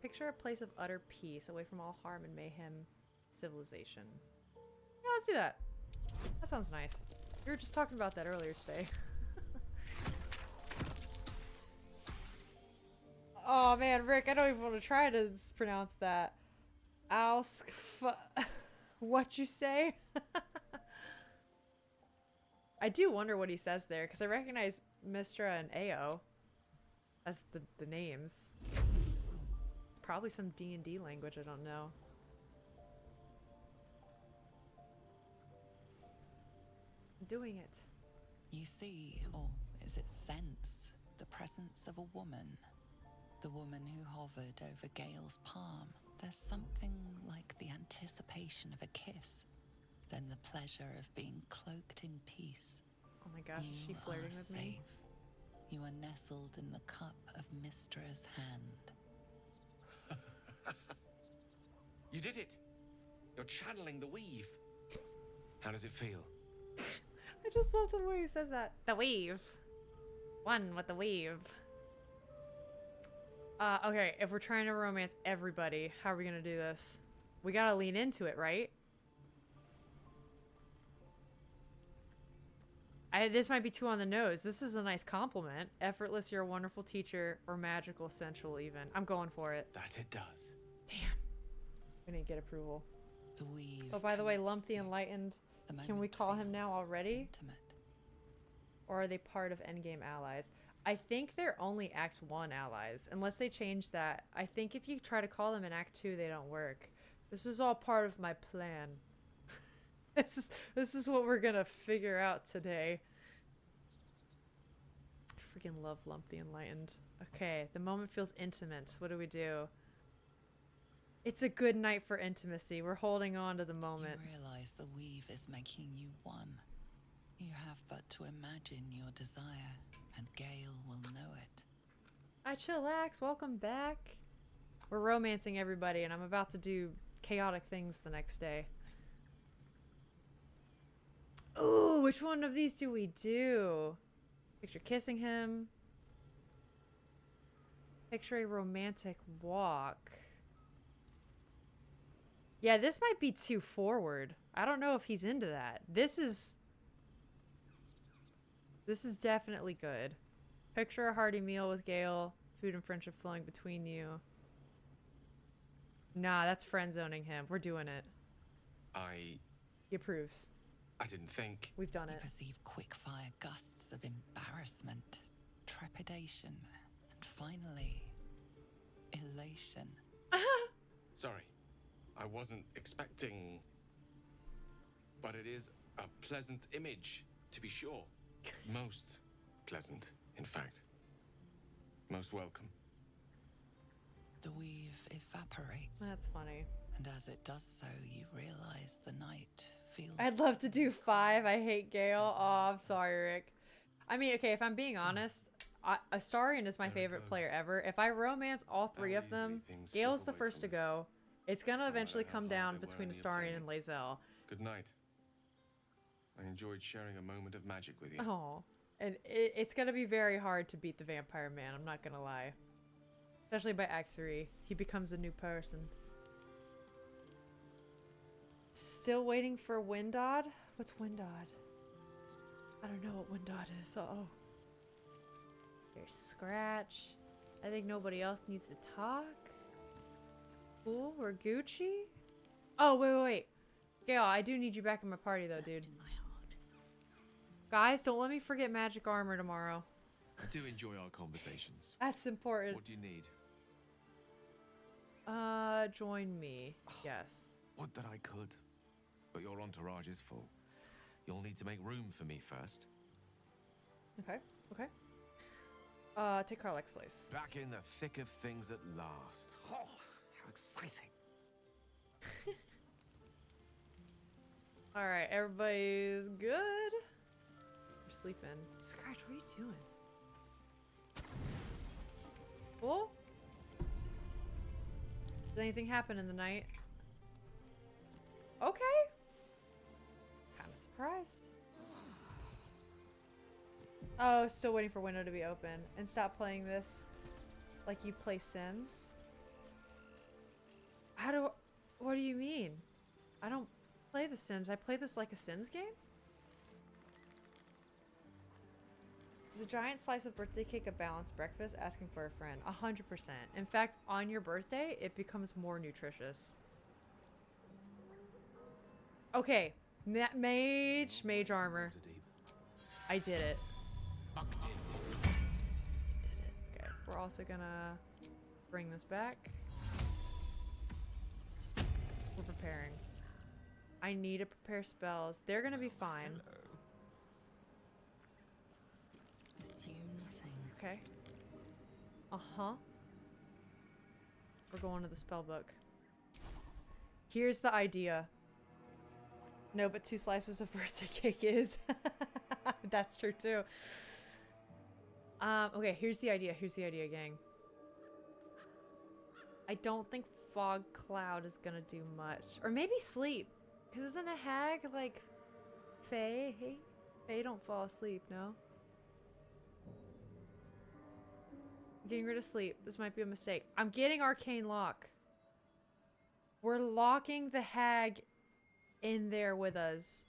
Picture a place of utter peace, away from all harm and mayhem, civilization. Yeah, let's do that. That sounds nice. We were just talking about that earlier today. Oh man, Rick, I don't even want to try to pronounce that. Ask what you say? I do wonder what he says there, because I recognize Mistra and Ao as the names. It's probably some D&D language I don't know. I'm doing it. You see, or is it sense, the presence of a woman. The woman who hovered over Gale's palm. There's something like the anticipation of a kiss, then the pleasure of being cloaked in peace. Oh my gosh, is she flirting with safe. me? You are nestled in the cup of Mistra's hand. You did it! You're channeling the weave. How does it feel? I just love the way he says that. The weave. One with the weave. Okay, if we're trying to romance everybody, how are we gonna do this? We gotta lean into it, right? This might be too on the nose. This is a nice compliment. Effortless, you're a wonderful teacher, or magical, sensual even. I'm going for it. That it does. Damn. We didn't get approval. The weave. Oh, by the way, connects Lump the you. Enlightened, The can we moment call him now feels already? Intimate. Or are they part of Endgame allies? I think they're only Act 1 allies, unless they change that. I think if you try to call them in Act 2, they don't work. This is all part of my plan. This is what we're gonna figure out today. I freaking love Lump the Enlightened. Okay, the moment feels intimate. What do we do? It's a good night for intimacy. We're holding on to the moment. You realize the weave is making you one. You have but to imagine your desire, and Gale will know it. Hi, Chillax. Welcome back. We're romancing everybody, and I'm about to do chaotic things the next day. Ooh, which one of these do we do? Picture kissing him. Picture a romantic walk. Yeah, this might be too forward. I don't know if he's into that. This is definitely good. Picture a hearty meal with Gale. Food and friendship flowing between you. Nah, that's friend zoning him. We're doing it. He approves. I didn't think. We've done You it. perceive quick-fire gusts of embarrassment, trepidation, and finally, elation. Sorry. I wasn't expecting. But it is a pleasant image, to be sure. Most pleasant, in fact. Most welcome. The weave evaporates, That's funny. and as it does so, you realize the night feels... I'd love to do 5. I hate Gale. Oh, I'm sorry, Rick. I mean, okay, if I'm being honest, Astarion is my There it favorite goes. player ever. If I romance all 3 How of them, easily things Gale's slip the away first to from us. go. It's gonna No eventually matter how come hard down they were between in the Astarion and obtaining. Lae'zel. Good night. I enjoyed sharing a moment of magic with you. Oh, and it's gonna be very hard to beat the Vampire Man, I'm not gonna lie. Especially by Act 3. He becomes a new person. Still waiting for Windod? What's Windod? I don't know what Windod is. Uh-oh. There's Scratch. I think nobody else needs to talk. Cool, we're Gucci. Oh, wait. Gale, I do need you back in my party though, dude. In my heart. Guys, don't let me forget magic armor tomorrow. I do enjoy our conversations. That's important. What do you need? Join me. Yes. Would that I could. But your entourage is full. You'll need to make room for me first. Okay. Take Karlach's place. Back in the thick of things at last. Oh, how exciting. Alright, everybody's good. You're sleeping. Scratch, what are you doing? Cool? Did anything happen in the night? Okay. Kind of surprised. Oh, still waiting for window to be open. And stop playing this like you play Sims. What do you mean? I don't play The Sims. I play this like a Sims game? Is a giant slice of birthday cake a balanced breakfast? Asking for a friend. 100%. In fact, on your birthday, it becomes more nutritious. Okay, mage armor. I did it. Okay, we're also gonna bring this back. We're preparing. I need to prepare spells. They're gonna be fine. Assume nothing. Okay. Uh-huh. We're going to the spell book. Here's the idea. No, but 2 slices of birthday cake is. That's true too. Okay, here's the idea. Here's the idea, gang. I don't think fog cloud is gonna do much. Or maybe sleep. Because isn't a hag like Fae? Fae don't fall asleep, no? Getting rid of sleep. This might be a mistake. I'm getting arcane lock. We're locking the hag in there with us.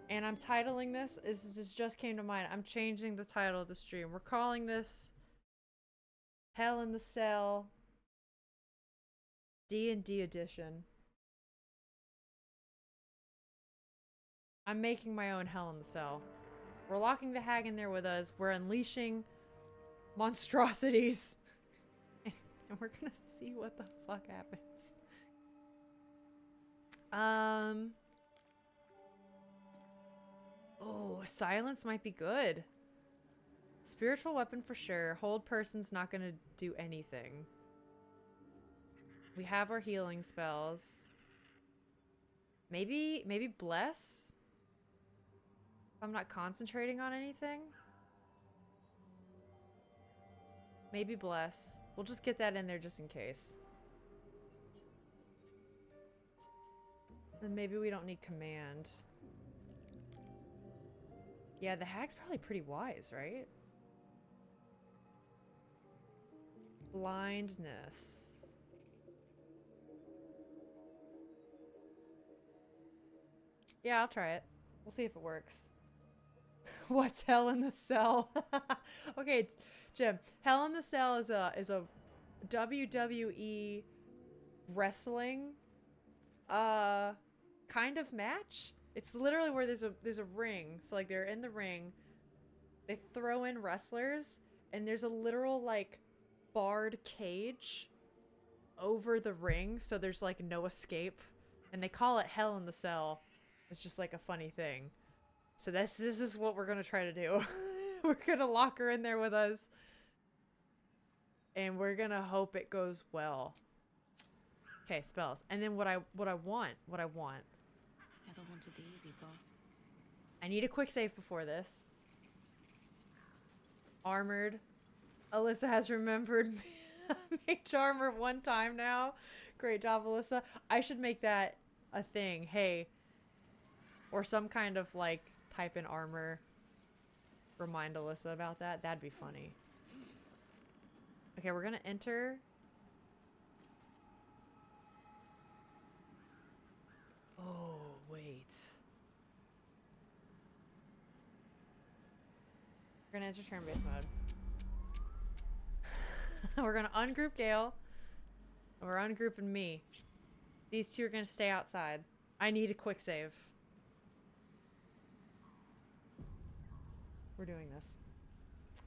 And I'm titling this. This just came to mind. I'm changing the title of the stream. We're calling this Hell in the Cell D&D edition. I'm making my own Hell in the Cell. We're locking the hag in there with us. We're unleashing monstrosities. And we're gonna see what the fuck happens. Oh, silence might be good. Spiritual weapon for sure. Hold person's not gonna do anything. We have our healing spells. Maybe bless? If I'm not concentrating on anything? Maybe bless. We'll just get that in there just in case. Then maybe we don't need command. Yeah, the hag's probably pretty wise, right? Blindness. Yeah, I'll try it. We'll see if it works. What's Hell in the Cell? Okay, Jim. Hell in the Cell is a WWE wrestling kind of match. It's literally where there's a ring. So like they're in the ring. They throw in wrestlers and there's a literal like barred cage over the ring, so there's like no escape. And they call it Hell in the Cell. It's just like a funny thing. So this is what we're gonna try to do. We're gonna lock her in there with us. And we're gonna hope it goes well. Okay, spells. And then what I want. Never wanted the easy path. I need a quick save before this. Armored. Alyssa has remembered mage armor 1 time now. Great job, Alyssa. I should make that a thing. Hey. Or some kind of like type in armor. Remind Alyssa about that. That'd be funny. Okay, we're gonna enter. Oh, wait. We're gonna enter turn-based mode. We're gonna ungroup Gale. And we're ungrouping me. These 2 are gonna stay outside. I need a quick save. We're doing this.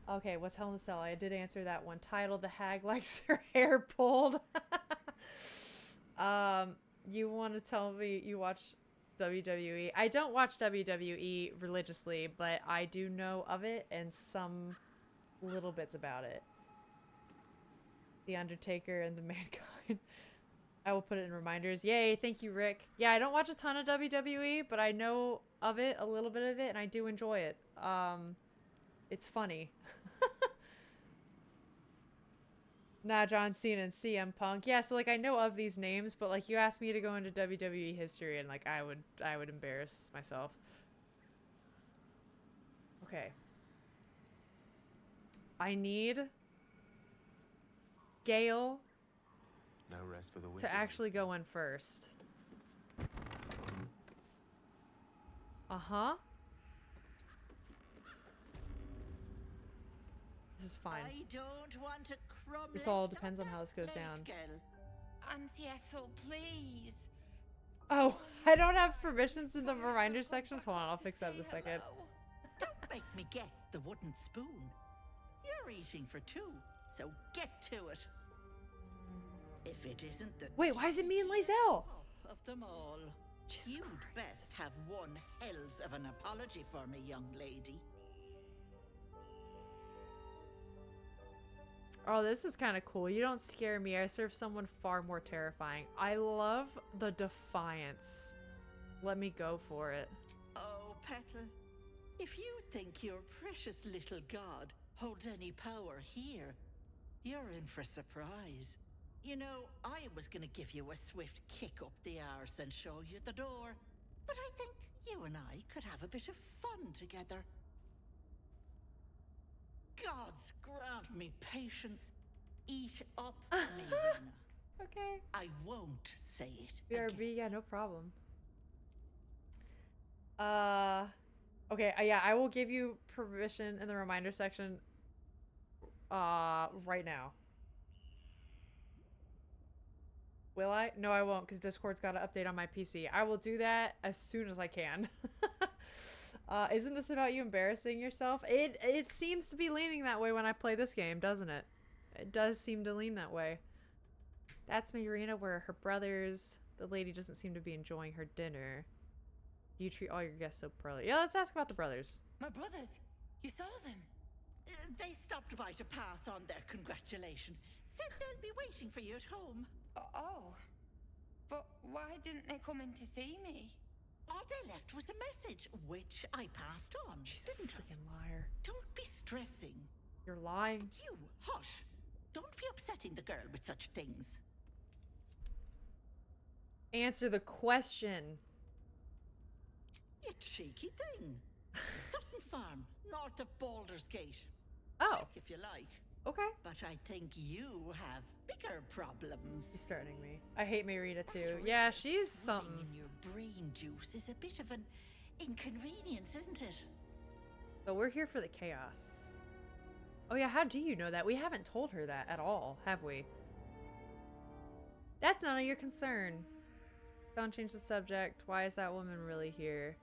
Okay, what's Hell in the Cell? I did answer that one. Title: The Hag Likes Her Hair Pulled. You want to tell me you watch WWE? I don't watch WWE religiously, but I do know of it and some little bits about it. The Undertaker and the Mankind. I will put it in reminders. Yay, thank you, Rick. Yeah, I don't watch a ton of WWE, but I know of it, a little bit of it, and I do enjoy it. It's funny. Nah, John Cena and CM Punk. Yeah, so like I know of these names, but like you asked me to go into WWE history and like I would embarrass myself. Okay. I need Gale No rest for the wicked. to actually go in first. Uh-huh. This is fine. I don't want a crumb. This all left depends on how this goes plate, down. girl. Auntie Ethel, please. Oh, I don't have permissions in the reminder sections. Hold on, I'll fix that in a second. Don't make me get the wooden spoon. You're eating for two, so get to it. If it isn't the Wait, why is it me and Lae'zel? top of them all, Jesus you'd Christ. best have one hells of an apology for me, young lady. Oh, this is kind of cool. You don't scare me. I serve someone far more terrifying. I love the defiance. Let me go for it. Oh, Petal, if you think your precious little god holds any power here, you're in for a surprise. You know, I was gonna give you a swift kick up the arse and show you the door, but I think you and I could have a bit of fun together. Gods grant me patience. Eat up, Marina. Okay. I won't say it BRB, again. yeah, no problem. Okay, yeah, I will give you permission in the reminder section right now. Will I? No, I won't, because Discord's got to update on my PC. I will do that as soon as I can. Isn't this about you embarrassing yourself? It seems to be leaning that way when I play this game, doesn't it? It does seem to lean that way. That's my arena where her brothers... The lady doesn't seem to be enjoying her dinner. You treat all your guests so poorly. Yeah, let's ask about the brothers. My brothers, you saw them. They stopped by to pass on their congratulations. Said they'll be waiting for you at home. Oh, but why didn't they come in to see me? All they left was a message, which I passed on, She's a didn't I? freaking liar. Don't be stressing. You're lying. You, hush. Don't be upsetting the girl with such things. Answer the question. You cheeky thing. Sutton Farm, north of Baldur's Gate. Oh, Check if you like. okay. But I think you have bigger problems. She's threatening me. I hate Marita too. That Yeah, red she's thing something. in your brain juice is a bit of an inconvenience, isn't it? But we're here for the chaos. Oh yeah, how do you know that? We haven't told her that at all, have we? That's none of your concern. Don't change the subject. Why is that woman really here?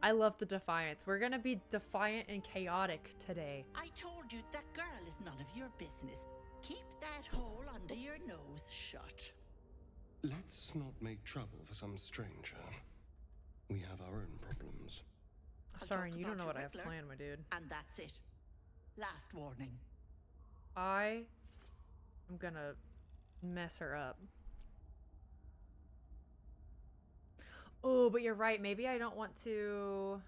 I love the defiance. We're gonna be defiant and chaotic today. I told you that girl is none of your business. Keep that hole under your nose shut. Let's not make trouble for some stranger. We have our own problems. I'll Sorry, talk you don't about know your what I have Riddler, planned, my dude. And that's it. Last warning. I am gonna mess her up. Oh, but you're right. Maybe I don't want to...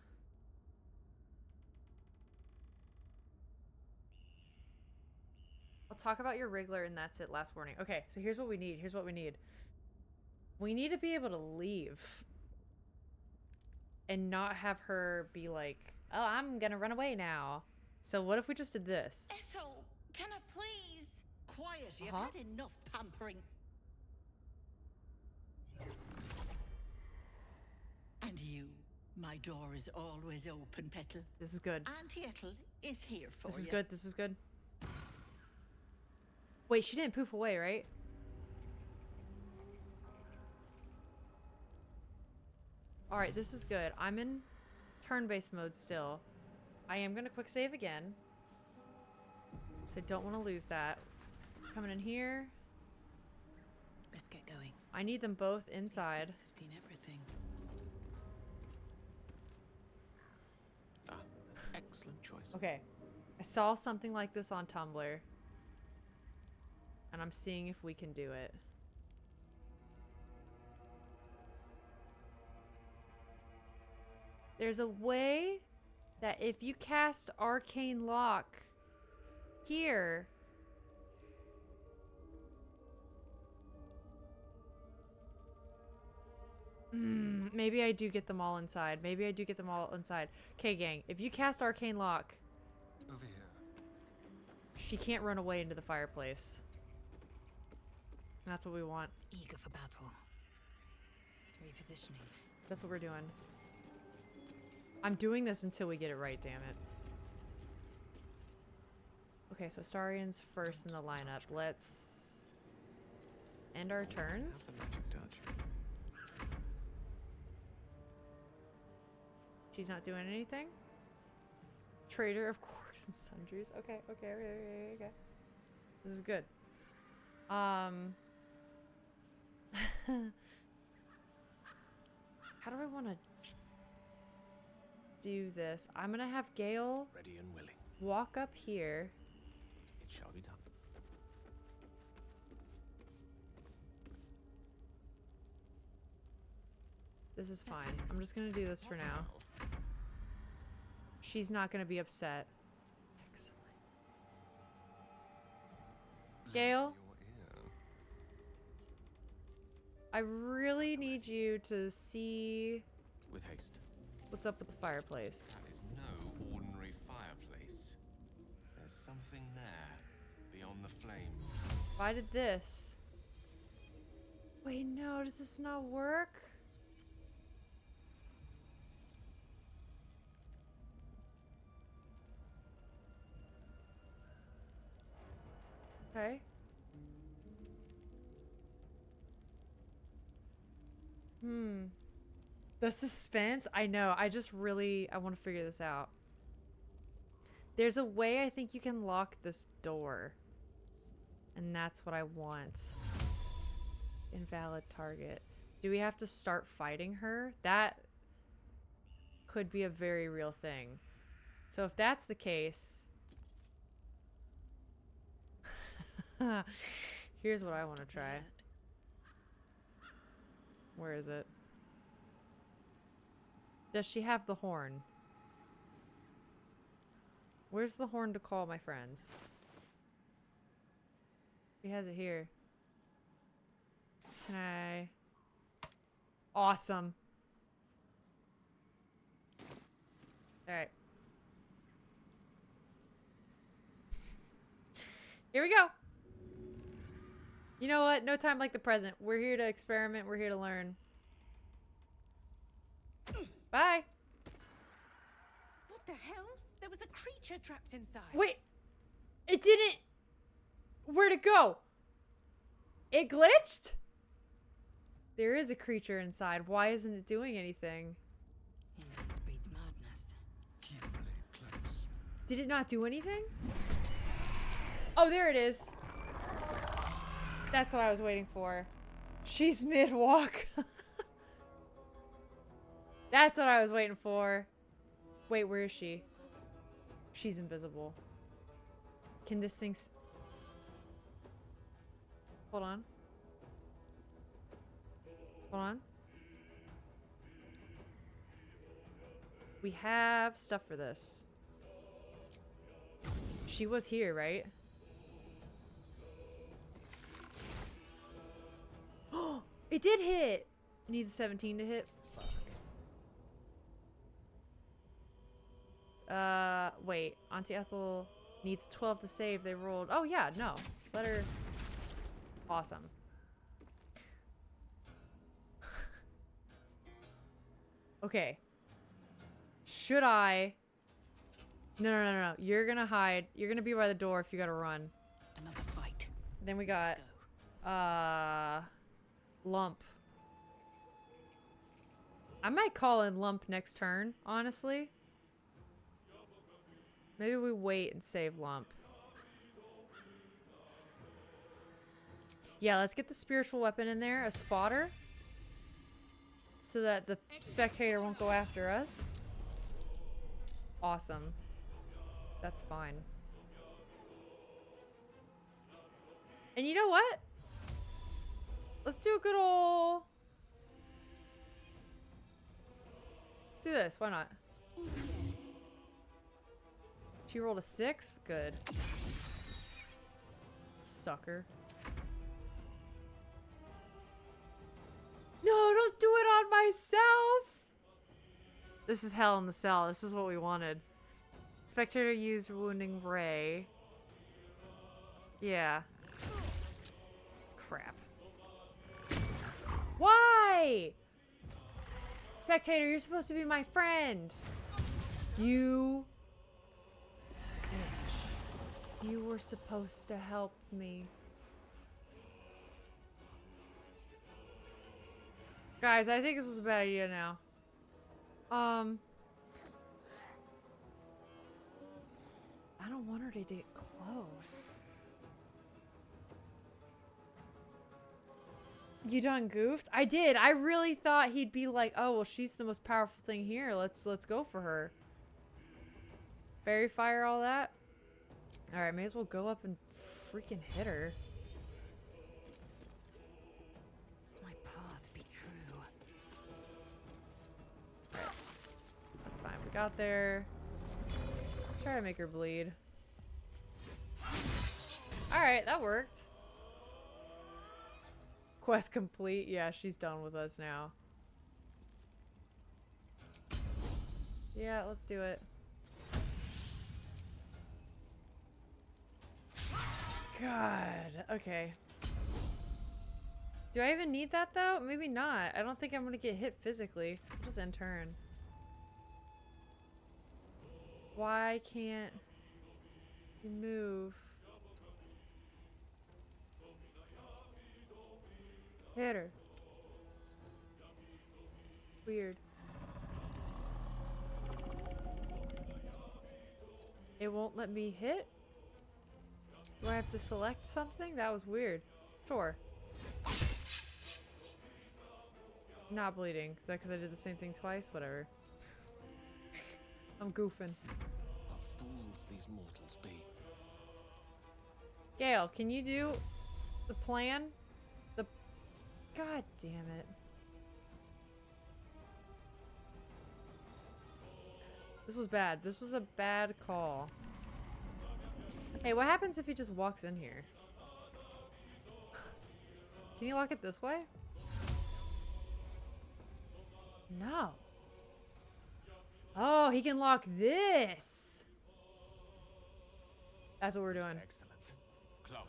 I'll talk about your Wriggler and that's it. Last warning. Okay, so here's what we need. Here's what we need. We need to be able to leave. And not have her be like, oh, I'm gonna run away now. So what if we just did this? Ethel, can I please? Quiet, you've Uh-huh. had enough pampering. And you, my door is always open, Petal. This is good. Auntie Ethel is here for This is you. good. This is good. Wait, she didn't poof away, right? Alright, this is good. I'm in turn-based mode still. I am going to quick save again. So I don't want to lose that. Coming in here. Let's get going. I need them both inside. I've seen everything. Ah, excellent choice. Okay. I saw something like this on Tumblr. And I'm seeing if we can do it. There's a way that if you cast Arcane Lock here... maybe I do get them all inside. Maybe I do get them all inside. Okay, gang. If you cast Arcane Lock, Over here. she can't run away into the fireplace. That's what we want. Eager for battle. Repositioning. That's what we're doing. I'm doing this until we get it right, damn it. Okay, so Starian's first in the lineup. Let's end our turns. Have the magic touch. She's not doing anything? Trader of Quarks and Sundries. Okay, okay, okay, okay, okay. This is good. How do I want to do this? I'm gonna have Gale Ready and willing. walk up here. It shall be done. This is fine. I'm just gonna do this for now. She's not gonna be upset. Excellent. Gale? Your ear. I really need you to see With haste. what's up with the fireplace. That is no ordinary fireplace. There's something there, beyond the flames. Why did this? Wait, no, does this not work? Okay. The suspense? I know. I want to figure this out. There's a way I think you can lock this door. And that's what I want. Invalid target. Do we have to start fighting her? That could be a very real thing. So if that's the case... Here's what I want to try. Where is it? Does she have the horn? Where's the horn to call my friends? She has it here. Can I... Awesome. Alright. Here we go. You know what? No time like the present. We're here to experiment. We're here to learn. Bye. What the hell? There was a creature trapped inside. Wait. It didn't... Where'd it go? It glitched? There is a creature inside. Why isn't it doing anything? Ignorance breeds madness. Keep blade close. Did it not do anything? Oh, there it is. That's what I was waiting for. She's mid-walk. That's what I was waiting for. Wait, where is she? She's invisible. Can this thing... Hold on. Hold on. We have stuff for this. She was here, right? Oh, it did hit. It needs a 17 to hit. Fuck. Wait. Auntie Ethel needs 12 to save. They rolled. Oh yeah, no. Let her. Awesome. Okay. Should I? No. You're gonna hide. You're gonna be by the door if you gotta run. Another fight. Then we got, Lump. I might call in Lump next turn, honestly. Maybe we wait and save Lump. Yeah, let's get the spiritual weapon in there as fodder. So that the spectator won't go after us. Awesome. That's fine. And you know what? Let's do a good ol'... Let's do this. Why not? She rolled a 6? Good. Sucker. No, don't do it on myself! This is hell in the cell. This is what we wanted. Spectator used Wounding Ray. Yeah. Crap. Why? Spectator, you're supposed to be my friend. You bitch. You were supposed to help me. Guys, I think this was a bad idea now. I don't want her to get close. You done goofed? I did. I really thought he'd be like, oh, well, she's the most powerful thing here. Let's go for her. Fairy fire, all that. All right, may as well go up and freaking hit her. My path be true. That's fine. We got there. Let's try to make her bleed. All right, that worked. Quest complete. Yeah, she's done with us now. Yeah, let's do it. God. Okay. Do I even need that though? Maybe not. I don't think I'm gonna get hit physically. Just end turn. Why can't you move? Hit her. Weird. It won't let me hit? Do I have to select something? That was weird. Sure. Not bleeding. Is that because I did the same thing twice? Whatever. I'm goofing. What fools these mortals be. Gale, can you do the plan? God damn it. This was bad. This was a bad call. Hey, what happens if he just walks in here? Can you lock it this way? No. Oh, he can lock this. That's what we're doing. Excellent. Close.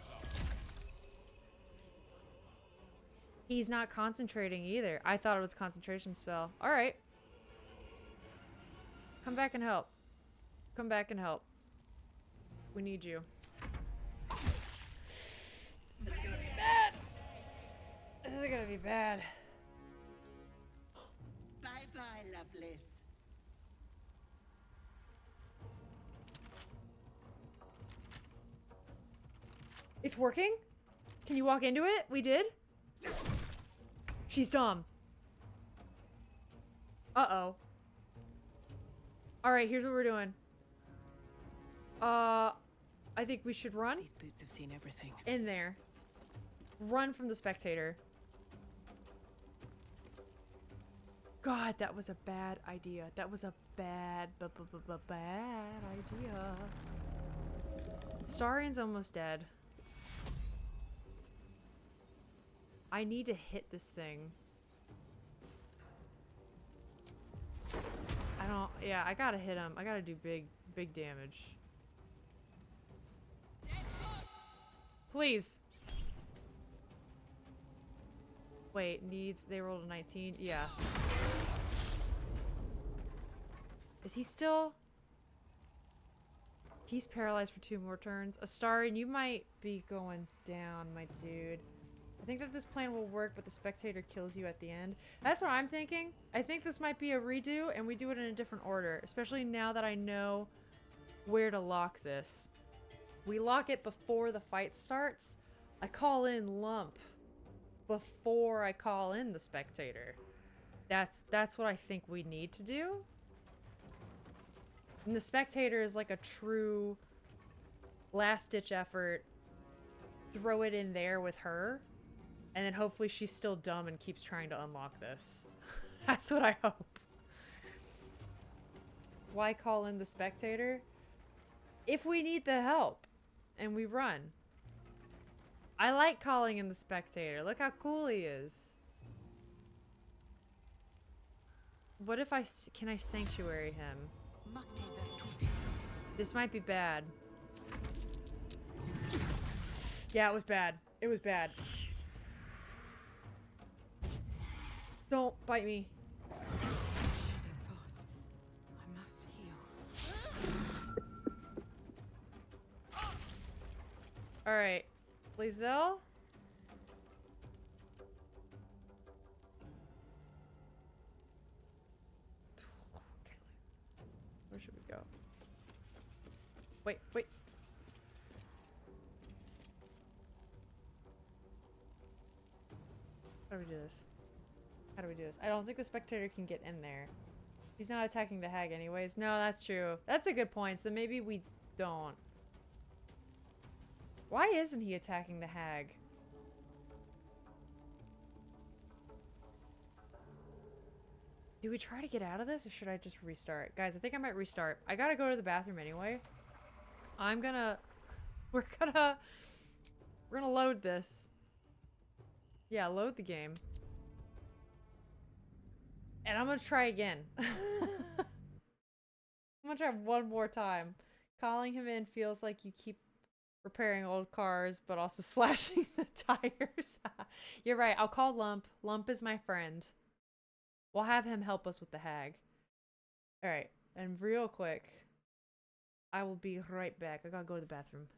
He's not concentrating either. I thought it was a concentration spell. All right. Come back and help. Come back and help. We need you. This is gonna be bad. This is gonna be bad. Bye-bye, Lovelace. It's working? Can you walk into it? We did? She's dumb. Uh-oh. Alright, here's what we're doing. I think we should run. These boots have seen everything. In there. Run from the spectator. God, that was a bad idea. That was a bad idea. Starian's almost dead. I need to hit this thing. Yeah, I gotta hit him. I gotta do big damage. Please. Wait, needs, they rolled a 19. Yeah. Is he still? He's paralyzed for 2 more turns. Astarian, you might be going down, my dude. I think that this plan will work, but the spectator kills you at the end. That's what I'm thinking. I think this might be a redo, and we do it in a different order, especially now that I know where to lock this. We lock it before the fight starts. I call in Lump before I call in the spectator. That's what I think we need to do. And the spectator is like a true last-ditch effort. Throw it in there with her. And then hopefully she's still dumb and keeps trying to unlock this. That's what I hope. Why call in the spectator? If we need the help and we run. I like calling in the spectator. Look how cool he is. What if can I sanctuary him? This might be bad. Yeah, it was bad. It was bad. Don't bite me. Bleeding fast. I must heal. Alright. Lizelle? Okay. Where should we go? Wait, wait. How do we do this? How do we do this? I don't think the spectator can get in there. He's not attacking the hag anyways. No, that's true. That's a good point. So maybe we don't. Why isn't he attacking the hag? Do we try to get out of this or should I just restart? Guys, I think I might restart. I gotta go to the bathroom anyway. We're gonna load this. Yeah, load the game. And I'm gonna try again. I'm gonna try one more time. Calling him in feels like you keep repairing old cars, but also slashing the tires. You're right, I'll call Lump. Lump is my friend. We'll have him help us with the hag. Alright, and real quick, I will be right back. I gotta go to the bathroom.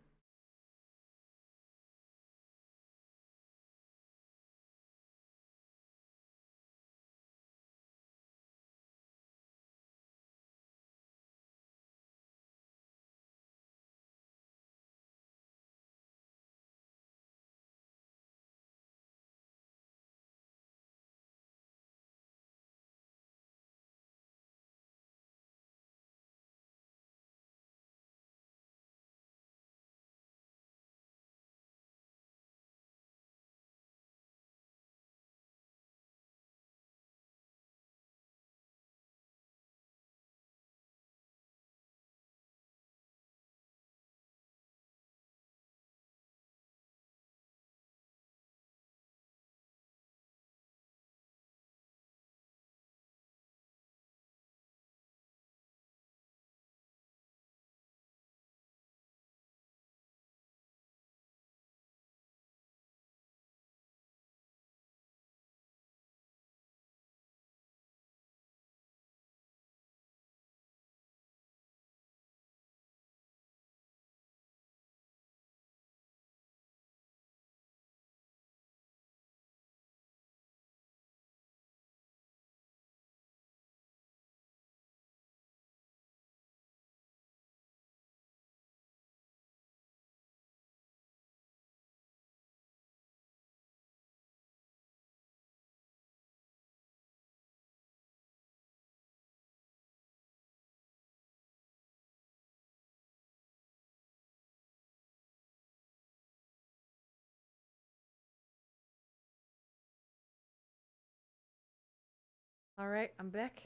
Alright, I'm back.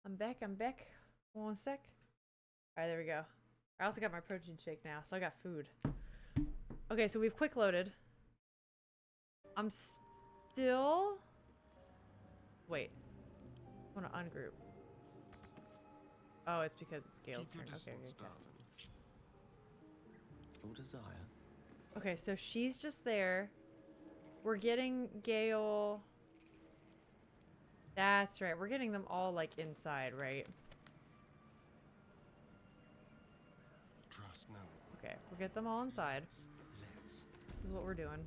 I'm back. One sec. Alright, there we go. I also got my protein shake now, so I got food. Okay, so we've quick loaded. I'm still... Wait. I want to ungroup. Oh, it's because it's Gale's turn. Okay. Your desire. Okay, so she's just there. We're getting Gale... That's right. We're getting them all, like, inside, right? Trust no one. Okay, we'll get them all inside. Let's. This is what we're doing.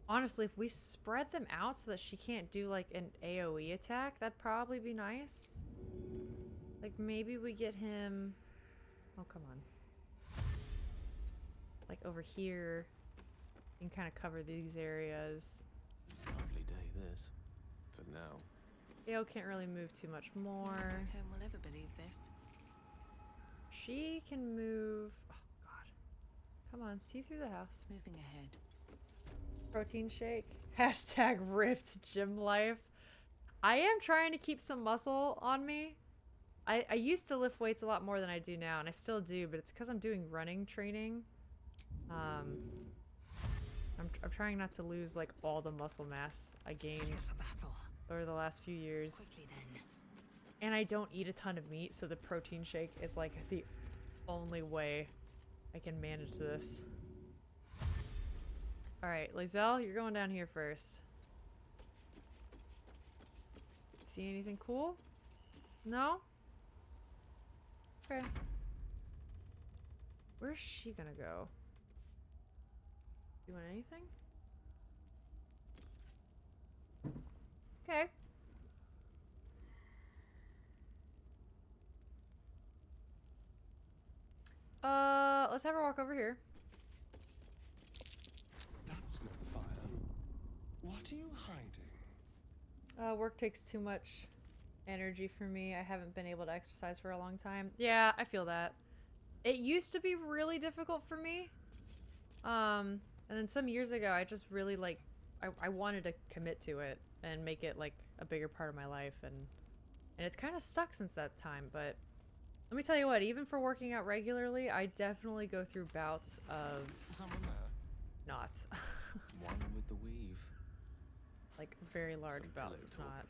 Honestly, if we spread them out so that she can't do, like, an AoE attack, that'd probably be nice. Like, maybe we get him... Oh, come on. Like, over here. You can kind of cover these areas. Lovely day, this. For now. Gale can't really move too much more. Back home will ever believe this. She can move... Oh, God. Come on, see through the house. Moving ahead. Protein shake. Hashtag ripped gym life. I am trying to keep some muscle on me. I used to lift weights a lot more than I do now, and I still do, but it's because I'm doing running training. I'm trying not to lose like all the muscle mass I gained For battle. over the last few years. Quickly then. And I don't eat a ton of meat, so the protein shake is like the only way I can manage this. Alright, Lizelle, you're going down here first. See anything cool? No? Okay. Where's she gonna go? Doing anything? Okay. Let's have her walk over here. That's no fire. What are you hiding? Work takes too much energy for me. I haven't been able to exercise for a long time. Yeah, I feel that. It used to be really difficult for me. And then some years ago, I just really like, I wanted to commit to it and make it like a bigger part of my life. And it's kind of stuck since that time. But let me tell you what, even for working out regularly, I definitely go through bouts of Someone there. not. One with the weave. Like very large Some bouts pillow of talk.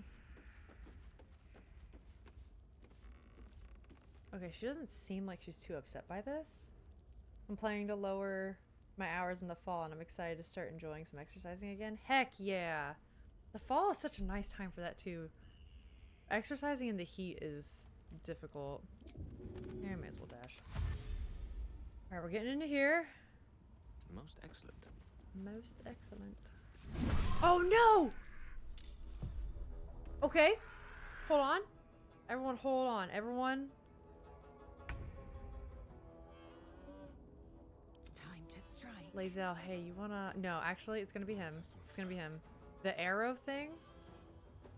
not. Okay, she doesn't seem like she's too upset by this. I'm planning to lower my hours in the fall, and I'm excited to start enjoying some exercising again. Heck yeah! The fall is such a nice time for that too. Exercising in the heat is difficult. Yeah, I may as well dash. Alright, we're getting into here. Most excellent. Most excellent. Oh no! Okay. Hold on. Everyone hold on. Everyone. Time to strike. Lazel, hey, you wanna... No, actually, it's gonna be him. It's gonna be him. The arrow thing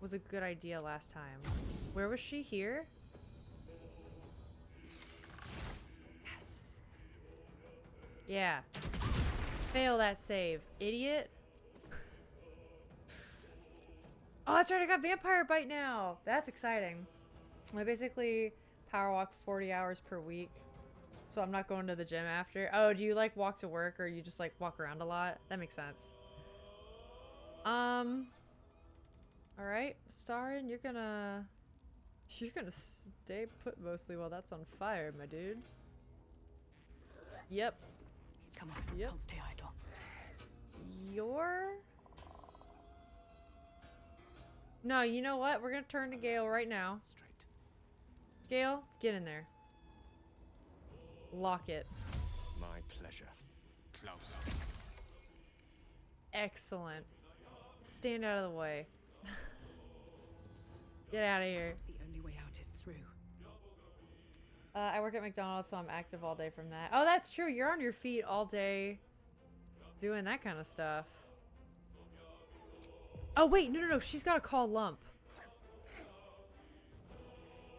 was a good idea last time. Where was she? Here? Yes. Yeah. Fail that save. Idiot. Oh, that's right. I got vampire bite now. That's exciting. I basically power walk 40 hours per week. So I'm not going to the gym after. Oh, do you like walk to work or you just like walk around a lot? That makes sense. All right, Starin, you're gonna stay put mostly while that's on fire, my dude. Yep. Come on, Yep. can't stay idle. You're... No, you know what? We're gonna turn to Gale right now. Straight. Gale, get in there. Lock it. My pleasure. Close. Excellent. Stand out of the way. Get out of here. Perhaps the only way out is through. I work at McDonald's, so I'm active all day from that. Oh, that's true. You're on your feet all day doing that kind of stuff. Oh, wait. No. She's got to call Lump.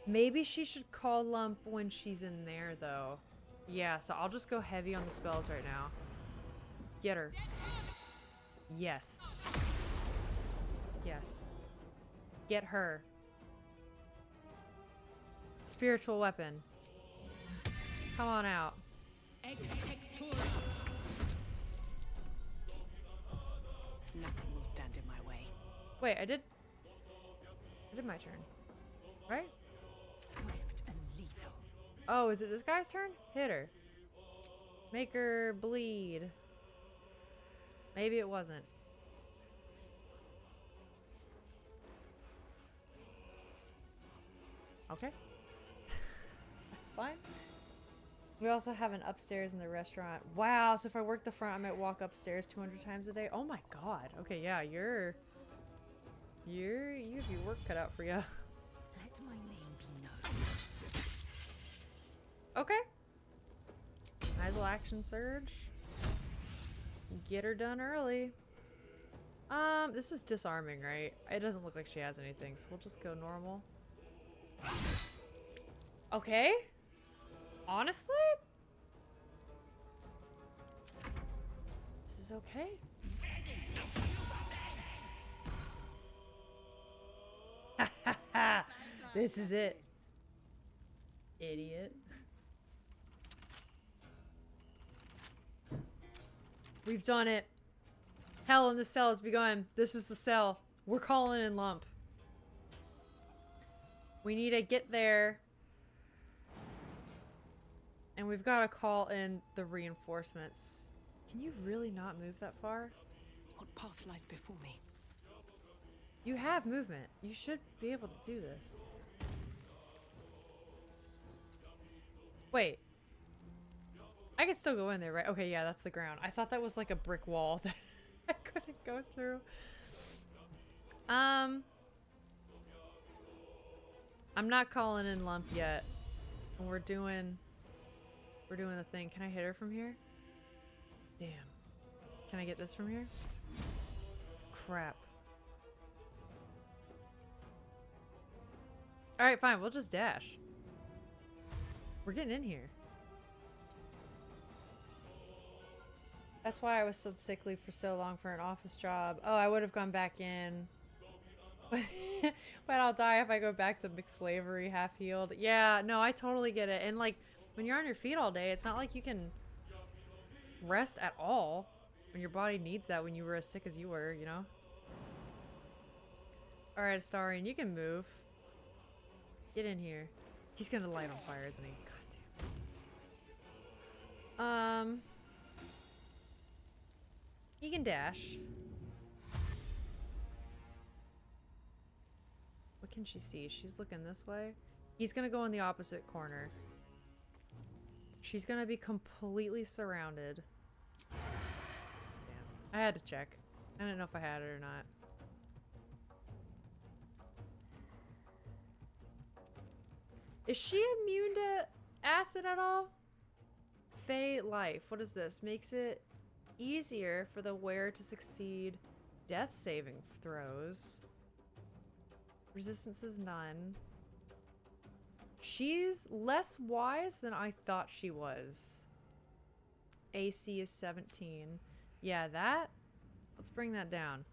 Maybe she should call Lump when she's in there, though. Yeah, so I'll just go heavy on the spells right now. Get her. Yes. Yes. Get her. Spiritual weapon. Come on out. Nothing will stand in my way. Wait, I did my turn. Right? Swift and lethal. Oh, is it this guy's turn? Hit her. Make her bleed. Maybe it wasn't. Okay. That's fine. We also have an upstairs in the restaurant. Wow, so if I work the front, I might walk upstairs 200 times a day. Oh my god. Okay, yeah, you have your work cut out for you. Let my name be known. Okay. Might as well action surge. Get her done early. This is disarming, right? It doesn't look like she has anything, so we'll just go normal. Okay. Honestly? This is okay. This is it. Idiot. We've done it. Hell in the cell has begun. This is the cell. We're calling in Lump. We need to get there. And we've got to call in the reinforcements. Can you really not move that far? What path lies before me? You have movement. You should be able to do this. Wait. I can still go in there, right? Okay, yeah, that's the ground. I thought that was like a brick wall that I couldn't go through. I'm not calling in Lump yet. And we're doing the thing. Can I hit her from here? Damn. Can I get this from here? Crap. Alright, fine. We'll just dash. We're getting in here. That's why I was so sickly for so long for an office job. Oh, I would have gone back in. But I'll die if I go back to mixed slavery, half healed. Yeah, no, I totally get it. And like, when you're on your feet all day, it's not like you can rest at all when your body needs that when you were as sick as you were, you know? Alright, Astarion, you can move. Get in here. He's gonna light on fire, isn't he? God damn. He can dash. What can she see? She's looking this way. He's gonna go in the opposite corner. She's gonna be completely surrounded. Damn. I had to check. I didn't know if I had it or not. Is she immune to acid at all? Fey life. What is this? Makes it easier for the wearer to succeed death saving throws. Resistance is none. She's less wise than I thought she was. AC is 17. Yeah, that. Let's bring that down.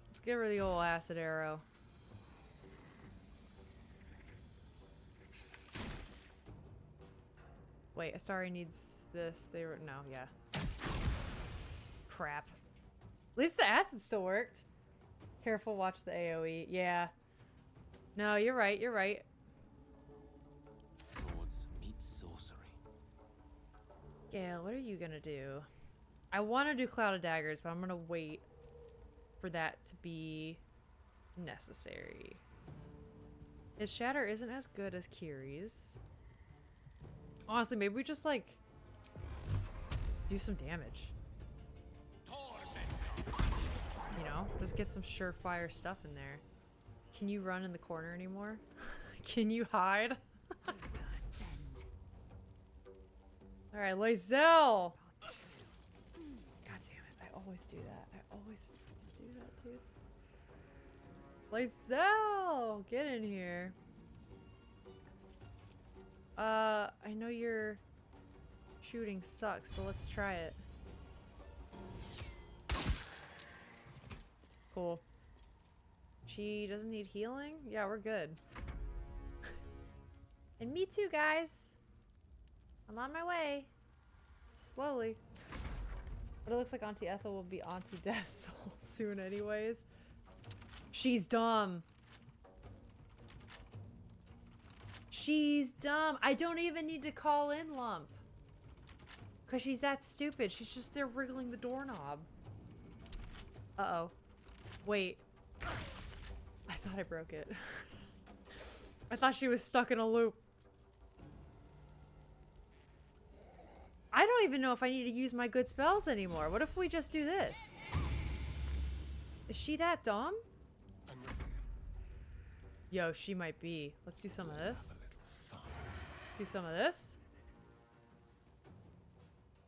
Let's give her the old acid arrow. Wait, Astari needs this. They were no, yeah. Crap. At least the acid still worked. Careful, watch the AoE. Yeah. No, you're right, you're right. Swords meet sorcery. Gale, what are you gonna do? I want to do Cloud of Daggers, but I'm gonna wait for that to be necessary. His Shatter isn't as good as Kiri's. Honestly, maybe we just, like, do some damage. You know? Just get some surefire stuff in there. Can you run in the corner anymore? Can you hide? Alright, Lae'zel! God damn it, I always do that. I always freaking do that, dude. Lae'zel! Get in here. I know your shooting sucks, but let's try it. Cool. She doesn't need healing? Yeah, we're good. And me too, guys. I'm on my way. Slowly. But it looks like Auntie Ethel will be Auntie Death soon anyways. She's dumb. She's dumb. I don't even need to call in Lump. Because she's that stupid. She's just there wriggling the doorknob. Uh-oh. Wait. I thought I broke it. I thought she was stuck in a loop. I don't even know if I need to use my good spells anymore. What if we just do this? Is she that dumb? Yo, she might be. Let's do some of this. Let's do some of this.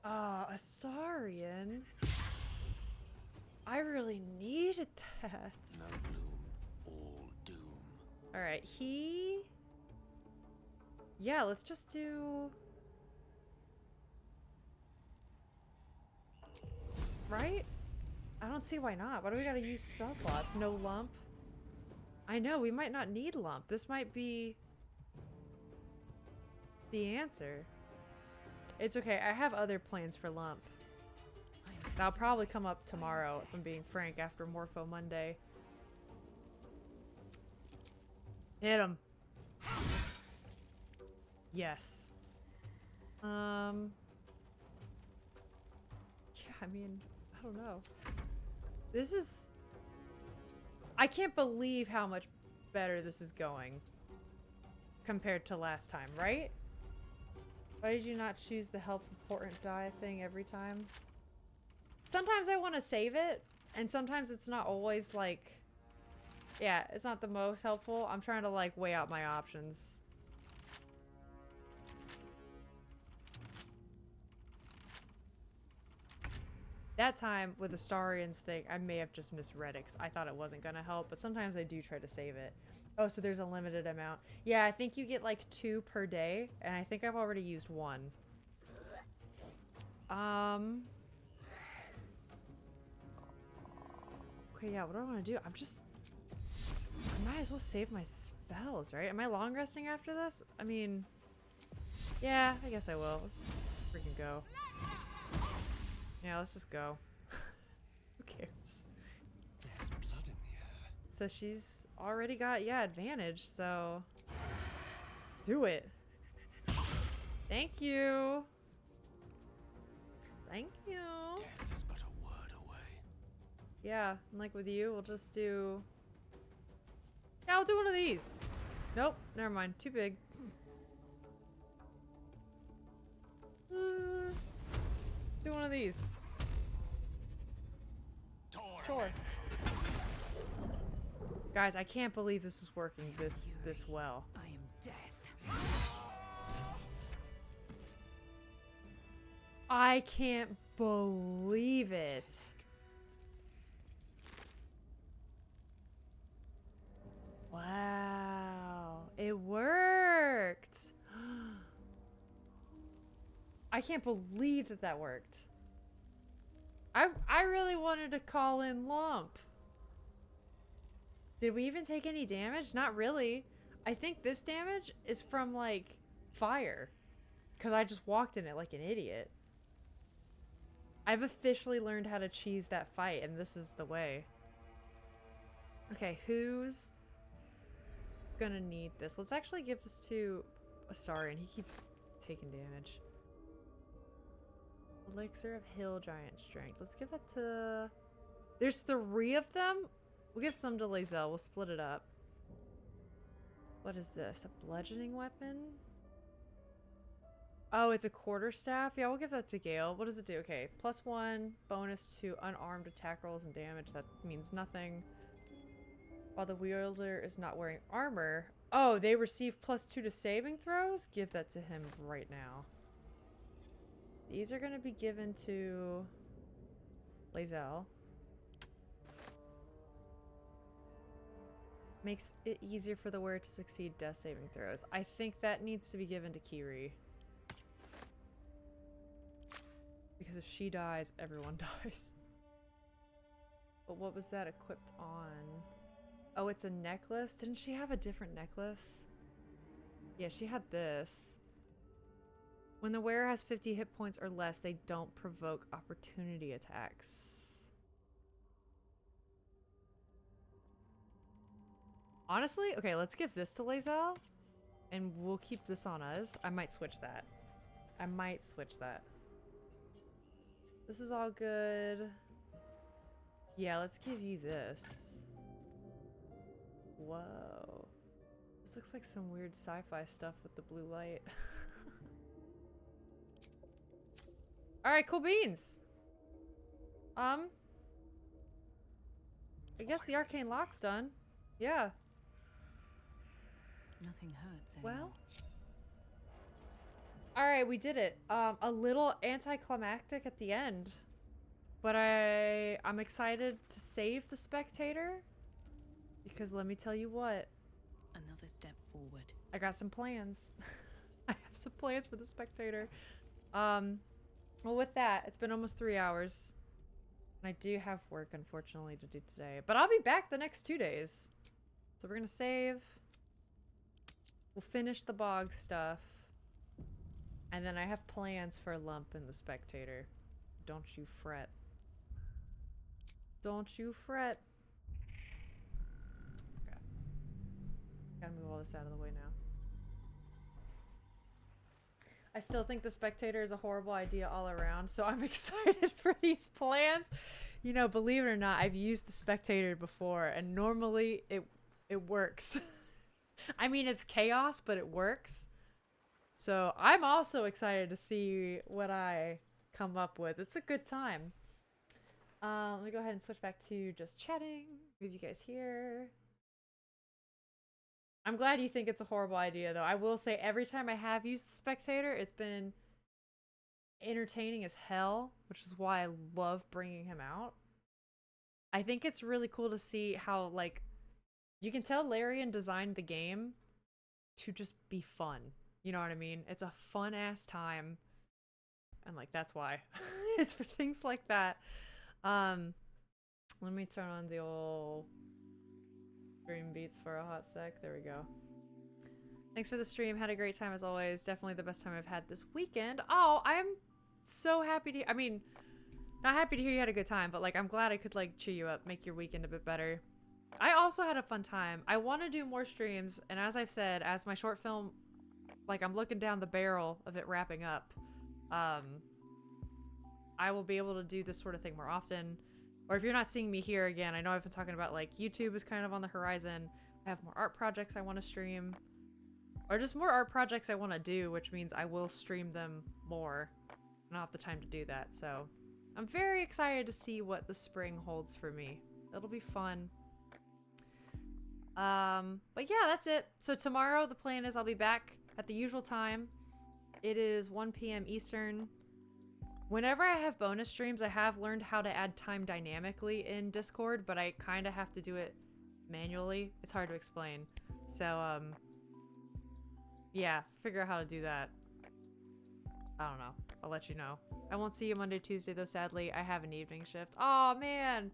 Astarion. I really needed that. No bloom, all doom. Alright, yeah, let's just do... Right? I don't see why not. Why do we gotta use spell slots? No Lump. I know, we might not need Lump. This might be the answer. It's okay, I have other plans for Lump. That'll probably come up tomorrow, if I'm being frank, after Morpho Monday. Hit him. Yes. Yeah, I mean, I don't know. This is... I can't believe how much better this is going compared to last time, right? Why did you not choose the health important die thing every time? Sometimes I want to save it, and sometimes it's not always, like, Yeah, it's not the most helpful. I'm trying to like weigh out my options. That time with the Starians thing, I may have just misread it 'cause I thought it wasn't gonna help, but sometimes I do try to save it. Oh, so there's a limited amount. Yeah, I think you get like 2 per day, and I think I've already used 1. Okay, yeah, what do I want to do? I might as well save my spells, right? Am I long resting after this? I mean, yeah, I guess I will. Let's just freaking go. Yeah, let's just go. Who cares? There's blood in the air. So she's already got, yeah, advantage, so do it. Thank you. Thank you. Death is but a word away. Yeah, and like with you, we'll just do... Yeah, I'll do one of these. Nope, never mind. Too big. Do one of these. Sure. Guys, I can't believe this is working this well. I am death. I can't believe it. Wow. It worked. I can't believe that that worked. I really wanted to call in Lump. Did we even take any damage? Not really. I think this damage is from like fire. Because I just walked in it like an idiot. I've officially learned how to cheese that fight, and this is the way. Okay, who's gonna need this? Let's actually give this to Astarion. He keeps taking damage. Elixir of Hill Giant Strength. Let's give that to... There's 3 of them? We'll give some to Lae'zel. We'll split it up. What is this? A bludgeoning weapon? Oh, it's a quarterstaff? Yeah, we'll give that to Gale. What does it do? Okay, +1 bonus to unarmed attack rolls and damage. That means nothing. While the wielder is not wearing armor. Oh, they receive +2 to saving throws? Give that to him right now. These are going to be given to Lae'zel. Makes it easier for the wearer to succeed death saving throws. I think that needs to be given to Kiri. Because if she dies, everyone dies. But what was that equipped on? Oh, it's a necklace? Didn't she have a different necklace? Yeah, she had this. When the wearer has 50 hit points or less, they don't provoke opportunity attacks. Honestly, okay, let's give this to Lae'zel. And we'll keep this on us. I might switch that. I might switch that. This is all good. Yeah, let's give you this. Whoa. This looks like some weird sci-fi stuff with the blue light. Alright, cool beans. I guess the arcane lock's done. Yeah. Nothing hurts anymore. Well. Alright, we did it. A little anticlimactic at the end. But I'm excited to save the spectator. Because let me tell you what. Another step forward. I got some plans. I have some plans for the spectator. Well, with that, it's been almost 3 hours. And I do have work, unfortunately, to do today. But I'll be back the next 2 days. So we're going to save. We'll finish the bog stuff. And then I have plans for Lump and the spectator. Don't you fret. Don't you fret. Okay. Gotta move all this out of the way now. I still think the spectator is a horrible idea all around, so I'm excited for these plans. You know, believe it or not, I've used the spectator before, and normally it works. I mean, it's chaos, but it works. So I'm also excited to see what I come up with. It's a good time. Let me go ahead and switch back to just chatting. Leave you guys here. I'm glad you think it's a horrible idea, though. I will say every time I have used the spectator, it's been entertaining as hell, which is why I love bringing him out. I think it's really cool to see how, like, you can tell Larian designed the game to just be fun. You know what I mean? It's a fun ass time. And like, that's why. It's for things like that. Let me turn on the old stream beats for a hot sec. There we go. Thanks for the stream. Had a great time as always. Definitely the best time I've had this weekend. Oh, I'm so happy to, I mean, not happy to hear you had a good time, but like, I'm glad I could like cheer you up, make your weekend a bit better. I also had a fun time. I want to do more streams, and as I've said, as my short film, like, I'm looking down the barrel of it wrapping up, I will be able to do this sort of thing more often. Or if you're not seeing me here again, I know I've been talking about like YouTube is kind of on the horizon. I have more art projects I want to stream, or just more art projects I want to do, which means I will stream them more. I don't have the time to do that, so I'm very excited to see what the spring holds for me. It'll be fun. But yeah, that's it. So tomorrow the plan is I'll be back at the usual time. It is 1 p.m. Eastern. Whenever I have bonus streams, I have learned how to add time dynamically in Discord, but I kind of have to do it manually. It's hard to explain. So, yeah, figure out how to do that. I don't know. I'll let you know. I won't see you Monday, Tuesday, though, sadly. I have an evening shift. Oh, man.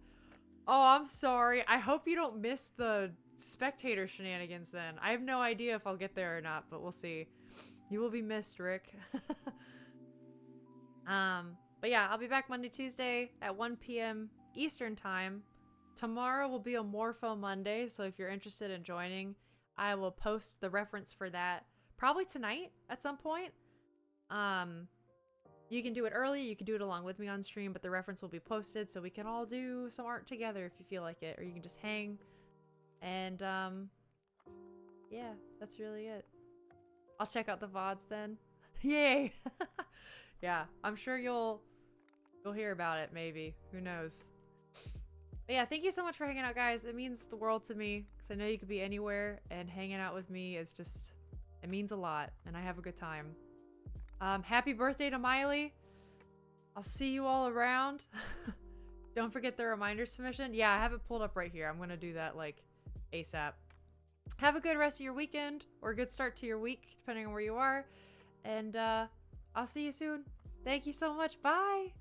Oh, I'm sorry. I hope you don't miss the spectator shenanigans then. I have no idea if I'll get there or not, but we'll see. You will be missed, Rick. But yeah, I'll be back Monday, Tuesday at 1 p.m. Eastern time. Tomorrow will be a Morpho Monday, so if you're interested in joining, I will post the reference for that probably tonight at some point. You can do it early, you can do it along with me on stream, but the reference will be posted so we can all do some art together if you feel like it, or you can just hang. And yeah, that's really it. I'll check out the VODs then. Yay! Yeah, I'm sure you'll hear about it maybe. Who knows? But yeah, thank you so much for hanging out, guys. It means the world to me because I know you could be anywhere, and hanging out with me is just, it means a lot, and I have a good time. Happy birthday to Miley. I'll see you all around. Don't forget the reminders permission. Yeah, I have it pulled up right here. I'm gonna do that like ASAP. Have a good rest of your weekend, or a good start to your week, depending on where you are. And I'll see you soon. Thank you so much. Bye.